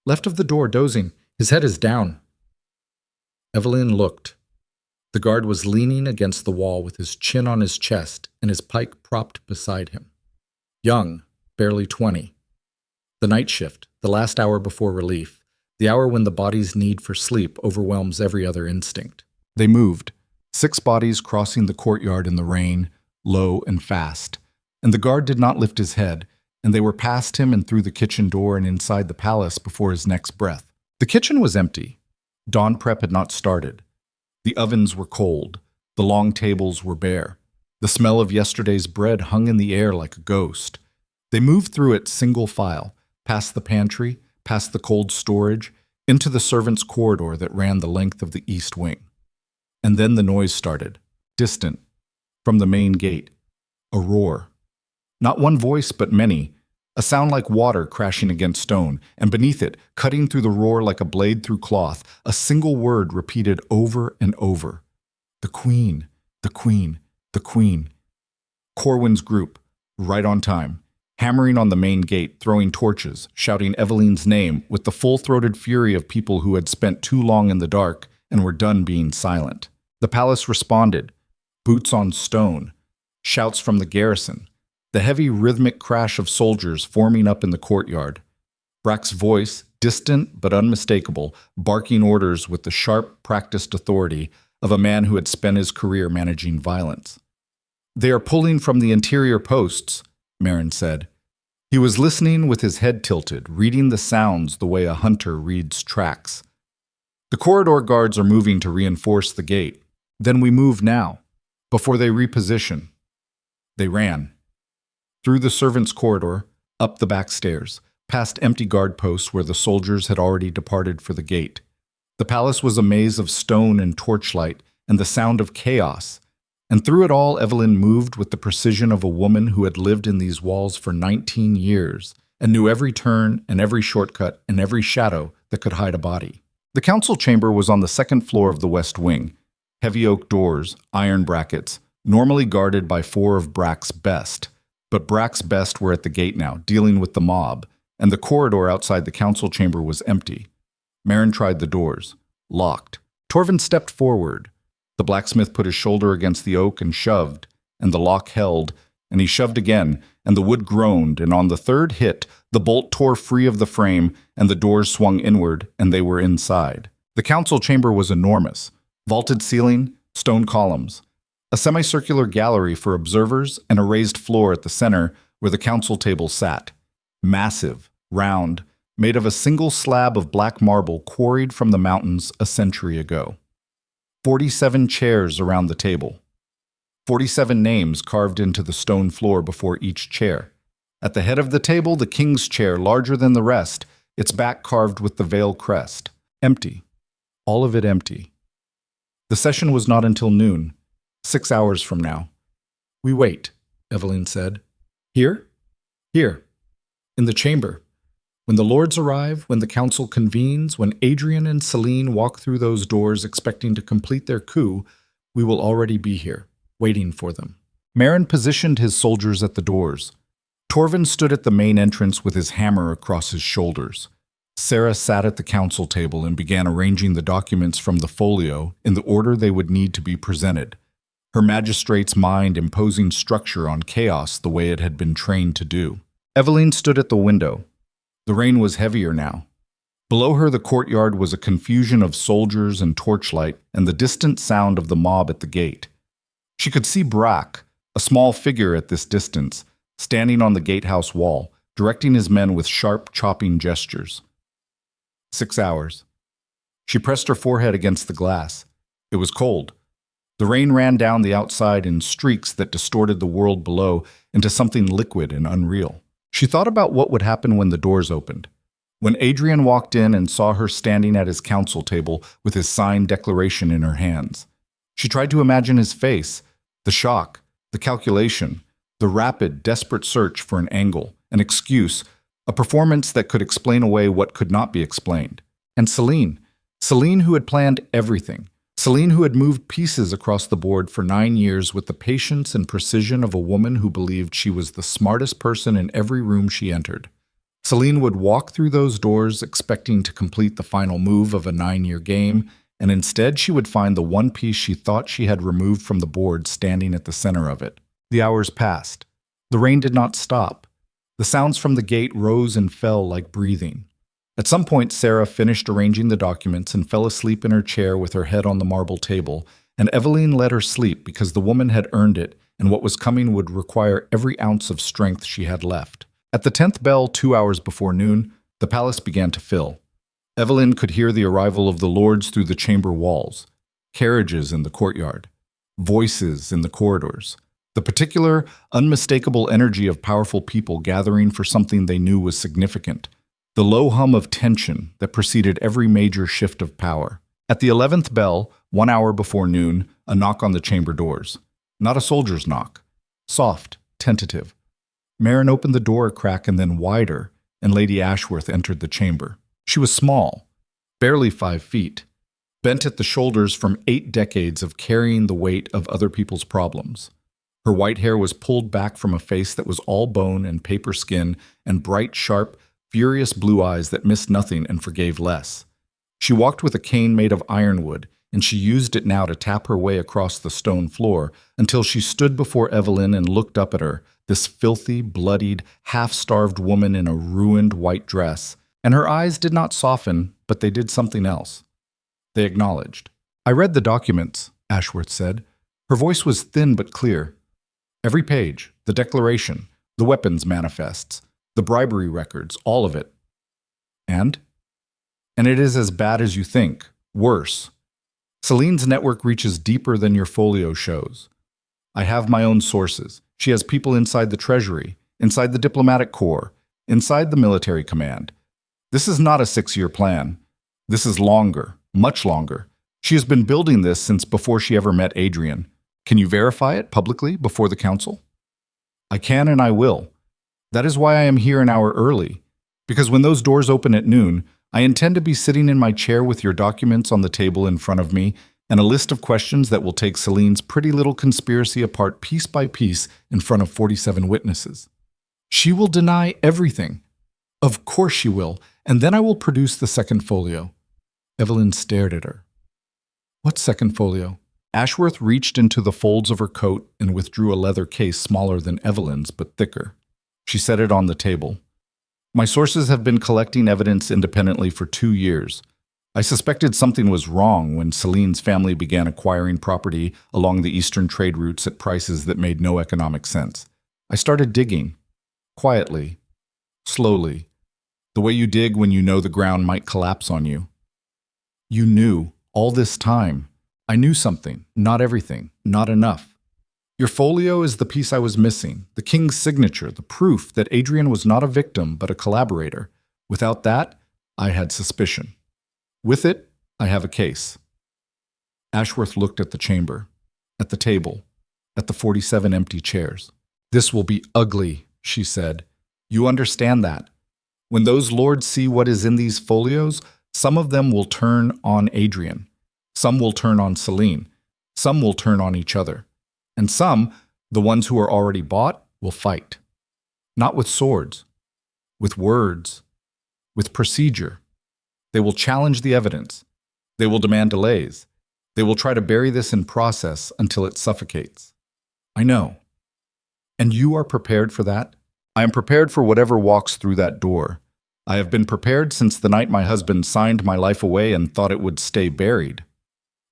"Left of the door, dozing. His head is down." Evelyn looked. The guard was leaning against the wall with his chin on his chest and his pike propped beside him. Young, barely 20. The night shift, the last hour before relief, the hour when the body's need for sleep overwhelms every other instinct. They moved, 6 bodies crossing the courtyard in the rain, low and fast, and the guard did not lift his head, and they were past him and through the kitchen door and inside the palace before his next breath. The kitchen was empty. Dawn prep had not started. The ovens were cold. The long tables were bare. The smell of yesterday's bread hung in the air like a ghost. They moved through it single file, past the pantry, past the cold storage, into the servants' corridor that ran the length of the east wing. And then the noise started, distant, from the main gate. A roar. Not one voice, but many. A sound like water crashing against stone, and beneath it, cutting through the roar like a blade through cloth, a single word repeated over and over. "The Queen, the Queen, the Queen." Corwin's group, right on time, hammering on the main gate, throwing torches, shouting Evelyn's name with the full-throated fury of people who had spent too long in the dark and were done being silent. The palace responded, boots on stone, shouts from the garrison, the heavy rhythmic crash of soldiers forming up in the courtyard. Brack's voice, distant but unmistakable, barking orders with the sharp, practiced authority of a man who had spent his career managing violence. "They are pulling from the interior posts," Marin said. He was listening with his head tilted, reading the sounds the way a hunter reads tracks. "The corridor guards are moving to reinforce the gate. Then we move now, before they reposition." They ran. Through the servants' corridor, up the back stairs, past empty guard posts where the soldiers had already departed for the gate. The palace was a maze of stone and torchlight and the sound of chaos. And through it all, Evelyn moved with the precision of a woman who had lived in these walls for 19 years and knew every turn and every shortcut and every shadow that could hide a body. The council chamber was on the second floor of the west wing. Heavy oak doors, iron brackets, normally guarded by 4 of Brack's best. But Brack's best were at the gate now, dealing with the mob, and the corridor outside the council chamber was empty. Marin tried the doors. Locked. Torvin stepped forward. The blacksmith put his shoulder against the oak and shoved, and the lock held, and he shoved again, and the wood groaned, and on the third hit, the bolt tore free of the frame, and the doors swung inward, and they were inside. The council chamber was enormous. Vaulted ceiling, stone columns, a semicircular gallery for observers, and a raised floor at the center where the council table sat. Massive, round, made of a single slab of black marble quarried from the mountains a century ago. 47 chairs around the table. 47 names carved into the stone floor before each chair. At the head of the table, the king's chair, larger than the rest, its back carved with the Vale crest. Empty. All of it empty. The session was not until noon, 6 hours from now. "We wait," Evelyn said. "Here?" "Here. In the chamber. When the lords arrive, when the council convenes, when Adrian and Celine walk through those doors expecting to complete their coup, we will already be here, waiting for them." Marin positioned his soldiers at the doors. Torvin stood at the main entrance with his hammer across his shoulders. Sarah sat at the council table and began arranging the documents from the folio in the order they would need to be presented, her magistrate's mind imposing structure on chaos the way it had been trained to do. Evelyn stood at the window. The rain was heavier now. Below her, the courtyard was a confusion of soldiers and torchlight and the distant sound of the mob at the gate. She could see Brack, a small figure at this distance, standing on the gatehouse wall, directing his men with sharp, chopping gestures. 6 hours. She pressed her forehead against the glass. It was cold. The rain ran down the outside in streaks that distorted the world below into something liquid and unreal. She thought about what would happen when the doors opened. When Adrian walked in and saw her standing at his council table with his signed declaration in her hands. She tried to imagine his face, the shock, the calculation, the rapid, desperate search for an angle, an excuse, a performance that could explain away what could not be explained. And Celine who had planned everything. Celine who had moved pieces across the board for 9 years with the patience and precision of a woman who believed she was the smartest person in every room she entered. Celine would walk through those doors expecting to complete the final move of a 9-year game, and instead she would find the one piece she thought she had removed from the board standing at the center of it. The hours passed. The rain did not stop. The sounds from the gate rose and fell like breathing. At some point, Sarah finished arranging the documents and fell asleep in her chair with her head on the marble table, and Evelyn let her sleep because the woman had earned it, and what was coming would require every ounce of strength she had left. At the 10th bell, 2 hours before noon, the palace began to fill. Evelyn could hear the arrival of the lords through the chamber walls, carriages in the courtyard, voices in the corridors, the particular, unmistakable energy of powerful people gathering for something they knew was significant. The low hum of tension that preceded every major shift of power. At the 11th bell, 1 hour before noon, a knock on the chamber doors. Not a soldier's knock. Soft, tentative. Marin opened the door a crack and then wider, and Lady Ashworth entered the chamber. She was small, barely 5 feet, bent at the shoulders from 8 decades of carrying the weight of other people's problems. Her white hair was pulled back from a face that was all bone and paper skin and bright, sharp, furious blue eyes that missed nothing and forgave less. She walked with a cane made of ironwood, and she used it now to tap her way across the stone floor until she stood before Evelyn and looked up at her, this filthy, bloodied, half-starved woman in a ruined white dress. And her eyes did not soften, but they did something else. They acknowledged. "I read the documents," Ashworth said. Her voice was thin but clear. "Every page, the declaration, the weapons manifests, the bribery records, all of it. And? And it is as bad as you think. Worse. Celine's network reaches deeper than your folio shows. I have my own sources. She has people inside the Treasury, inside the diplomatic corps, inside the military command. This is not a 6-year plan. This is longer, much longer. She has been building this since before she ever met Adrian. Can you verify it publicly before the council?" "I can and I will. That is why I am here an hour early. Because when those doors open at noon, I intend to be sitting in my chair with your documents on the table in front of me and a list of questions that will take Celine's pretty little conspiracy apart piece by piece in front of 47 witnesses. She will deny everything. Of course she will, and then I will produce the second folio." Evelyn stared at her. "What second folio?" Ashworth reached into the folds of her coat and withdrew a leather case smaller than Evelyn's but thicker. She set it on the table. "My sources have been collecting evidence independently for 2 years. I suspected something was wrong when Celine's family began acquiring property along the eastern trade routes at prices that made no economic sense. I started digging. Quietly. Slowly. The way you dig when you know the ground might collapse on you. You knew, all this time. I knew something, not everything, not enough. Your folio is the piece I was missing, the king's signature, the proof that Adrian was not a victim but a collaborator. Without that, I had suspicion. With it, I have a case." Ashworth looked at the chamber, at the table, at the 47 empty chairs. "This will be ugly," she said. "You understand that. When those lords see what is in these folios, some of them will turn on Adrian. Some will turn on Celine. Some will turn on each other. And some, the ones who are already bought, will fight. Not with swords, with words, with procedure. They will challenge the evidence. They will demand delays. They will try to bury this in process until it suffocates. I know. And you are prepared for that? I am prepared for whatever walks through that door. I have been prepared since the night my husband signed my life away and thought it would stay buried."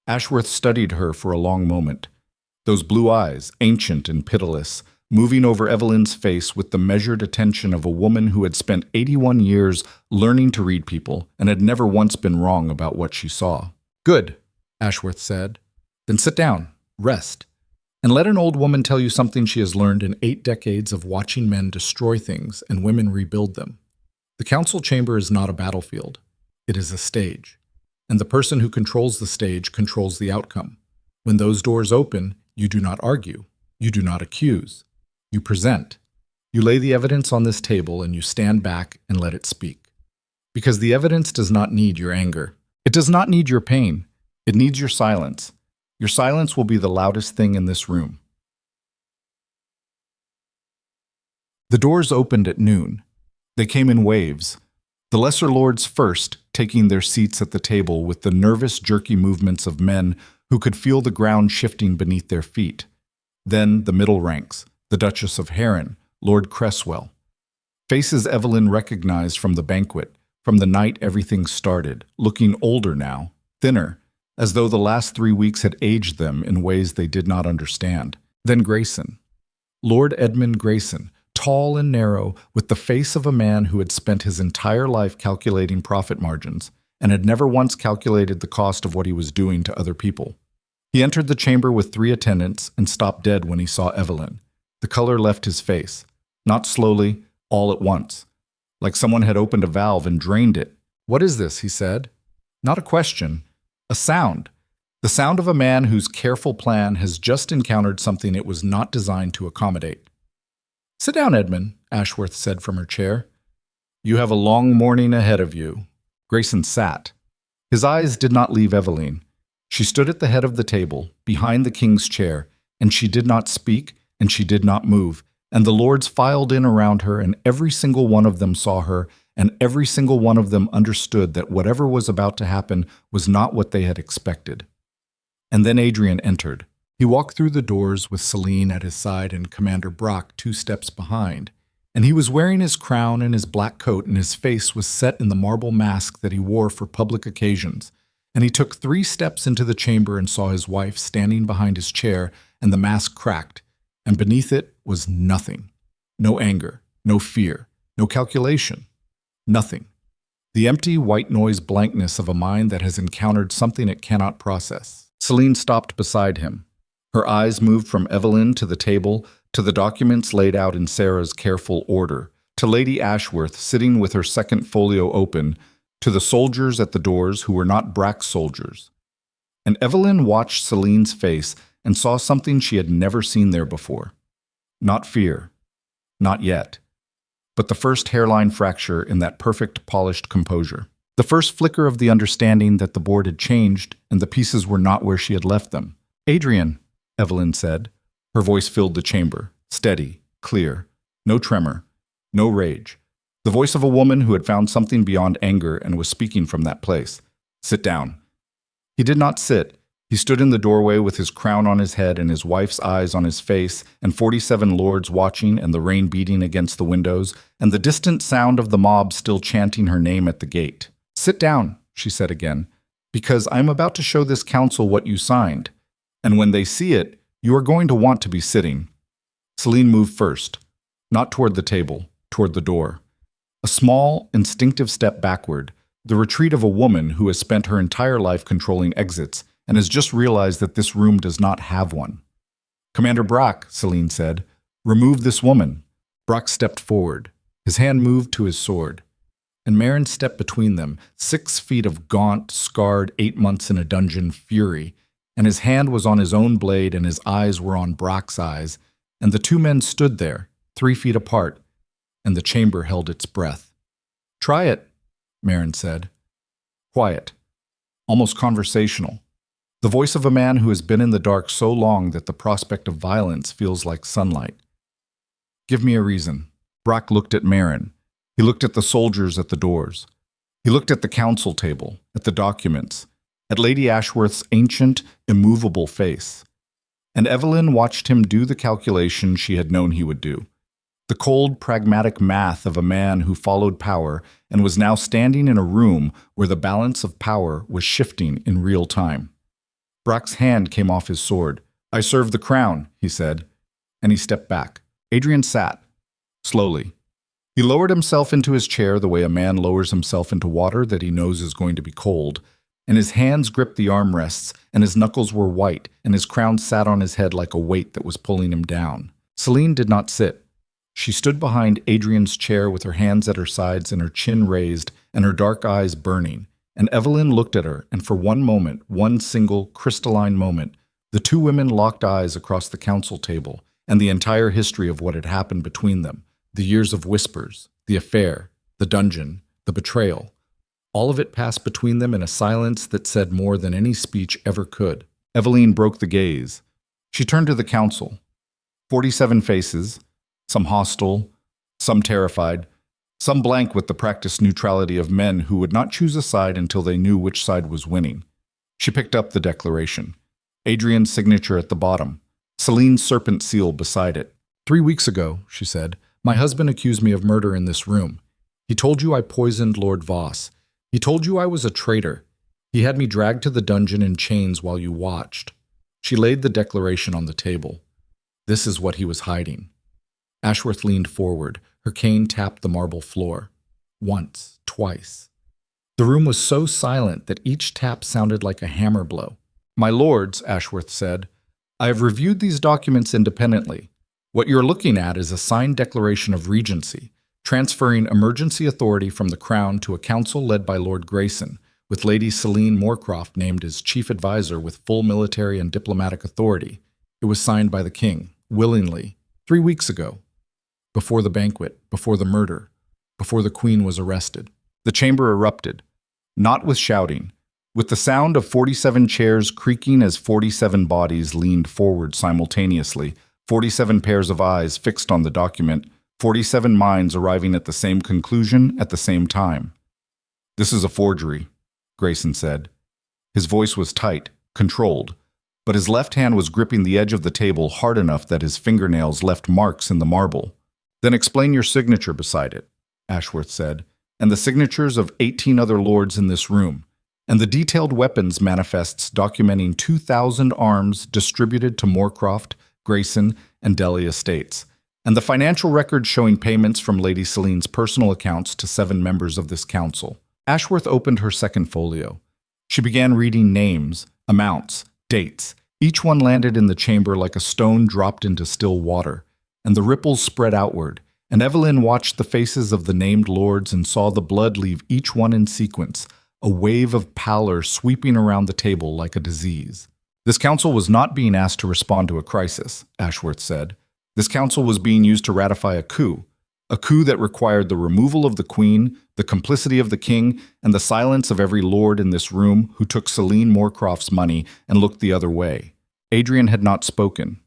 Ashworth studied her for a long moment. Those blue eyes, ancient and pitiless, moving over Evelyn's face with the measured attention of a woman who had spent 81 years learning to read people and had never once been wrong about what she saw. "Good," Ashworth said. "Then sit down, rest, and let an old woman tell you something she has learned in 8 decades of watching men destroy things and women rebuild them. The council chamber is not a battlefield. It is a stage. And the person who controls the stage controls the outcome. When those doors open, you do not argue. You do not accuse. You present. You lay the evidence on this table and you stand back and let it speak. Because the evidence does not need your anger. It does not need your pain. It needs your silence. Your silence will be the loudest thing in this room." The doors opened at noon. They came in waves. The lesser lords first, taking their seats at the table with the nervous, jerky movements of men who could feel the ground shifting beneath their feet. Then the middle ranks, the Duchess of Heron, Lord Cresswell. Faces Evelyn recognized from the banquet, from the night everything started, looking older now, thinner, as though the last 3 weeks had aged them in ways they did not understand. Then Grayson. Lord Edmund Grayson, tall and narrow, with the face of a man who had spent his entire life calculating profit margins and had never once calculated the cost of what he was doing to other people. He entered the chamber with 3 attendants and stopped dead when he saw Evelyn. The color left his face, not slowly, all at once, like someone had opened a valve and drained it. "What is this?" he said. Not a question, a sound. The sound of a man whose careful plan has just encountered something it was not designed to accommodate. "Sit down, Edmund," Ashworth said from her chair. "You have a long morning ahead of you." Grayson sat. His eyes did not leave Evelyn. She stood at the head of the table, behind the king's chair, and she did not speak, and she did not move, and the lords filed in around her, and every single one of them saw her, and every single one of them understood that whatever was about to happen was not what they had expected. And then Adrian entered. He walked through the doors with Celine at his side and Commander Brock 2 steps behind. And he was wearing his crown and his black coat, and his face was set in the marble mask that he wore for public occasions. And he took 3 steps into the chamber and saw his wife standing behind his chair, and the mask cracked, and beneath it was nothing. No anger, no fear, no calculation. Nothing. The empty, white noise blankness of a mind that has encountered something it cannot process. Celine stopped beside him. Her eyes moved from Evelyn to the table, to the documents laid out in Sarah's careful order, to Lady Ashworth sitting with her second folio open, to the soldiers at the doors who were not Brack's soldiers. And Evelyn watched Celine's face and saw something she had never seen there before. Not fear. Not yet. But the first hairline fracture in that perfect, polished composure. The first flicker of the understanding that the board had changed and the pieces were not where she had left them. "Adrian," Evelyn said. Her voice filled the chamber, steady, clear, no tremor, no rage. The voice of a woman who had found something beyond anger and was speaking from that place. "Sit down." He did not sit. He stood in the doorway with his crown on his head and his wife's eyes on his face, and 47 lords watching and the rain beating against the windows, and the distant sound of the mob still chanting her name at the gate. "Sit down," she said again, "because I am about to show this council what you signed. And when they see it, you are going to want to be sitting." Celine moved first, not toward the table, toward the door. A small, instinctive step backward, the retreat of a woman who has spent her entire life controlling exits and has just realized that this room does not have one. "Commander Brock," Celine said, "remove this woman." Brock stepped forward. His hand moved to his sword. And Marin stepped between them, 6 feet of gaunt, scarred, 8 months in a dungeon fury, and his hand was on his own blade and his eyes were on Brock's eyes, and the 2 men stood there, 3 feet apart, and the chamber held its breath. "Try it," Marin said. Quiet, almost conversational. The voice of a man who has been in the dark so long that the prospect of violence feels like sunlight. "Give me a reason." Brock looked at Marin. He looked at the soldiers at the doors. He looked at the council table, at the documents, at Lady Ashworth's ancient, immovable face. And Evelyn watched him do the calculation she had known he would do. The cold, pragmatic math of a man who followed power and was now standing in a room where the balance of power was shifting in real time. Brock's hand came off his sword. "I serve the crown," he said, and he stepped back. Adrian sat, slowly. He lowered himself into his chair the way a man lowers himself into water that he knows is going to be cold, and his hands gripped the armrests, and his knuckles were white, and his crown sat on his head like a weight that was pulling him down. Celine did not sit. She stood behind Adrian's chair with her hands at her sides and her chin raised and her dark eyes burning, and Evelyn looked at her, and for one moment, one single, crystalline moment, the 2 women locked eyes across the council table, and the entire history of what had happened between them, the years of whispers, the affair, the dungeon, the betrayal. All of it passed between them in a silence that said more than any speech ever could. Evelyn broke the gaze. She turned to the council. 47 faces, some hostile, some terrified, some blank with the practiced neutrality of men who would not choose a side until they knew which side was winning. She picked up the declaration. Adrian's signature at the bottom. Celine's serpent seal beside it. 3 weeks ago, she said, my husband accused me of murder in this room. He told you I poisoned Lord Voss. He told you I was a traitor. He had me dragged to the dungeon in chains while you watched. She laid the declaration on the table. This is what he was hiding. Ashworth leaned forward. Her cane tapped the marble floor. Once, twice. The room was so silent that each tap sounded like a hammer blow. My lords, Ashworth said, I have reviewed these documents independently. What you're looking at is a signed declaration of regency, transferring emergency authority from the Crown to a council led by Lord Grayson, with Lady Celine Moorcroft named as chief advisor with full military and diplomatic authority. It was signed by the king, willingly, 3 weeks ago, before the banquet, before the murder, before the queen was arrested. The chamber erupted, not with shouting, with the sound of 47 chairs creaking as 47 bodies leaned forward simultaneously, 47 pairs of eyes fixed on the document, 47 minds arriving at the same conclusion at the same time. This is a forgery, Grayson said. His voice was tight, controlled, but his left hand was gripping the edge of the table hard enough that his fingernails left marks in the marble. "Then explain your signature beside it," Ashworth said, "and the signatures of 18 other lords in this room, and the detailed weapons manifests documenting 2,000 arms distributed to Moorcroft, Grayson, and Delhi estates, and the financial records showing payments from Lady Celine's personal accounts to 7 members of this council." Ashworth opened her second folio. She began reading names, amounts, dates. Each one landed in the chamber like a stone dropped into still water, and the ripples spread outward, and Evelyn watched the faces of the named lords and saw the blood leave each one in sequence, a wave of pallor sweeping around the table like a disease. This council was not being asked to respond to a crisis, Ashworth said. This council was being used to ratify a coup that required the removal of the Queen, the complicity of the King, and the silence of every lord in this room who took Celine Moorcroft's money and looked the other way. Adrian had not spoken.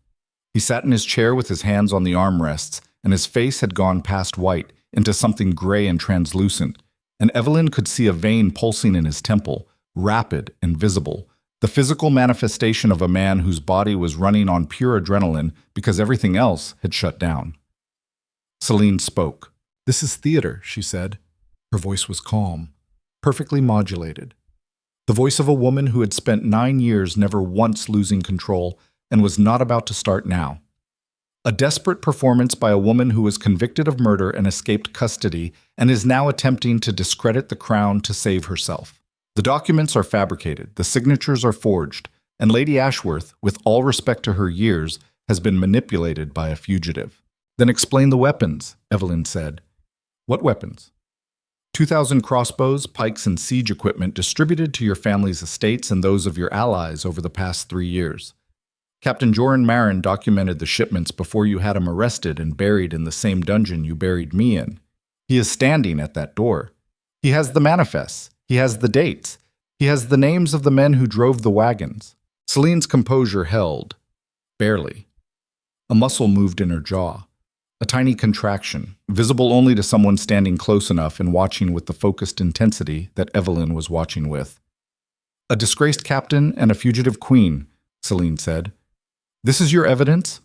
He sat in his chair with his hands on the armrests, and his face had gone past white into something gray and translucent, and Evelyn could see a vein pulsing in his temple, rapid and visible, the physical manifestation of a man whose body was running on pure adrenaline because everything else had shut down. Celine spoke. "This is theater," she said. Her voice was calm, perfectly modulated. The voice of a woman who had spent 9 years never once losing control and was not about to start now. A desperate performance by a woman who was convicted of murder and escaped custody and is now attempting to discredit the crown to save herself. The documents are fabricated, the signatures are forged, and Lady Ashworth, with all respect to her years, has been manipulated by a fugitive. "Then explain the weapons," Evelyn said. "What weapons?" 2,000 crossbows, pikes, and siege equipment distributed to your family's estates and those of your allies over the past 3 years. Captain Joran Marin documented the shipments before you had him arrested and buried in the same dungeon you buried me in. He is standing at that door. He has the manifests. He has the dates. He has the names of the men who drove the wagons." Celine's composure held. Barely. A muscle moved in her jaw. A tiny contraction, visible only to someone standing close enough and watching with the focused intensity that Evelyn was watching with. "A disgraced captain and a fugitive queen," Celine said. "This is your evidence?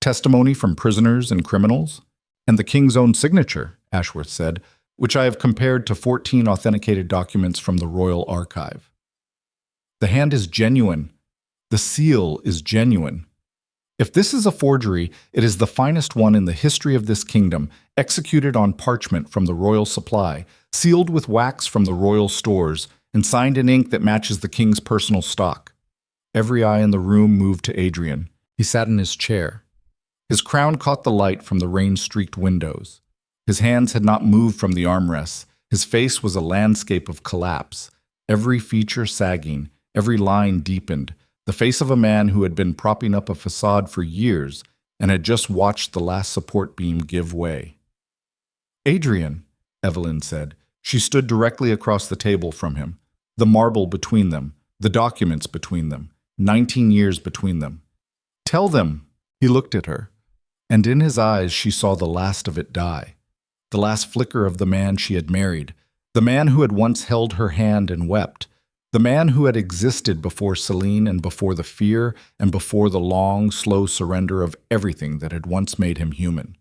Testimony from prisoners and criminals? And the king's own signature," Ashworth said, "which I have compared to 14 authenticated documents from the Royal Archive. The hand is genuine. The seal is genuine. If this is a forgery, it is the finest one in the history of this kingdom, executed on parchment from the royal supply, sealed with wax from the royal stores, and signed in ink that matches the king's personal stock." Every eye in the room moved to Adrian. He sat in his chair. His crown caught the light from the rain-streaked windows. His hands had not moved from the armrests. His face was a landscape of collapse, every feature sagging, every line deepened, the face of a man who had been propping up a facade for years and had just watched the last support beam give way. "Adrian," Evelyn said. She stood directly across the table from him, the marble between them, the documents between them, 19 years between them. "Tell them." He looked at her, and in his eyes she saw the last of it die, the last flicker of the man she had married, the man who had once held her hand and wept, the man who had existed before Celine and before the fear and before the long, slow surrender of everything that had once made him human.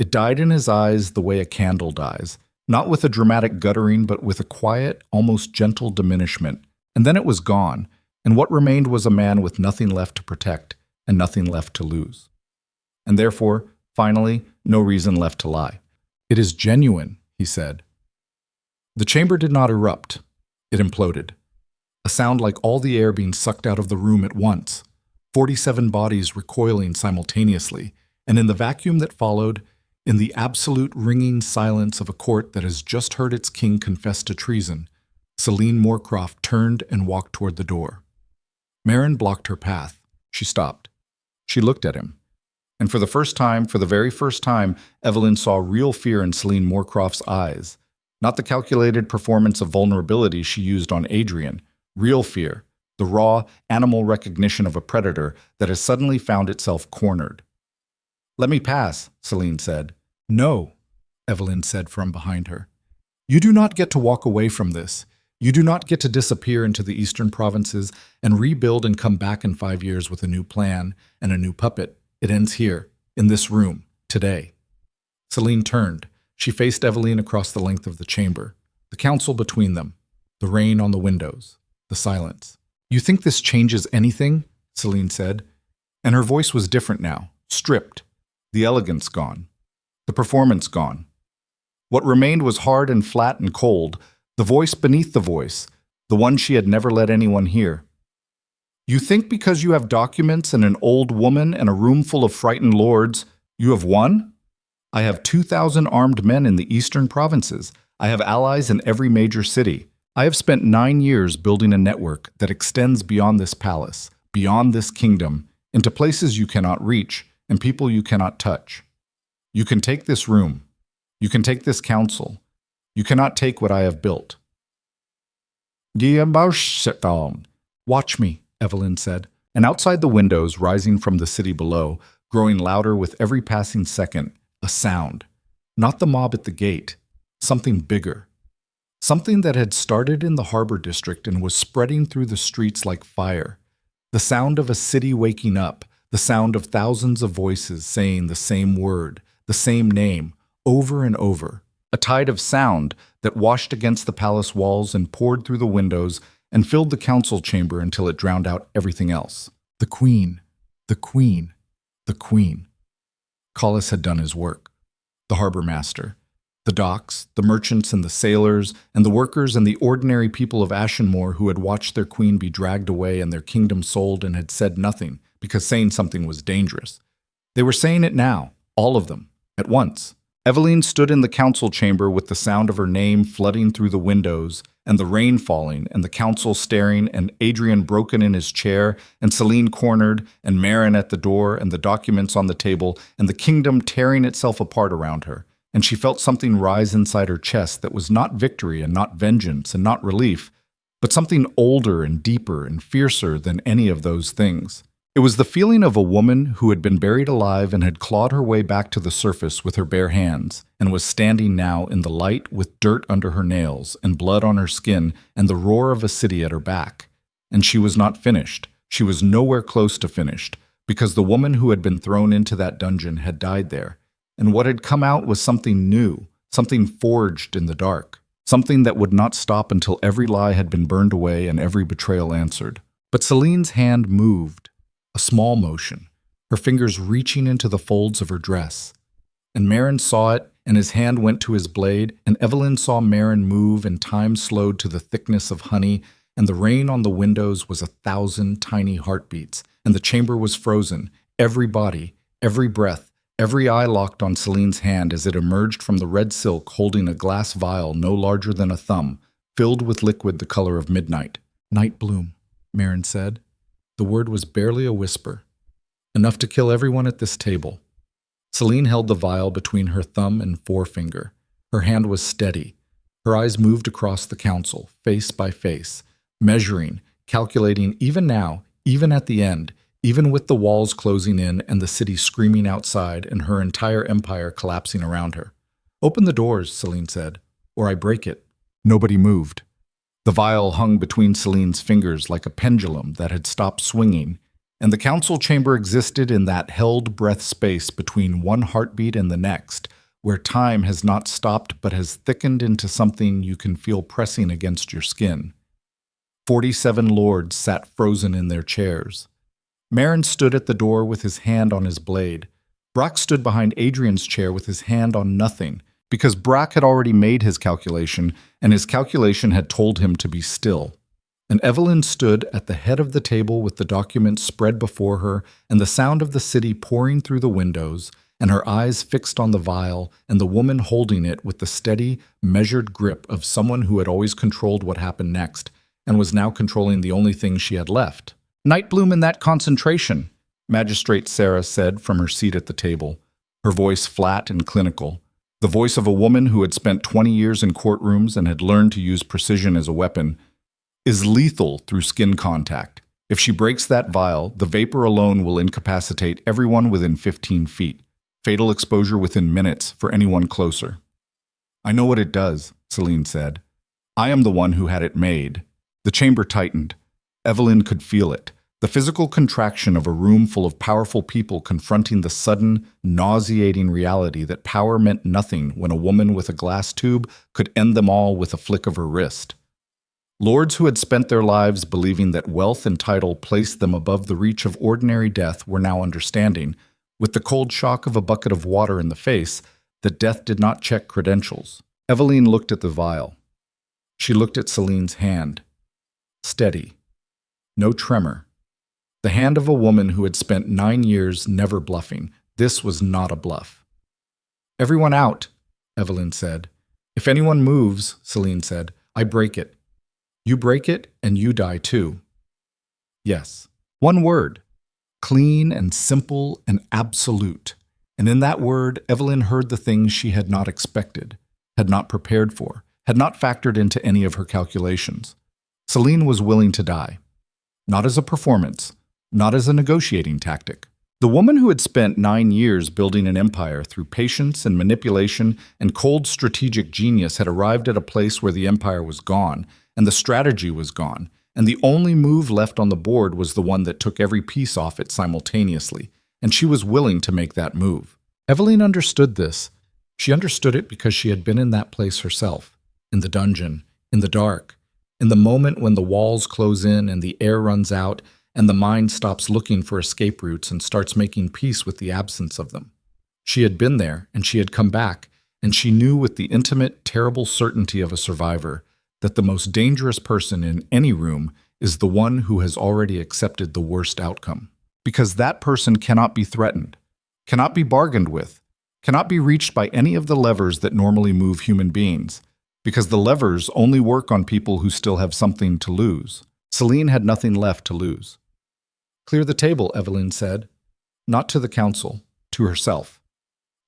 It died in his eyes the way a candle dies, not with a dramatic guttering but with a quiet, almost gentle diminishment, and then it was gone, and what remained was a man with nothing left to protect and nothing left to lose. And therefore, finally, no reason left to lie. "It is genuine," he said. The chamber did not erupt. It imploded. A sound like all the air being sucked out of the room at once, 47 bodies recoiling simultaneously, and in the vacuum that followed, in the absolute ringing silence of a court that has just heard its king confess to treason, Celine Moorcroft turned and walked toward the door. Marin blocked her path. She stopped. She looked at him. And for the very first time, Evelyn saw real fear in Celine Moorcroft's eyes. Not the calculated performance of vulnerability she used on Adrian. Real fear, the raw, animal recognition of a predator that has suddenly found itself cornered. "Let me pass," Celine said. "No," Evelyn said from behind her. "You do not get to walk away from this. You do not get to disappear into the eastern provinces and rebuild and come back in 5 years with a new plan and a new puppet. It ends here, in this room, today. Celine turned. She faced Eveline across the length of the chamber, the council between them, the rain on the windows, the silence. You think this changes anything? Celine said. And her voice was different now, stripped, the elegance gone, the performance gone. What remained was hard and flat and cold, the voice beneath the voice, the one she had never let anyone hear. You think because you have documents and an old woman and a room full of frightened lords, you have won? I have 2,000 armed men in the eastern provinces. I have allies in every major city. I have spent 9 years building a network that extends beyond this palace, beyond this kingdom, into places you cannot reach and people you cannot touch. You can take this room. You can take this council. You cannot take what I have built. Watch me, Eveline said, and outside the windows, rising from the city below, growing louder with every passing second, a sound. Not the mob at the gate, something bigger. Something that had started in the harbor district and was spreading through the streets like fire. The sound of a city waking up, the sound of thousands of voices saying the same word, the same name, over and over. A tide of sound that washed against the palace walls and poured through the windows and filled the council chamber until it drowned out everything else. The Queen, the Queen, the Queen. Collis had done his work. The harbor master, the docks, the merchants and the sailors, and the workers and the ordinary people of Ashenmore who had watched their queen be dragged away and their kingdom sold and had said nothing because saying something was dangerous. They were saying it now, all of them, at once. Eveline stood in the council chamber with the sound of her name flooding through the windows, and the rain falling, and the council staring, and Adrian broken in his chair, and Celine cornered, and Marin at the door, and the documents on the table, and the kingdom tearing itself apart around her. And she felt something rise inside her chest that was not victory and not vengeance and not relief, but something older and deeper and fiercer than any of those things. It was the feeling of a woman who had been buried alive and had clawed her way back to the surface with her bare hands, and was standing now in the light with dirt under her nails and blood on her skin and the roar of a city at her back. And she was not finished. She was nowhere close to finished, because the woman who had been thrown into that dungeon had died there. And what had come out was something new, something forged in the dark, something that would not stop until every lie had been burned away and every betrayal answered. But Celine's hand moved. A small motion, her fingers reaching into the folds of her dress. And Marin saw it, and his hand went to his blade, and Eveline saw Marin move, and time slowed to the thickness of honey, and the rain on the windows was 1,000 tiny heartbeats, and the chamber was frozen, every body, every breath, every eye locked on Celine's hand as it emerged from the red silk holding a glass vial no larger than a thumb, filled with liquid the color of midnight. Night bloom, Marin said. The word was barely a whisper, enough to kill everyone at this table. Celine held the vial between her thumb and forefinger. Her hand was steady. Her eyes moved across the council, face by face, measuring, calculating even now, even at the end, even with the walls closing in and the city screaming outside and her entire empire collapsing around her. Open the doors, Celine said, or I break it. Nobody moved. The vial hung between Celine's fingers like a pendulum that had stopped swinging, and the council chamber existed in that held breath space between one heartbeat and the next, where time has not stopped but has thickened into something you can feel pressing against your skin. 47 lords sat frozen in their chairs. Marin stood at the door with his hand on his blade. Brock stood behind Adrian's chair with his hand on nothing, because Brack had already made his calculation, and his calculation had told him to be still. And Eveline stood at the head of the table with the documents spread before her and the sound of the city pouring through the windows, and her eyes fixed on the vial and the woman holding it with the steady, measured grip of someone who had always controlled what happened next and was now controlling the only thing she had left. Night bloom in that concentration, Magistrate Sarah said from her seat at the table, her voice flat and clinical. The voice of a woman who had spent 20 years in courtrooms and had learned to use precision as a weapon, is lethal through skin contact. If she breaks that vial, the vapor alone will incapacitate everyone within 15 feet. Fatal exposure within minutes for anyone closer. I know what it does, Celine said. I am the one who had it made. The chamber tightened. Evelyn could feel it. The physical contraction of a room full of powerful people confronting the sudden, nauseating reality that power meant nothing when a woman with a glass tube could end them all with a flick of her wrist. Lords who had spent their lives believing that wealth and title placed them above the reach of ordinary death were now understanding, with the cold shock of a bucket of water in the face, that death did not check credentials. Evelyn looked at the vial. She looked at Celine's hand. Steady. No tremor. The hand of a woman who had spent 9 years never bluffing. This was not a bluff. "Everyone out," Evelyn said. "If anyone moves," Celine said, "I break it. You break it, and you die too." Yes. One word. Clean and simple and absolute. And in that word, Evelyn heard the things she had not expected, had not prepared for, had not factored into any of her calculations. Celine was willing to die. Not as a performance, not as a negotiating tactic. The woman who had spent 9 years building an empire through patience and manipulation and cold strategic genius had arrived at a place where the empire was gone, and the strategy was gone, and the only move left on the board was the one that took every piece off it simultaneously, and she was willing to make that move. Evelyn understood this. She understood it because she had been in that place herself, in the dungeon, in the dark, in the moment when the walls close in and the air runs out, and the mind stops looking for escape routes and starts making peace with the absence of them. She had been there, and she had come back, and she knew with the intimate, terrible certainty of a survivor that the most dangerous person in any room is the one who has already accepted the worst outcome. Because that person cannot be threatened, cannot be bargained with, cannot be reached by any of the levers that normally move human beings, because the levers only work on people who still have something to lose. Celine had nothing left to lose. "Clear the table," Evelyn said. Not to the council, to herself.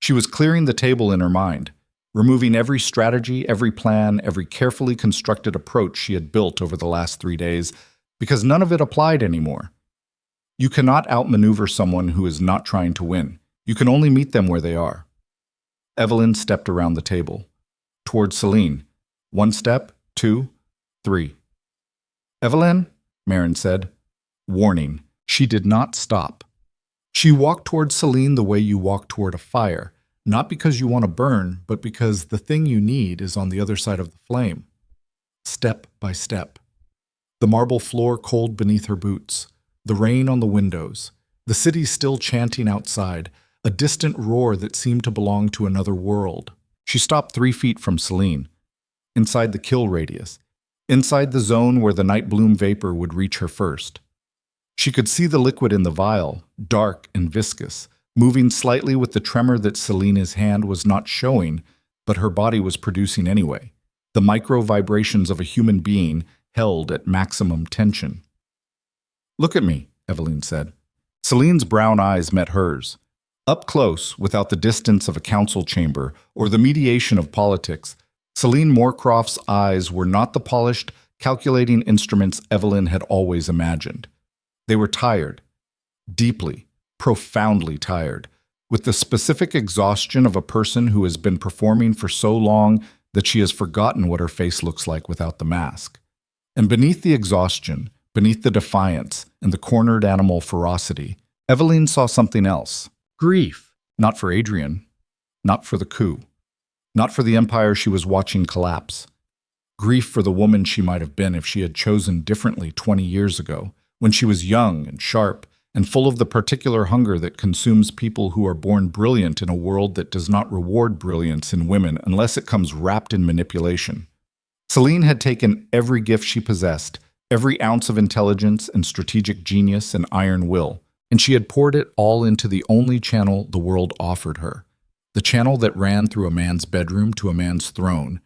She was clearing the table in her mind, removing every strategy, every plan, every carefully constructed approach she had built over the last 3 days, because none of it applied anymore. You cannot outmaneuver someone who is not trying to win. You can only meet them where they are. Evelyn stepped around the table, toward Celine. 1 step, 2, 3. "Evelyn," Marin said. Warning. She did not stop. She walked toward Celine the way you walk toward a fire, not because you want to burn, but because the thing you need is on the other side of the flame. Step by step. The marble floor cold beneath her boots, the rain on the windows, the city still chanting outside, a distant roar that seemed to belong to another world. She stopped 3 feet from Celine, inside the kill radius, inside the zone where the night bloom vapor would reach her first. She could see the liquid in the vial, dark and viscous, moving slightly with the tremor that Celine's hand was not showing, but her body was producing anyway. The micro vibrations of a human being held at maximum tension. "Look at me," Evelyn said. Celine's brown eyes met hers. Up close, without the distance of a council chamber or the mediation of politics, Celine Moorcroft's eyes were not the polished, calculating instruments Evelyn had always imagined. They were tired, deeply, profoundly tired, with the specific exhaustion of a person who has been performing for so long that she has forgotten what her face looks like without the mask. And beneath the exhaustion, beneath the defiance and the cornered animal ferocity, Evelyn saw something else. Grief. Not for Adrian, not for the coup, not for the empire she was watching collapse. Grief for the woman she might have been if she had chosen differently 20 years ago, when she was young and sharp and full of the particular hunger that consumes people who are born brilliant in a world that does not reward brilliance in women unless it comes wrapped in manipulation. Celine had taken every gift she possessed, every ounce of intelligence and strategic genius and iron will, and she had poured it all into the only channel the world offered her, the channel that ran through a man's bedroom to a man's throne,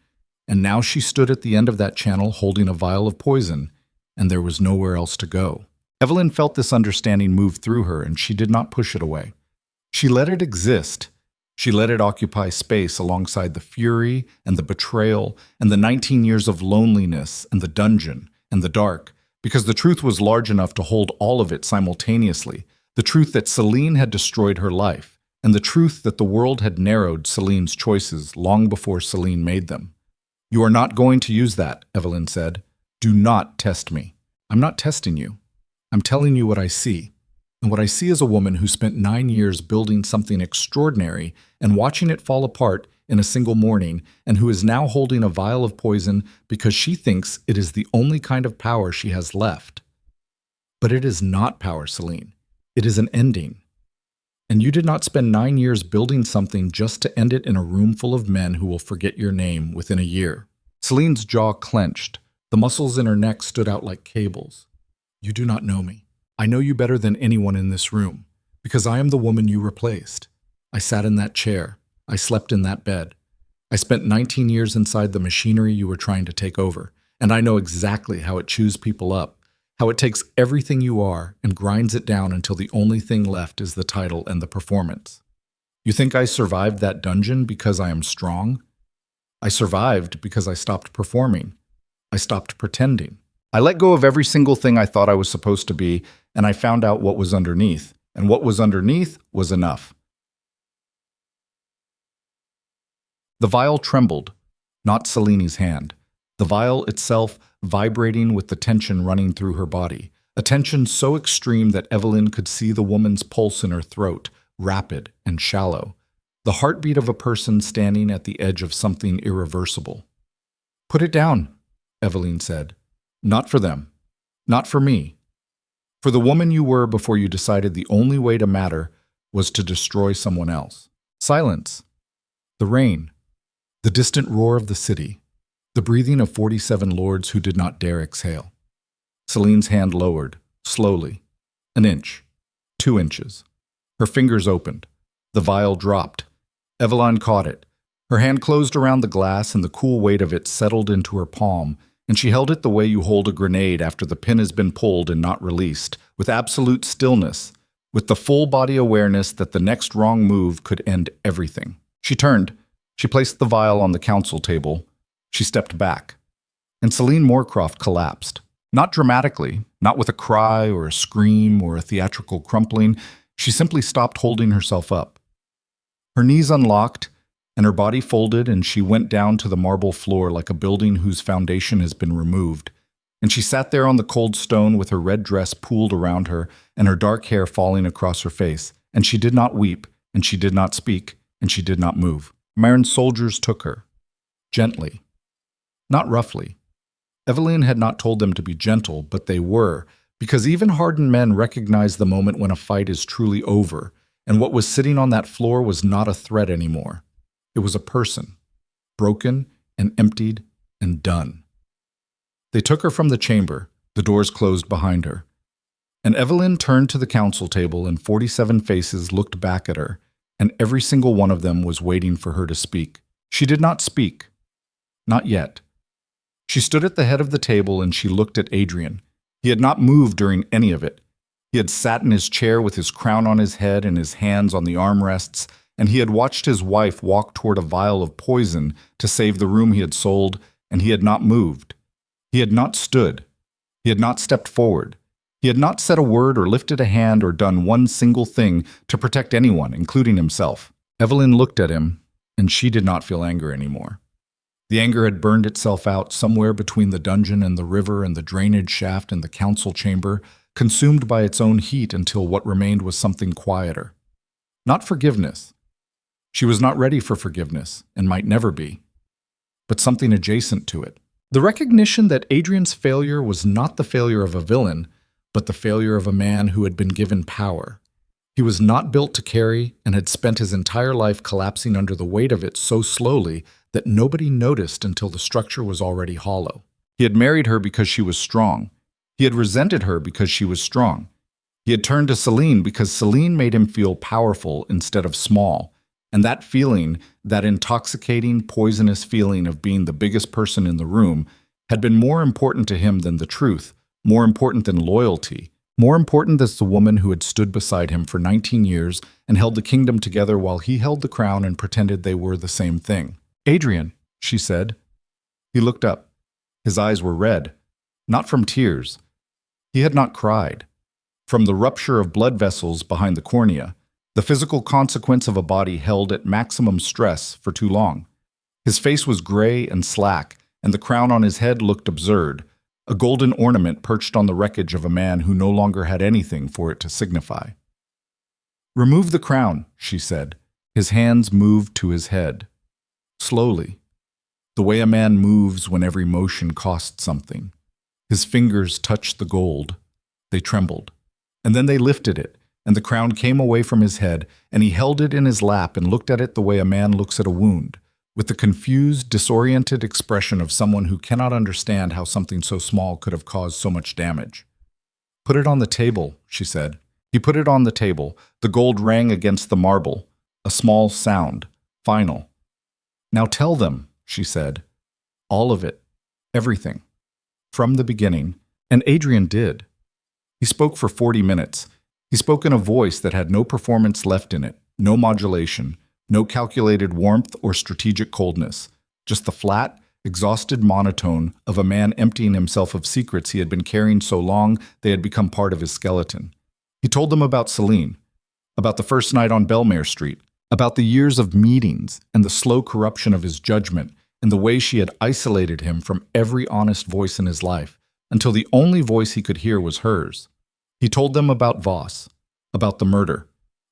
and now she stood at the end of that channel holding a vial of poison, and there was nowhere else to go. Evelyn felt this understanding move through her, and she did not push it away. She let it exist. She let it occupy space alongside the fury and the betrayal and the 19 years of loneliness and the dungeon and the dark, because the truth was large enough to hold all of it simultaneously, the truth that Celine had destroyed her life, and the truth that the world had narrowed Celine's choices long before Celine made them. You are not going to use that, Evelyn said. Do not test me. I'm not testing you. I'm telling you what I see. And what I see is a woman who spent 9 years building something extraordinary and watching it fall apart in a single morning, and who is now holding a vial of poison because she thinks it is the only kind of power she has left. But it is not power, Celine. It is an ending. And you did not spend 9 years building something just to end it in a room full of men who will forget your name within a year. Celine's jaw clenched. The muscles in her neck stood out like cables. You do not know me. I know you better than anyone in this room, because I am the woman you replaced. I sat in that chair. I slept in that bed. I spent 19 years inside the machinery you were trying to take over, and I know exactly how it chews people up, how it takes everything you are and grinds it down until the only thing left is the title and the performance. You think I survived that dungeon because I am strong? I survived because I stopped performing. I stopped pretending. I let go of every single thing I thought I was supposed to be, and I found out what was underneath. And what was underneath was enough. The vial trembled, not Celine's hand. The vial itself vibrating with the tension running through her body, a tension so extreme that Evelyn could see the woman's pulse in her throat, rapid and shallow, the heartbeat of a person standing at the edge of something irreversible. Put it down, Evelyn said. Not for them. Not for me. For the woman you were before you decided the only way to matter was to destroy someone else. Silence. The rain. The distant roar of the city. The breathing of 47 lords who did not dare exhale. Celine's hand lowered, slowly. An inch. 2 inches. Her fingers opened. The vial dropped. Evelyn caught it. Her hand closed around the glass and the cool weight of it settled into her palm, and she held it the way you hold a grenade after the pin has been pulled and not released, with absolute stillness, with the full body awareness that the next wrong move could end everything. She turned. She placed the vial on the council table. She stepped back. And Celine Moorcroft collapsed. Not dramatically, not with a cry or a scream or a theatrical crumpling. She simply stopped holding herself up. Her knees unlocked, and her body folded, and she went down to the marble floor like a building whose foundation has been removed. And she sat there on the cold stone with her red dress pooled around her and her dark hair falling across her face. And she did not weep, and she did not speak, and she did not move. Marin's soldiers took her. Gently. Not roughly. Evelyn had not told them to be gentle, but they were, because even hardened men recognize the moment when a fight is truly over, and what was sitting on that floor was not a threat anymore. It was a person, broken and emptied and done. They took her from the chamber, the doors closed behind her. And Evelyn turned to the council table and 47 faces looked back at her, and every single one of them was waiting for her to speak. She did not speak. Not yet. She stood at the head of the table and she looked at Adrian. He had not moved during any of it. He had sat in his chair with his crown on his head and his hands on the armrests, and he had watched his wife walk toward a vial of poison to save the room he had sold, and he had not moved. He had not stood. He had not stepped forward. He had not said a word or lifted a hand or done one single thing to protect anyone, including himself. Evelyn looked at him, and she did not feel anger anymore. The anger had burned itself out somewhere between the dungeon and the river and the drainage shaft and the council chamber, consumed by its own heat until what remained was something quieter. Not forgiveness. She was not ready for forgiveness, and might never be, but something adjacent to it. The recognition that Adrian's failure was not the failure of a villain, but the failure of a man who had been given power. He was not built to carry and had spent his entire life collapsing under the weight of it so slowly that nobody noticed until the structure was already hollow. He had married her because she was strong. He had resented her because she was strong. He had turned to Celine because Celine made him feel powerful instead of small. And that feeling, that intoxicating, poisonous feeling of being the biggest person in the room, had been more important to him than the truth, more important than loyalty, more important than the woman who had stood beside him for 19 years and held the kingdom together while he held the crown and pretended they were the same thing. Adrian, she said. He looked up. His eyes were red, not from tears. He had not cried. From the rupture of blood vessels behind the cornea, the physical consequence of a body held at maximum stress for too long. His face was gray and slack, and the crown on his head looked absurd, a golden ornament perched on the wreckage of a man who no longer had anything for it to signify. "Remove the crown," she said. His hands moved to his head. Slowly, the way a man moves when every motion costs something. His fingers touched the gold. They trembled. And then they lifted it, and the crown came away from his head, and he held it in his lap and looked at it the way a man looks at a wound, with the confused, disoriented expression of someone who cannot understand how something so small could have caused so much damage. "Put it on the table," she said. He put it on the table. The gold rang against the marble, a small sound, final. "Now tell them," she said. "All of it, everything, from the beginning." And Adrian did. He spoke for 40 minutes. He spoke in a voice that had no performance left in it, no modulation, no calculated warmth or strategic coldness, just the flat, exhausted monotone of a man emptying himself of secrets he had been carrying so long they had become part of his skeleton. He told them about Celine, about the first night on Belmare Street, about the years of meetings and the slow corruption of his judgment and the way she had isolated him from every honest voice in his life, until the only voice he could hear was hers. He told them about Voss, about the murder,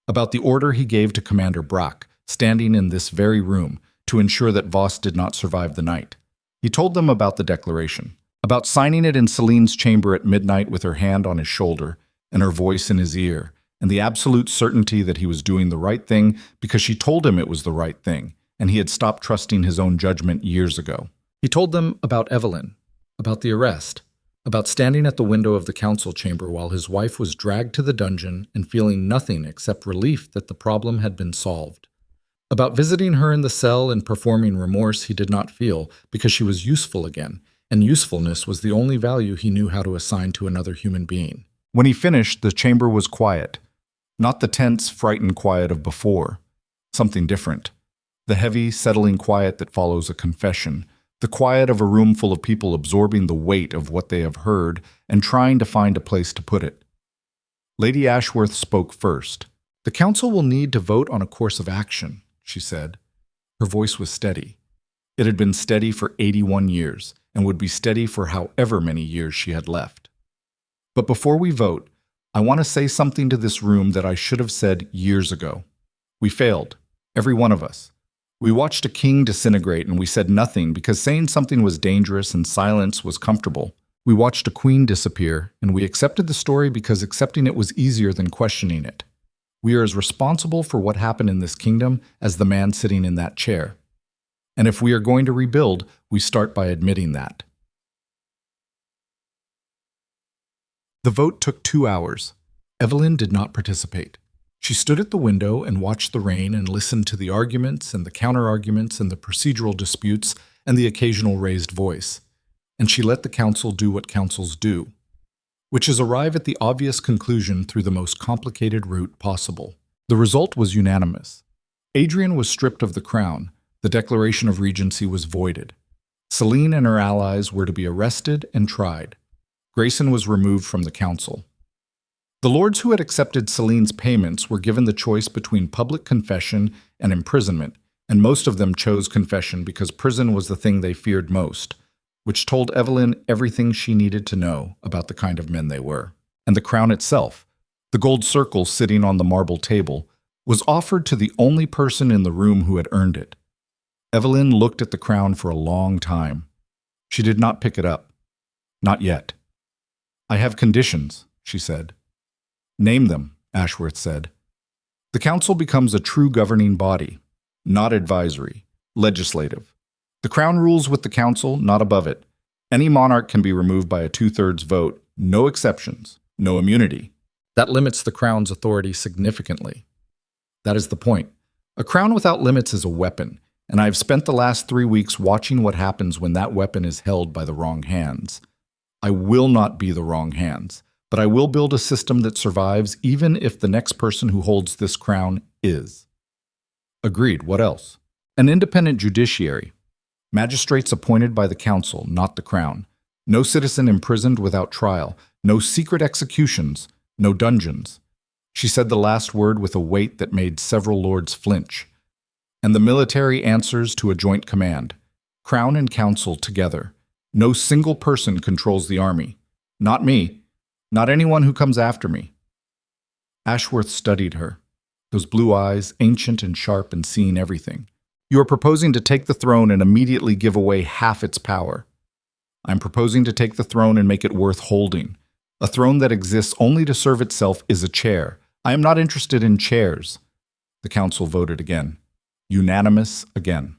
about the order he gave to Commander Brack, standing in this very room, to ensure that Voss did not survive the night. He told them about the declaration, about signing it in Celine's chamber at midnight with her hand on his shoulder and her voice in his ear, and the absolute certainty that he was doing the right thing because she told him it was the right thing, and he had stopped trusting his own judgment years ago. He told them about Evelyn, about the arrest, about standing at the window of the council chamber while his wife was dragged to the dungeon and feeling nothing except relief that the problem had been solved, about visiting her in the cell and performing remorse he did not feel because she was useful again, and usefulness was the only value he knew how to assign to another human being. When he finished, the chamber was quiet. Not the tense, frightened quiet of before. Something different. The heavy, settling quiet that follows a confession. The quiet of a room full of people absorbing the weight of what they have heard and trying to find a place to put it. Lady Ashworth spoke first. "The council will need to vote on a course of action," she said. Her voice was steady. It had been steady for 81 years and would be steady for however many years she had left. "But before we vote, I want to say something to this room that I should have said years ago. We failed, every one of us. We watched a king disintegrate and we said nothing because saying something was dangerous and silence was comfortable. We watched a queen disappear and we accepted the story because accepting it was easier than questioning it. We are as responsible for what happened in this kingdom as the man sitting in that chair. And if we are going to rebuild, we start by admitting that." The vote took 2 hours. Evelyn did not participate. She stood at the window and watched the rain and listened to the arguments and the counter-arguments and the procedural disputes and the occasional raised voice. And she let the council do what councils do, which is arrive at the obvious conclusion through the most complicated route possible. The result was unanimous. Adrian was stripped of the crown. The declaration of regency was voided. Celine and her allies were to be arrested and tried. Grayson was removed from the council. The lords who had accepted Celine's payments were given the choice between public confession and imprisonment, and most of them chose confession because prison was the thing they feared most, which told Evelyn everything she needed to know about the kind of men they were. And the crown itself, the gold circle sitting on the marble table, was offered to the only person in the room who had earned it. Evelyn looked at the crown for a long time. She did not pick it up. Not yet. "I have conditions," she said. "Name them," Ashworth said. "The council becomes a true governing body, not advisory, legislative. The crown rules with the council, not above it. Any monarch can be removed by a 2/3 vote, no exceptions, no immunity. That limits the crown's authority significantly. That is the point. A crown without limits is a weapon, and I have spent the last 3 weeks watching what happens when that weapon is held by the wrong hands. I will not be the wrong hands. But I will build a system that survives even if the next person who holds this crown is." Agreed. What else? "An independent judiciary. Magistrates appointed by the council, not the crown. No citizen imprisoned without trial. No secret executions. No dungeons." She said the last word with a weight that made several lords flinch. And the military answers to a joint command. Crown and council together. No single person controls the army. Not me. Not anyone who comes after me. Ashworth studied her. Those blue eyes, ancient and sharp and seeing everything. You are proposing to take the throne and immediately give away half its power. I'm proposing to take the throne and make it worth holding. A throne that exists only to serve itself is a chair. I am not interested in chairs. The council voted again. Unanimous again.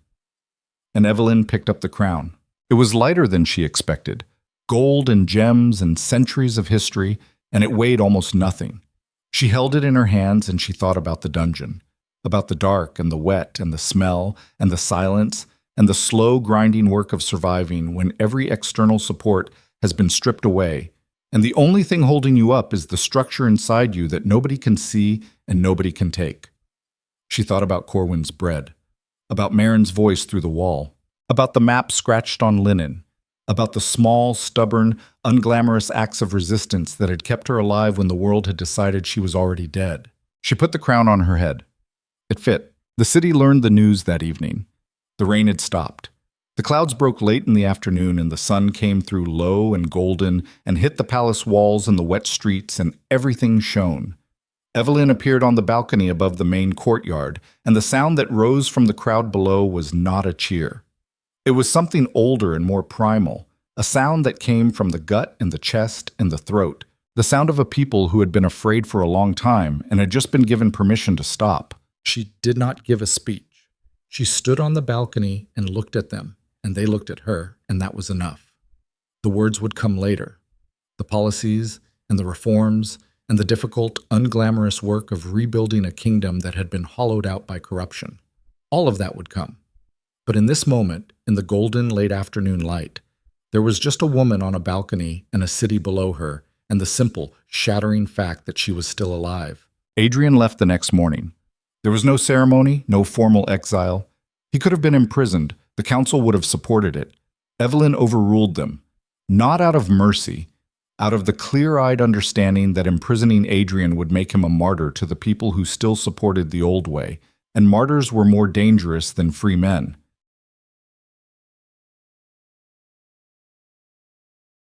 And Evelyn picked up the crown. It was lighter than she expected. Gold and gems and centuries of history, and it weighed almost nothing. She held it in her hands and she thought about the dungeon, about the dark and the wet and the smell and the silence and the slow grinding work of surviving when every external support has been stripped away, and the only thing holding you up is the structure inside you that nobody can see and nobody can take. She thought about Corwin's bread, about Marin's voice through the wall, about the map scratched on linen, about the small, stubborn, unglamorous acts of resistance that had kept her alive when the world had decided she was already dead. She put the crown on her head. It fit. The city learned the news that evening. The rain had stopped. The clouds broke late in the afternoon and the sun came through low and golden and hit the palace walls and the wet streets and everything shone. Evelyn appeared on the balcony above the main courtyard, and the sound that rose from the crowd below was not a cheer. It was something older and more primal, a sound that came from the gut and the chest and the throat, the sound of a people who had been afraid for a long time and had just been given permission to stop. She did not give a speech. She stood on the balcony and looked at them, and they looked at her, and that was enough. The words would come later. The policies and the reforms and the difficult, unglamorous work of rebuilding a kingdom that had been hollowed out by corruption. All of that would come. But in this moment, in the golden late afternoon light, there was just a woman on a balcony and a city below her, and the simple, shattering fact that she was still alive. Adrian left the next morning. There was no ceremony, no formal exile. He could have been imprisoned. The council would have supported it. Evelyn overruled them, not out of mercy, out of the clear-eyed understanding that imprisoning Adrian would make him a martyr to the people who still supported the old way, and martyrs were more dangerous than free men.